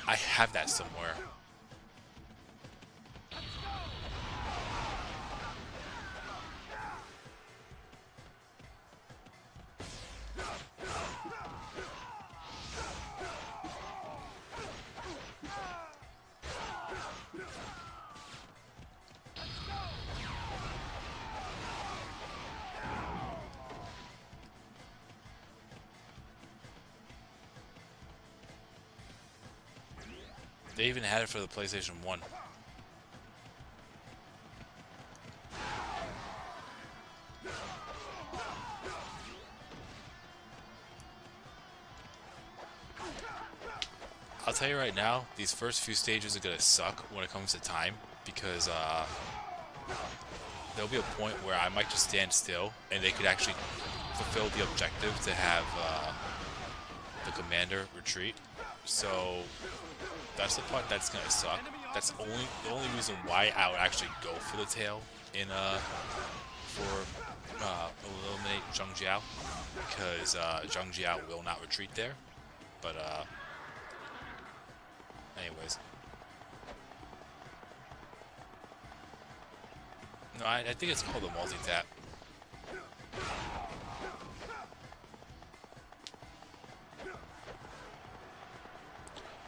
I have that somewhere. They even had it for the PlayStation 1. I'll tell you right now, these first few stages are gonna suck when it comes to time, because there'll be a point where I might just stand still and they could actually fulfill the objective to have the commander retreat. So that's the part that's gonna suck. That's the only reason why I would actually go for the tail in for eliminate Zhang Jiao, because Zhang Jiao will not retreat there. But anyways, no, I think it's called a multi-tap.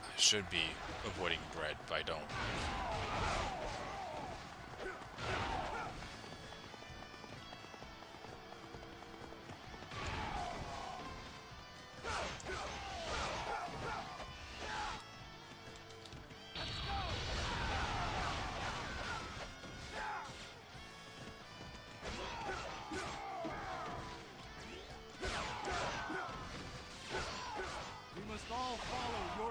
I should be avoiding bread, but I don't.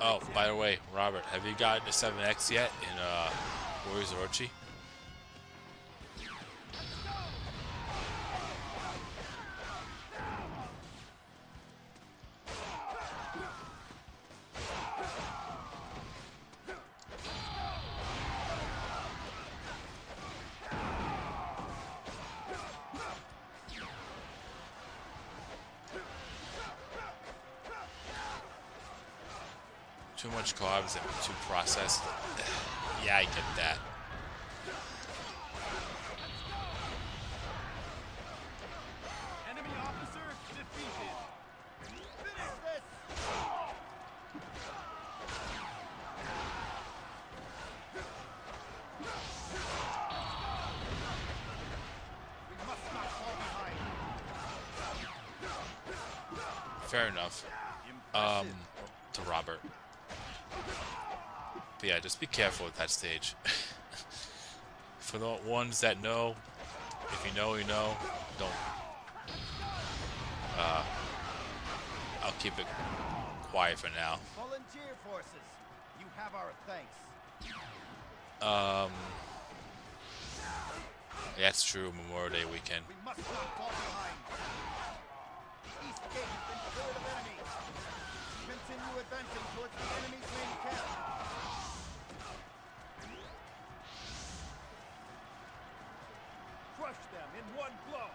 Oh, by the way, Robert, have you gotten to 7X yet in Warriors of Orochi? Too much carbs and too processed. Yeah, I get that. Enemy officer defeated. Finish this. We must not fall behind. Fair enough. To Robert. But yeah, just be careful with that stage. For the ones that know, if you know, you know. Don't. I'll keep it quiet for now. Volunteer forces, you have our thanks. That's true. Memorial Day weekend. We must not fall behind. The east gate has been cleared of enemies. Continue advancing towards the enemy's main camp. Crush them in one blow.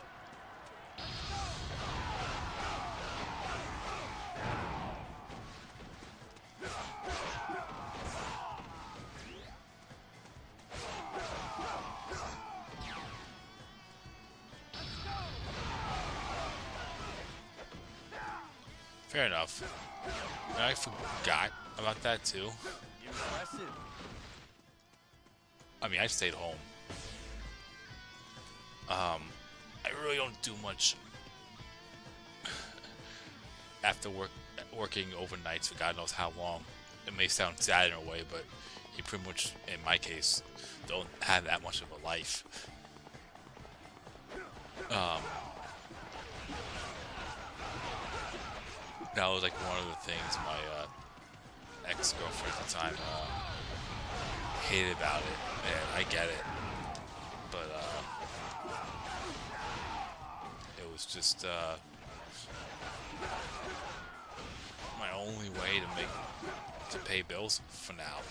Fair enough. And I forgot about that too. Impressive. I mean, I stayed home. I really don't do much after working overnights for God knows how long. It may sound sad in a way, but you pretty much, in my case, don't have that much of a life. That was like one of the things my ex-girlfriend at the time hated about it, and I get it, but it was just my only way to pay bills for now.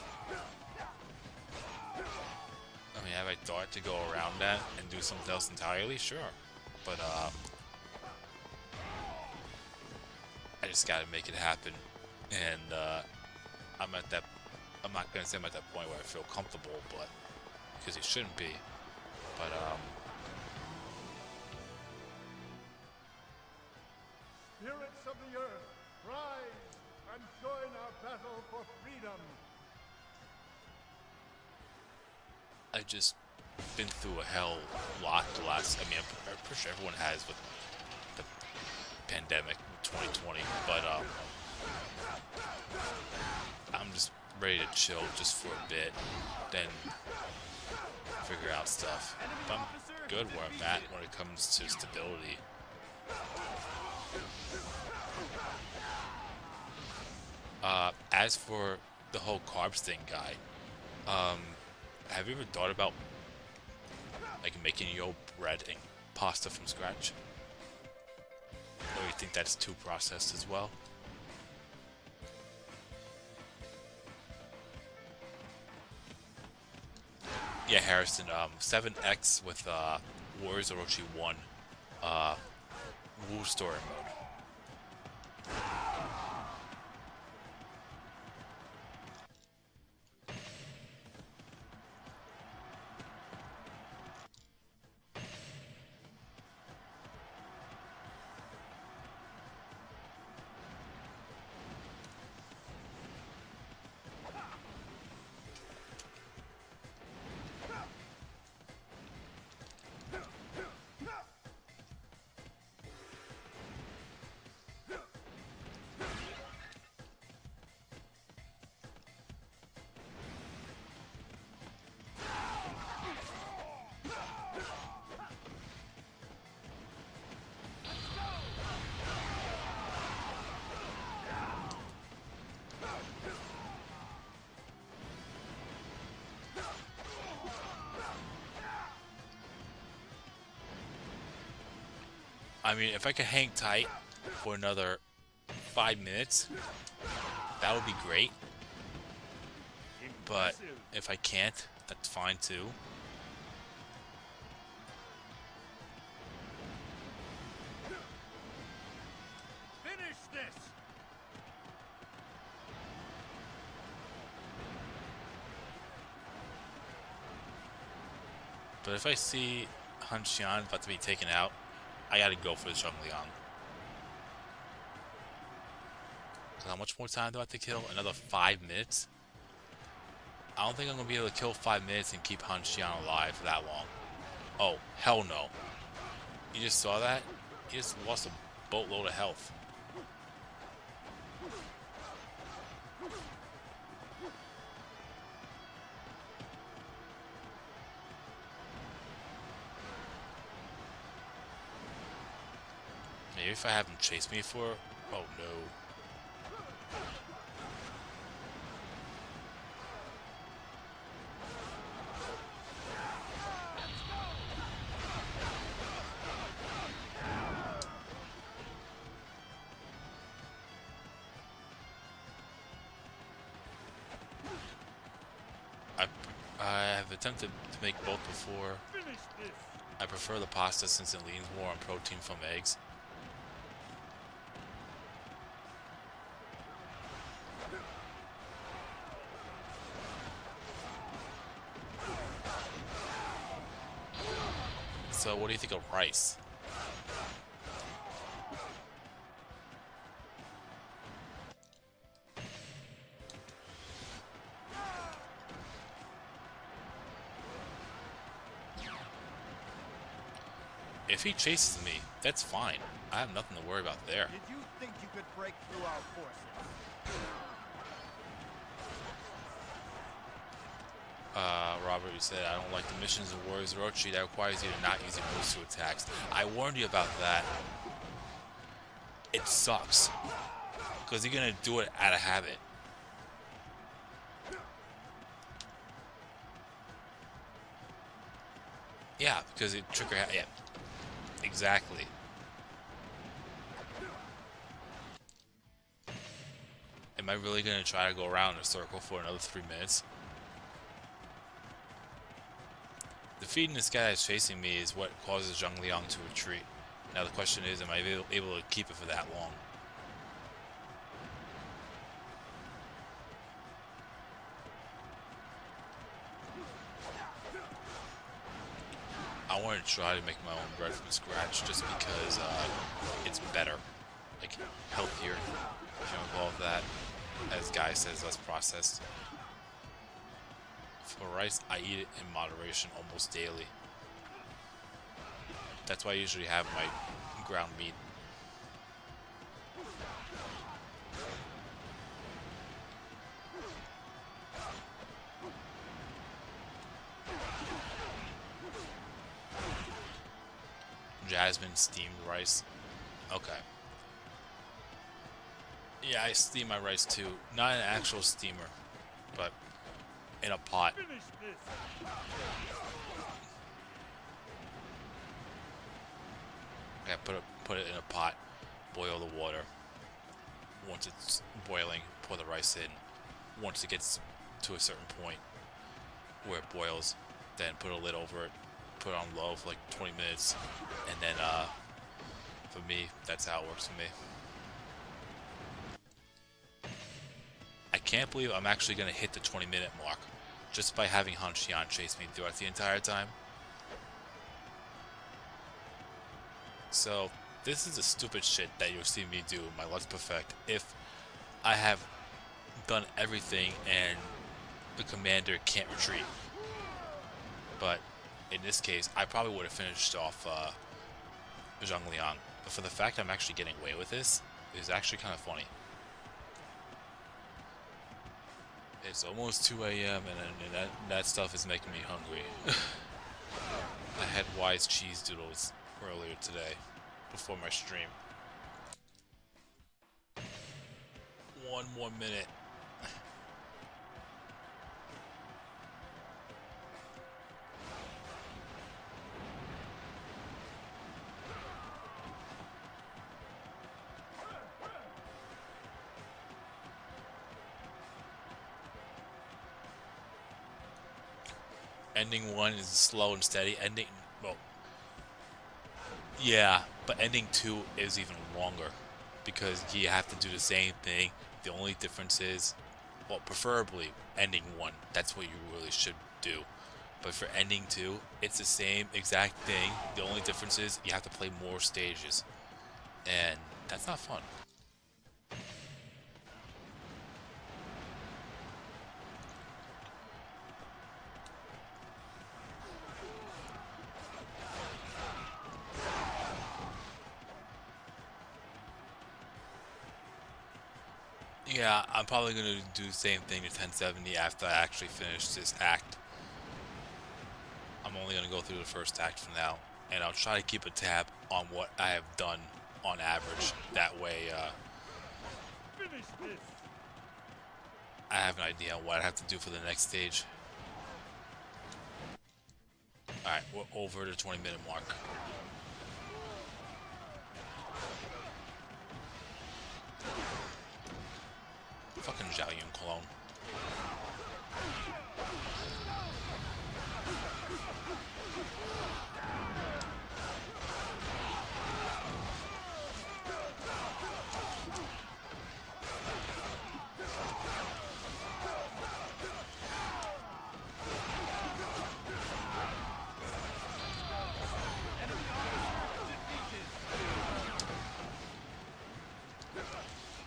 I mean, have I thought to go around that and do something else entirely? Sure, but I just gotta make it happen, and I'm at that. I'm not gonna say I'm at that point where I feel comfortable, but because it shouldn't be. But Spirits of the earth, rise and join our battle for freedom. I've just been through a hell lot the last. I mean, I'm pretty sure everyone has with the pandemic, 2020. But I'm just ready to chill just for a bit, then figure out stuff. But I'm good where I'm at when it comes to stability. As for the whole carbs thing, guy, have you ever thought about like making your own bread and pasta from scratch? Or do you think that's too processed as well? Yeah, Harrison, 7X with Warriors Orochi 1 Wu story mode. I mean, if I could hang tight for another 5 minutes, that would be great. But if I can't, that's fine too. Finish this! But if I see Han Xian about to be taken out, I gotta go for the Zhongliang. How much more time do I have to kill? Another 5 minutes? I don't think I'm gonna be able to kill 5 minutes and keep Han Xian alive for that long. Oh, hell no. You just saw that? He just lost a boatload of health. Maybe if I have him chase me for... Oh no. I have attempted to make both before. Finish this. I prefer the pasta since it leans more on protein from eggs. So what do you think of rice? If he chases me, that's fine. I have nothing to worry about there. Did you think you could break through our forces? Robert, you said, I don't like the missions of Warriors Orochi that requires you to not use your moves to attacks. I warned you about that. It sucks. Because you're going to do it out of habit. Yeah, because it trigger... Yeah, exactly. Am I really going to try to go around in a circle for another 3 minutes? Defeating this guy that's chasing me is what causes Zhang Liang to retreat. Now the question is, am I able to keep it for that long? I want to try to make my own bread from scratch just because it's better. Like, healthier, if you want to call it that. As Guy says, less processed. For rice, I eat it in moderation almost daily. That's why I usually have my ground meat. Jasmine steamed rice. Okay. Yeah, I steam my rice too. Not an actual steamer, but in a pot. Finish this. Yeah, put it in a pot, boil the water. Once it's boiling, pour the rice in. Once it gets to a certain point where it boils, then put a lid over it, put it on low for like 20 minutes, and then for me, that's how it works for me. I can't believe I'm actually going to hit the 20-minute mark just by having Han Xian chase me throughout the entire time. So, this is the stupid shit that you'll see me do in my Let's Perfect if I have done everything and the commander can't retreat. But in this case, I probably would have finished off Zhang Liang. But for the fact I'm actually getting away with this, is actually kind of funny. It's almost 2 a.m. and that stuff is making me hungry. I had Wise cheese doodles earlier today, before my stream. 1 more minute. Ending 1 is slow and steady. Ending, well, yeah, but ending 2 is even longer because you have to do the same thing. The only difference is, well, preferably ending 1. That's what you really should do. But for ending 2, it's the same exact thing. The only difference is you have to play more stages, and that's not fun. Yeah, I'm probably going to do the same thing to 1070 after I actually finish this act. I'm only going to go through the first act for now, and I'll try to keep a tab on what I have done on average. That way, Finish this. I have an idea what I have to do for the next stage. Alright, we're over the 20-minute mark. Fucking Zhao Yun clone.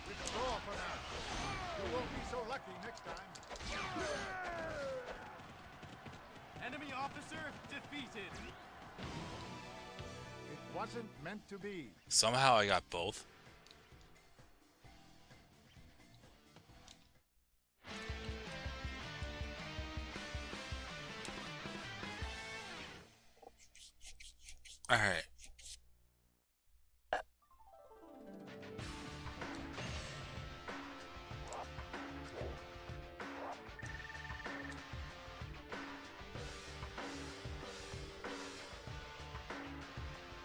Withdraw for now. You won't be so lucky next time. Enemy officer defeated. It wasn't meant to be. Somehow I got both. Alright.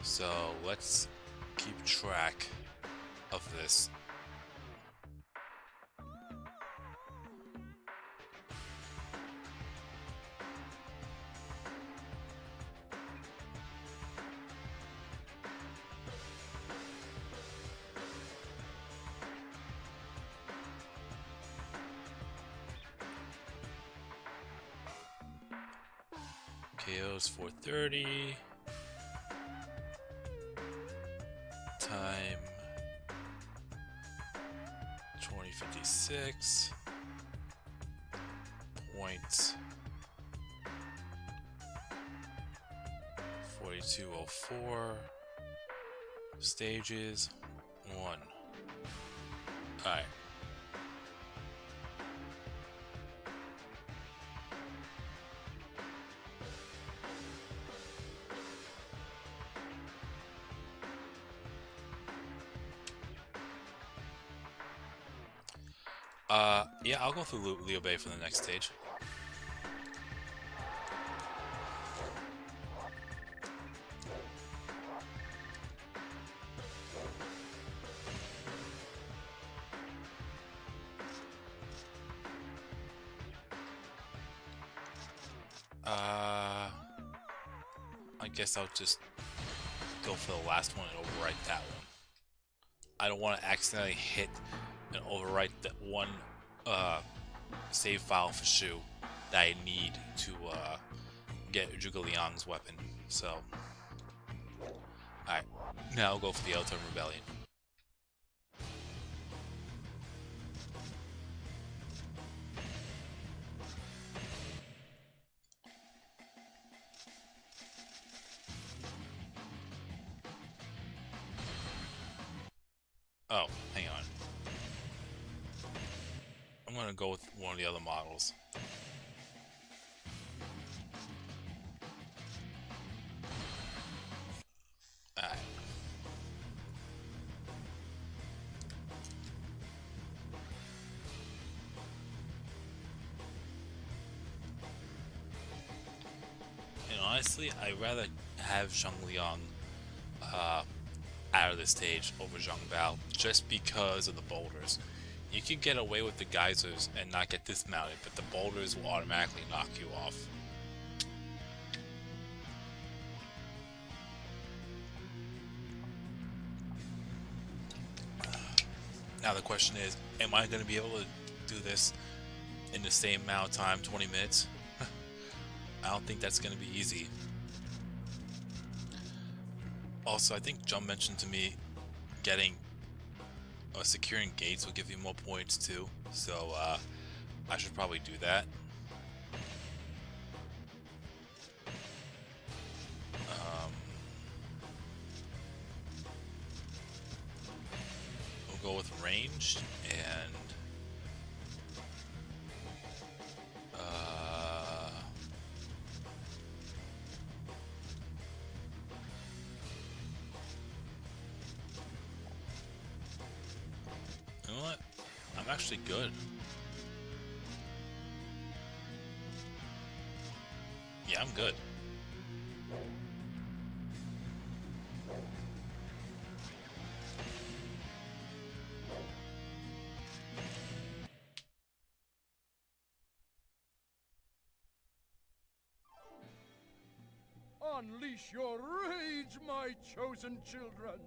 So let's keep track of this. KO's 430. Time 2056. Points 4204. Stages 1. Alright. Yeah, I'll go through Liu Bei for the next stage. I guess I'll just go for the last one and overwrite that one. I don't want to accidentally hit and overwrite that one save file for Shu that I need to get Zhuge Liang's weapon. So, alright, now I'll go for the Outer Rebellion. Oh, hang on. I'm gonna go with one of the other models. Alright. And honestly, I'd rather have Zhang Liang out of the stage over Zhang Bao just because of the boulders. You can get away with the geysers and not get dismounted, but the boulders will automatically knock you off. Now the question is, am I going to be able to do this in the same amount of time, 20 minutes? I don't think that's going to be easy. Also, I think Jum mentioned to me getting securing gates will give you more points too, so I should probably do that. We'll go with ranged and I'm actually good. Yeah, I'm good. Unleash your rage, my chosen children!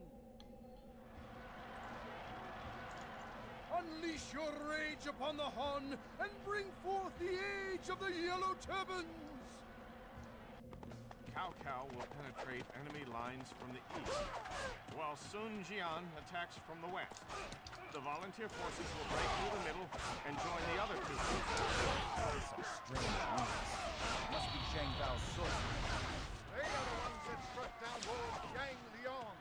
Unleash your rage upon the Hun and bring forth the age of the Yellow Turbans! Cao Cao will penetrate enemy lines from the east, while Sun Jian attacks from the west. The volunteer forces will break through the middle and join the other two forces. Some strange units. Must be Zhang Bao's sorcery. They are the ones that struck down Lord Yang Liang.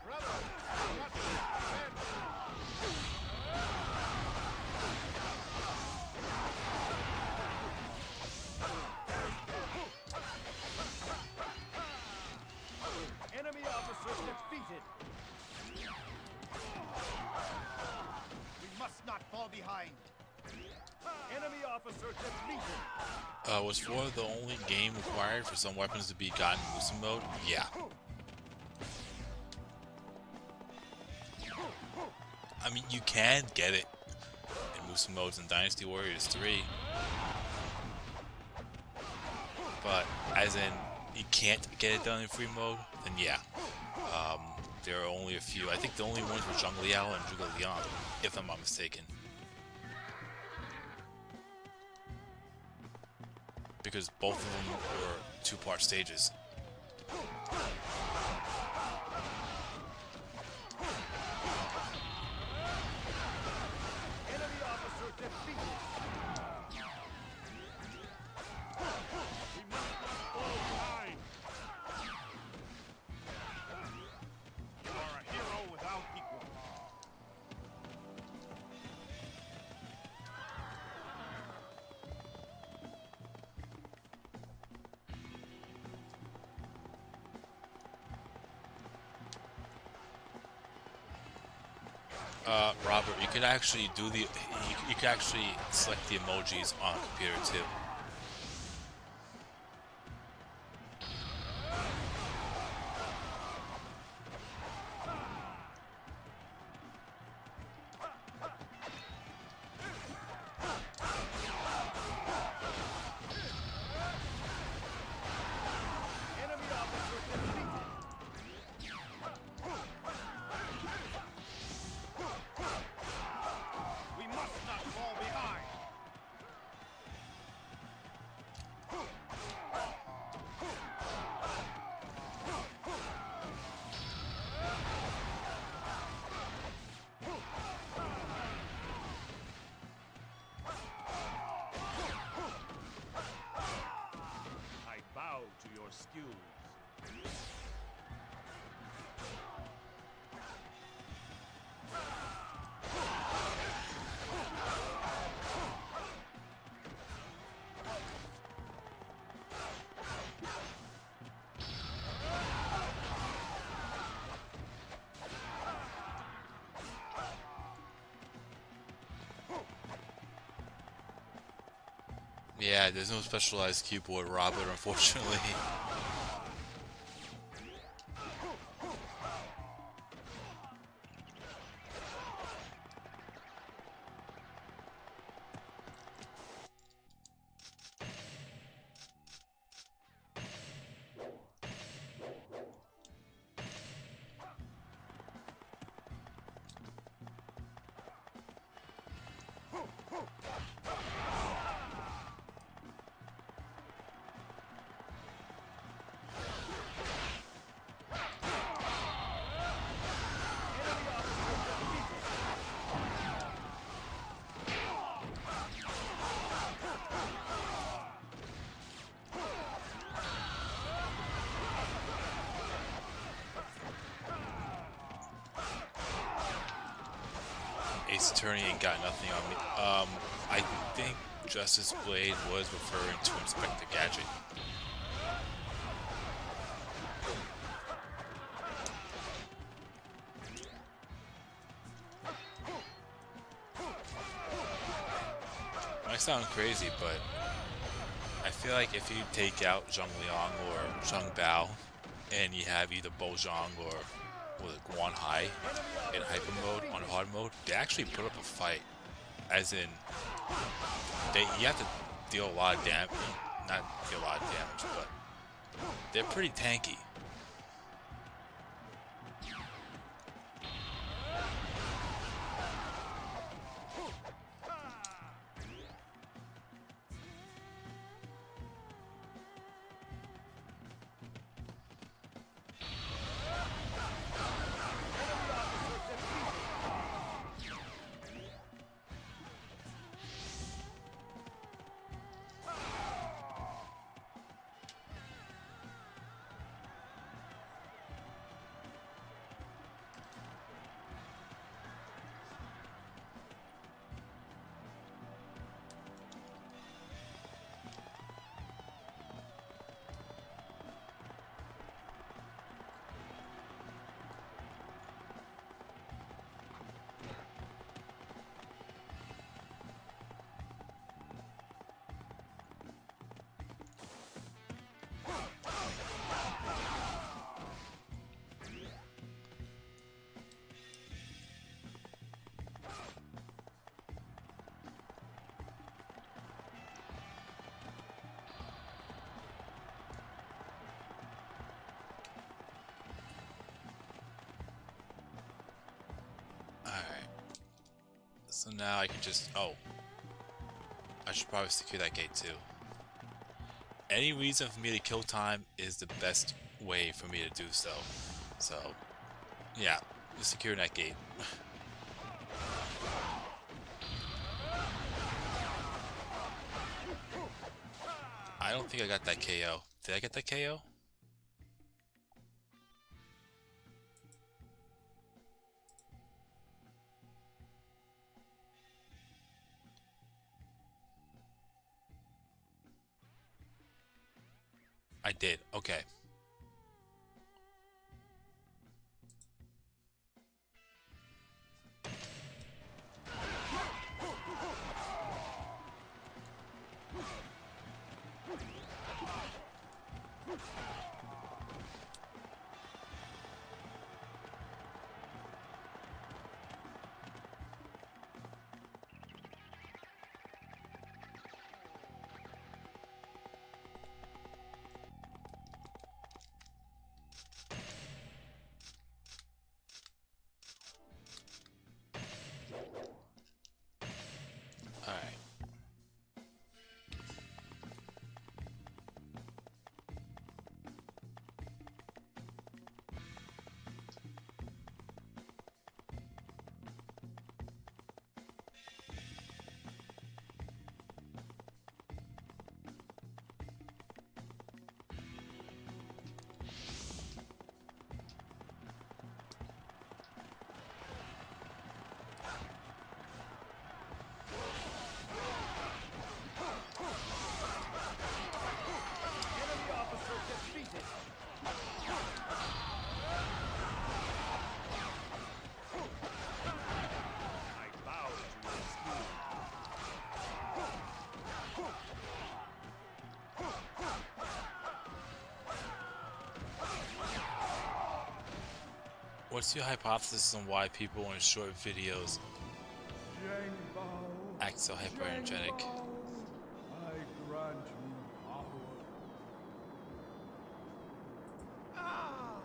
Brother, what men? Enemy officers defeated. We must not fall behind. Enemy officer defeated. Was 4 the only game required for some weapons to be gotten in Musim mode? Yeah. I mean, you can get it in Musim modes in Dynasty Warriors 3. But, as in, you can't get it done in free mode, then yeah. There are only a few. I think the only ones were Zhang Liao and Zhuge Liang, if I'm not mistaken. Because both of them were 2-part stages. Enemy officer defeated. We must not fall behind! You are a hero without equal. Robert, you could actually do the you could actually select the emojis on a computer too. Enemy officer defeated. We must not fall behind! I bow to your skills. Yeah, there's no specialized keyboard, Robert, unfortunately. Ace Attorney ain't got nothing on me. I think Justice Blade was referring to Inspector Gadget. might sound crazy, but I feel like if you take out Zhang Liang or Zhang Bao, and you have either Bo Zhang or Guan Hai in hyper mode on hard mode, they actually put up a fight. As in, you have to deal a lot of damage. Not deal a lot of damage, but they're pretty tanky. So now I can just, oh, I should probably secure that gate too. Any reason for me to kill time is the best way for me to do so. So, yeah, secure that gate. I don't think I got that KO. Did I get that KO? I did. Okay. What's your hypothesis on why people in short videos act so hyper-energetic? I grant you power. Ah!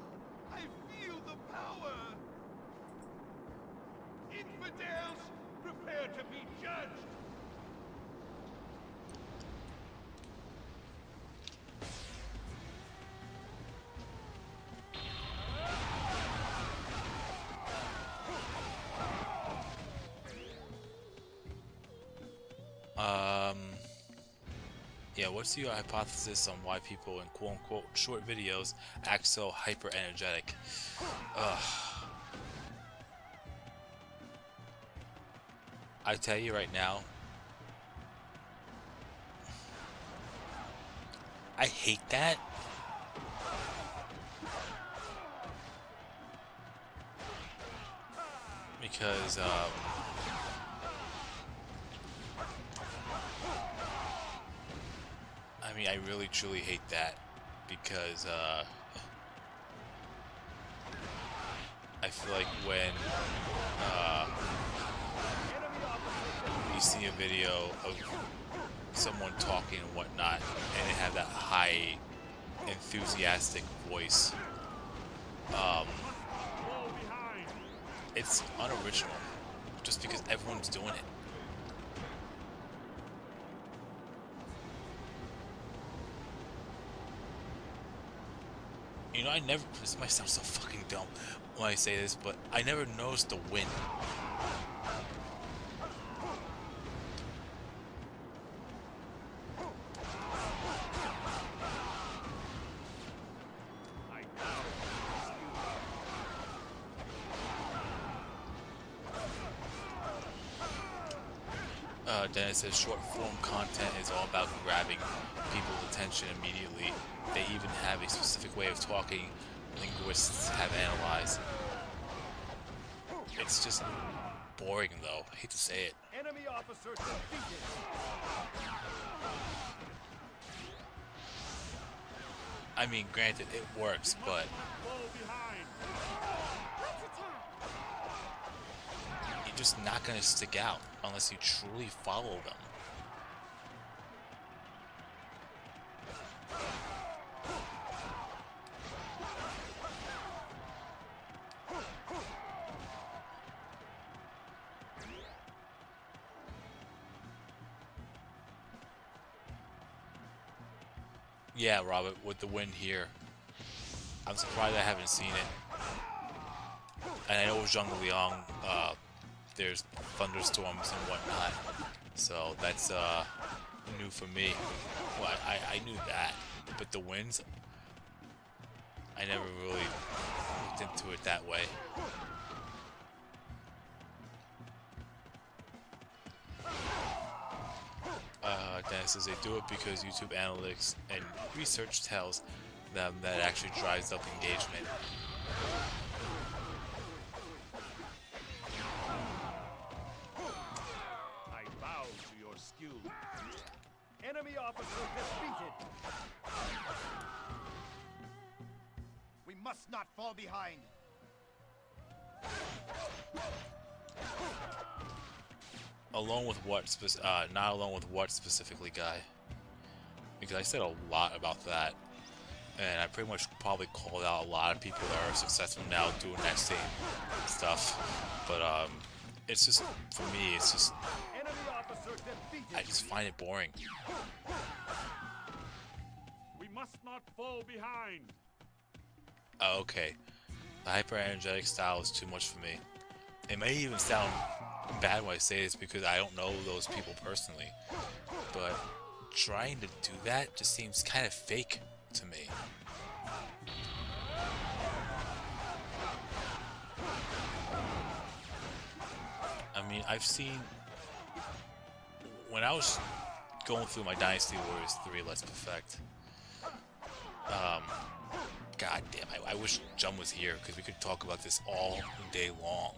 I feel the power! Infidels, prepare to be judged! Yeah, what's your hypothesis on why people in quote-unquote short videos act so hyper-energetic? I tell you right now, I hate that. Because, I mean, I really truly hate that because I feel like when you see a video of someone talking and whatnot, and they have that high, enthusiastic voice, it's unoriginal, just because everyone's doing it. You know, I never, this might sound so fucking dumb when I say this, but I never noticed the wind. Dennis says short form content is all about grabbing people's attention immediately. They even have a specific way of talking linguists have analyzed. It's just boring though. I hate to say it. Enemy officer defeated. I mean, granted, it works, but you're just not gonna stick out unless you truly follow them. Yeah, Robert, with the wind here, I'm surprised I haven't seen it. And I know with Zhongliang, there's thunderstorms and whatnot, so that's new for me. Well, I knew that, but the winds, I never really looked into it that way. Dennis says they do it because YouTube analytics and research tells them that it actually drives up engagement. I bow to your skill. Enemy officer defeated. We must not fall behind. Alone with what? Not alone with what specifically, guy? Because I said a lot about that, and I pretty much probably called out a lot of people that are successful now doing that same stuff. But it's just, for me, it's just, I just find it boring. We must not fall behind. Oh, okay. The hyper energetic style is too much for me. It may even sound bad when I say this because I don't know those people personally, but trying to do that just seems kind of fake to me. I mean, I've seen, when I was going through my Dynasty Warriors 3 Let's Perfect, god damn, I wish Jum was here because we could talk about this all day long.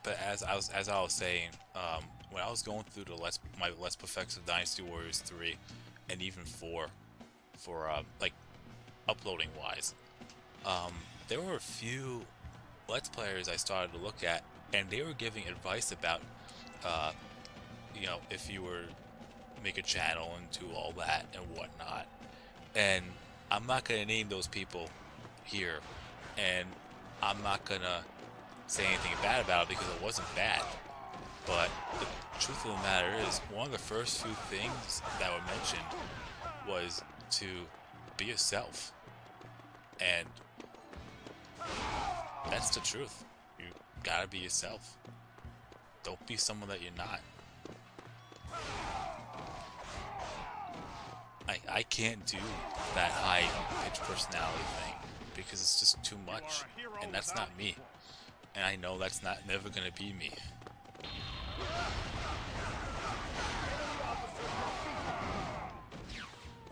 But as I was saying, when I was going through my Let's Perfects of Dynasty Warriors 3 and even 4 for like uploading wise, there were a few Let's Players I started to look at, and they were giving advice about you know, if you were make a channel and do all that and whatnot. And I'm not gonna name those people here, and I'm not gonna say anything bad about it because it wasn't bad. But the truth of the matter is, one of the first few things that were mentioned was to be yourself. And that's the truth. You gotta be yourself. Don't be someone that you're not. I can't do that high pitch personality thing because it's just too much, and that's not me. And I know that's never gonna be me.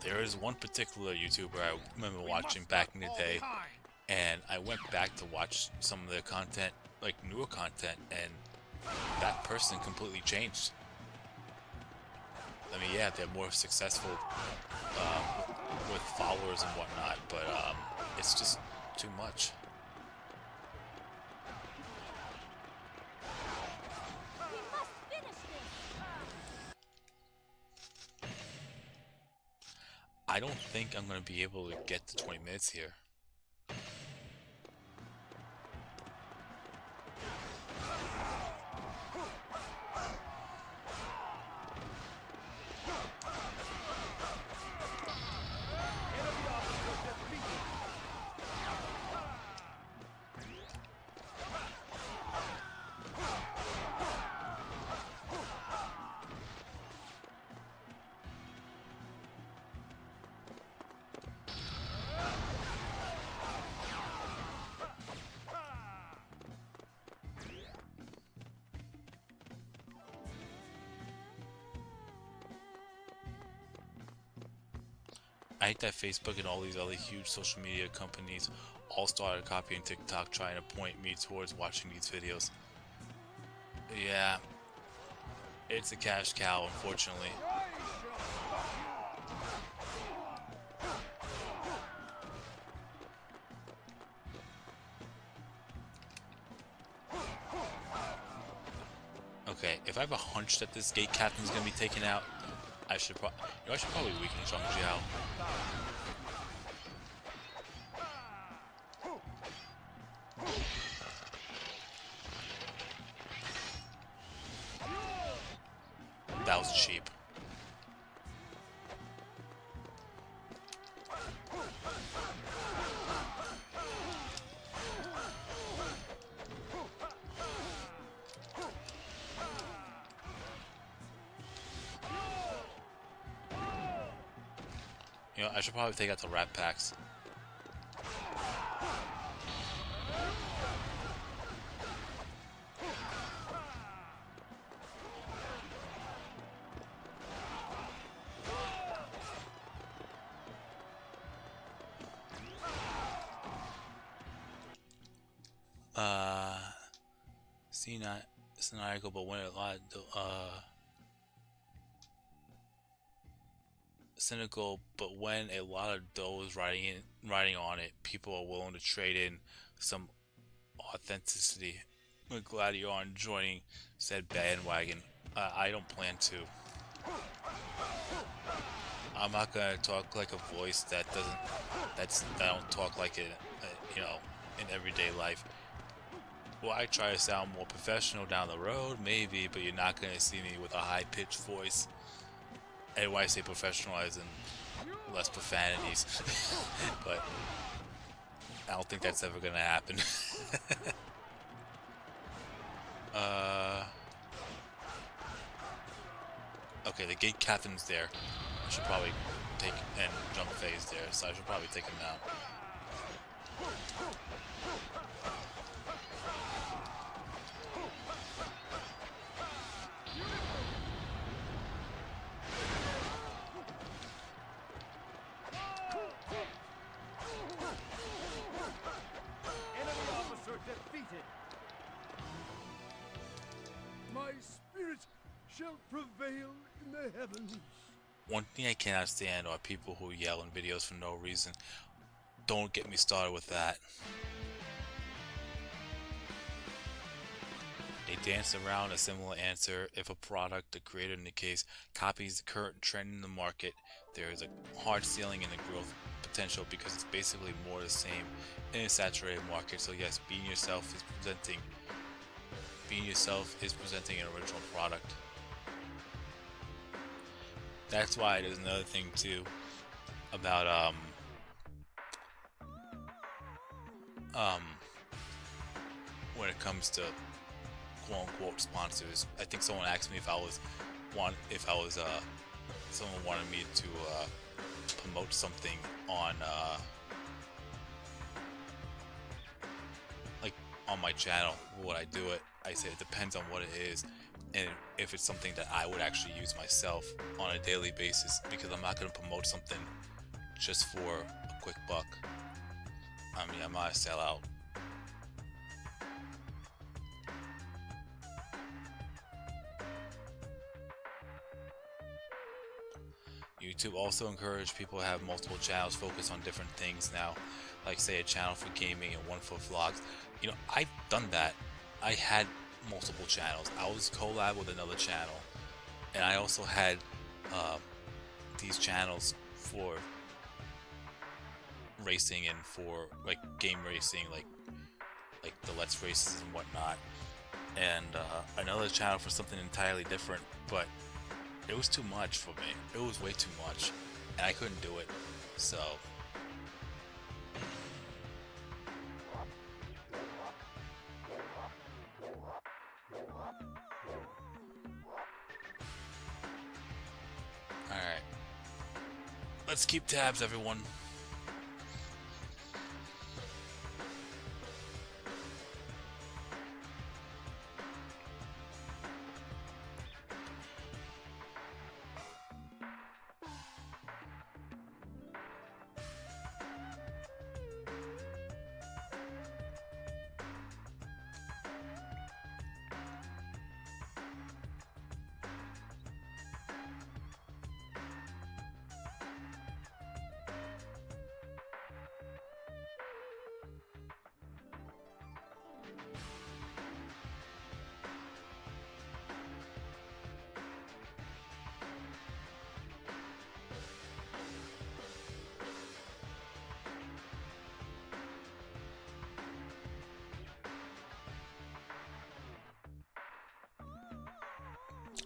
There is one particular YouTuber I remember watching back in the day, and I went back to watch some of their content, like newer content, and that person completely changed. I mean, yeah, they're more successful with followers and whatnot, but it's just too much. We must finish this. I don't think I'm going to be able to get to 20 minutes here. I hate that Facebook and all these other huge social media companies all started copying TikTok, trying to point me towards watching these videos. Yeah, it's a cash cow, unfortunately. Okay, if I have a hunch that this gate captain's gonna be taken out, I should probably weaken Zhang Jiao. That was cheap. You know, I should probably take out the rat packs. See, not it's an article, but when a lot cynical, but when a lot of dough is riding on it, people are willing to trade in some authenticity. We're glad you aren't joining said bandwagon. I don't plan to. I'm not gonna talk like a voice that I don't talk like it, you know, in everyday life. Well, I try to sound more professional down the road, maybe, but you're not gonna see me with a high-pitched voice. And when I say professional, as in less profanities, but I don't think that's ever gonna happen. Okay, the gate captain's there. I should probably take, and jump phase there, so I should probably take him out. My spirit shall prevail in the heavens. One thing I cannot stand are people who yell in videos for no reason. Don't get me started with that. They dance around a similar answer. If a product, the creator in the case, copies the current trend in the market, there is a hard ceiling in the growth potential because it's basically more of the same in a saturated market. So yes, being yourself is presenting an original product. That's why there's another thing too about when it comes to quote unquote sponsors. I think someone asked me if someone wanted me to promote something on like on my channel. Would I do it? I said it depends on what it is, and if it's something that I would actually use myself on a daily basis, because I'm not going to promote something just for a quick buck. I mean, I might sell out. YouTube also encouraged people to have multiple channels focus on different things now, like say a channel for gaming and one for vlogs. You know, I've done that. I had multiple channels. I was collab with another channel, and I also had these channels for racing and for like game racing, like the Let's Races and whatnot, and another channel for something entirely different, but it was too much for me. It was way too much, and I couldn't do it. So alright. Let's keep tabs, everyone.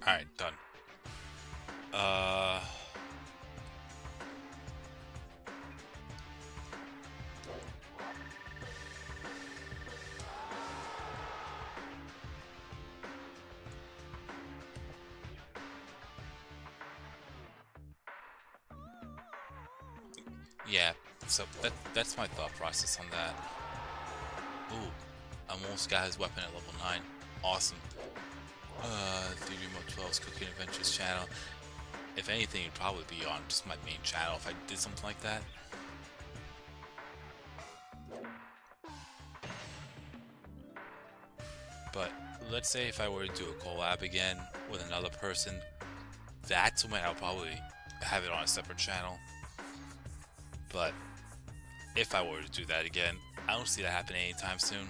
Alright, done. Yeah, so that's my thought process on that. Ooh, I almost got his weapon at level 9. Awesome. 3D Remote 12's Cooking Adventures channel. If anything, it'd probably be on just my main channel if I did something like that. But let's say if I were to do a collab again with another person, that's when I'll probably have it on a separate channel. But if I were to do that again, I don't see that happening anytime soon.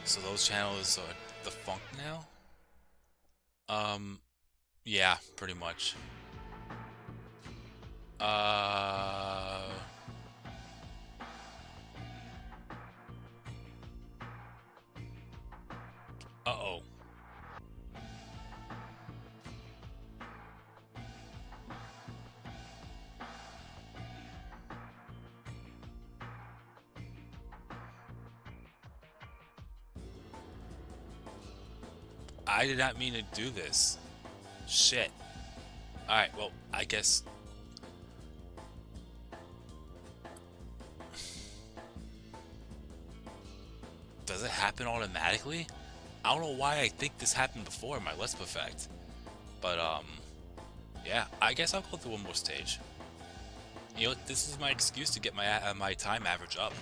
So those channels are defunct now? Yeah, pretty much. Uh-oh. I did not mean to do this. Shit. Alright, well, I guess... Does it happen automatically? I don't know why I think this happened before in my Let's Perfect. But, yeah, I guess I'll go through one more stage. You know, this is my excuse to get my time average up.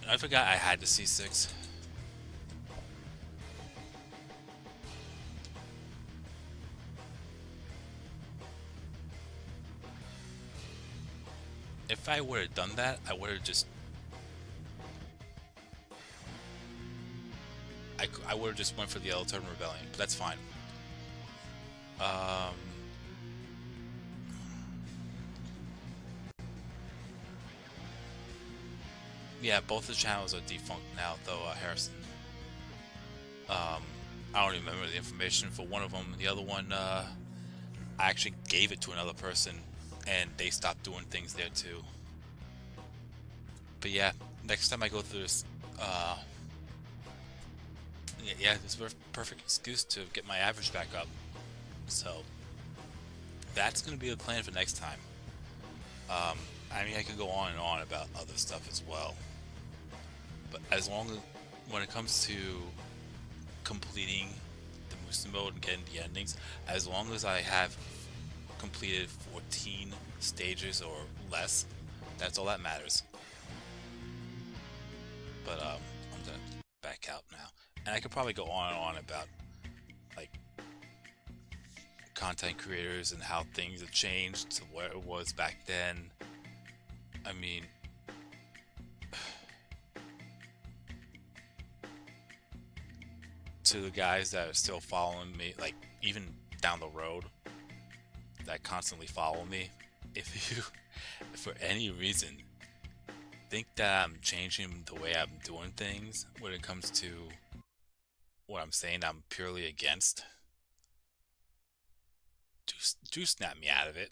I forgot I had the C6. If I would have done that, I would have just... I would have just went for the Yellow Turban Rebellion, but that's fine. Yeah, both the channels are defunct now, though, Harrison. I don't even remember the information for one of them. The other one, I actually gave it to another person, and they stopped doing things there, too. But yeah, next time I go through this, yeah, this is a perfect excuse to get my average back up. So, that's going to be the plan for next time. I I mean, I could go on and on about other stuff as well. But as long as, when it comes to completing the Musa mode and getting the endings, as long as I have completed 14 stages or less, that's all that matters. But I'm gonna back out now. And I could probably go on and on about like content creators and how things have changed to where it was back then. I mean, to the guys that are still following me, like even down the road, that constantly follow me, if you, for any reason, think that I'm changing the way I'm doing things when it comes to what I'm saying I'm purely against, do snap me out of it,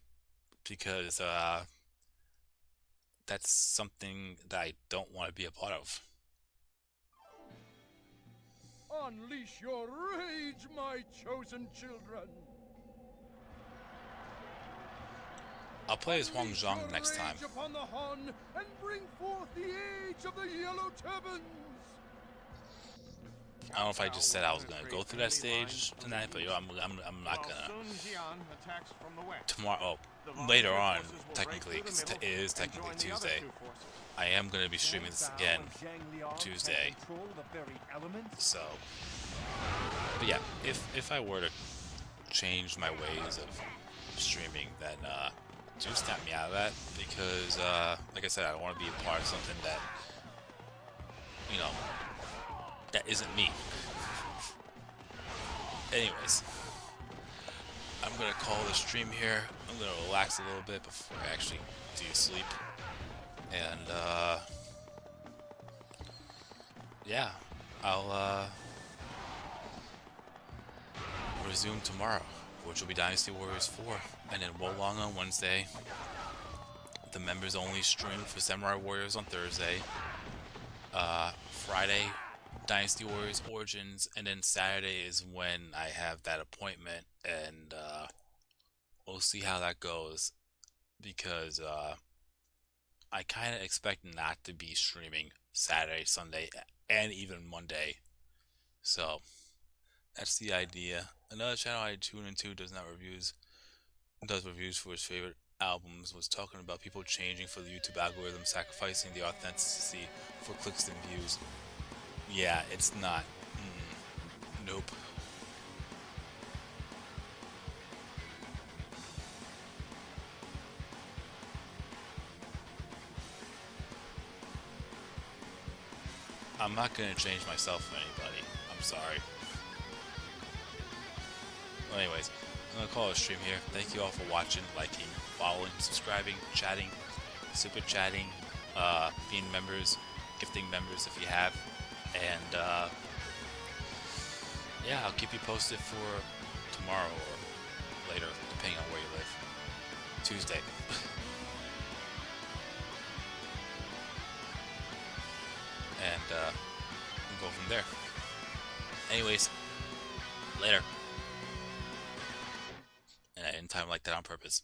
because that's something that I don't want to be a part of. Unleash your rage, my chosen children! I'll play as Huang Zhang next time. Upon the Han and bring forth the age of the Yellow Turbans! I don't know if I just said I was gonna go through that stage tonight, but yo, I'm not gonna. Tomorrow, later on, technically, 'cause it is technically Tuesday. I am gonna be streaming this again Tuesday. So, but yeah, if I were to change my ways of streaming, then do snap me out of that, because like I said, I don't want to be a part of something that, you know, that isn't me. Anyways, I'm gonna call the stream here. I'm gonna relax a little bit before I actually do sleep, and yeah, I'll resume tomorrow, which will be Dynasty Warriors 4, and then Wolong on Wednesday, the members only stream for Samurai Warriors on Thursday, Friday Dynasty Warriors Origins, and then Saturday is when I have that appointment, and we'll see how that goes, because I kind of expect not to be streaming Saturday, Sunday, and even Monday. So that's the idea. Another channel I tune into does reviews for his favorite albums, was talking about people changing for the YouTube algorithm, sacrificing the authenticity for clicks and views. Yeah, it's not. Nope. I'm not gonna change myself for anybody. I'm sorry. Well, anyways, I'm gonna call it a stream here. Thank you all for watching, liking, following, subscribing, chatting, super chatting, being members, gifting members if you have. And yeah, I'll keep you posted for tomorrow or later, depending on where you live. Tuesday. And we'll go from there. Anyways, later. And I didn't time like that on purpose.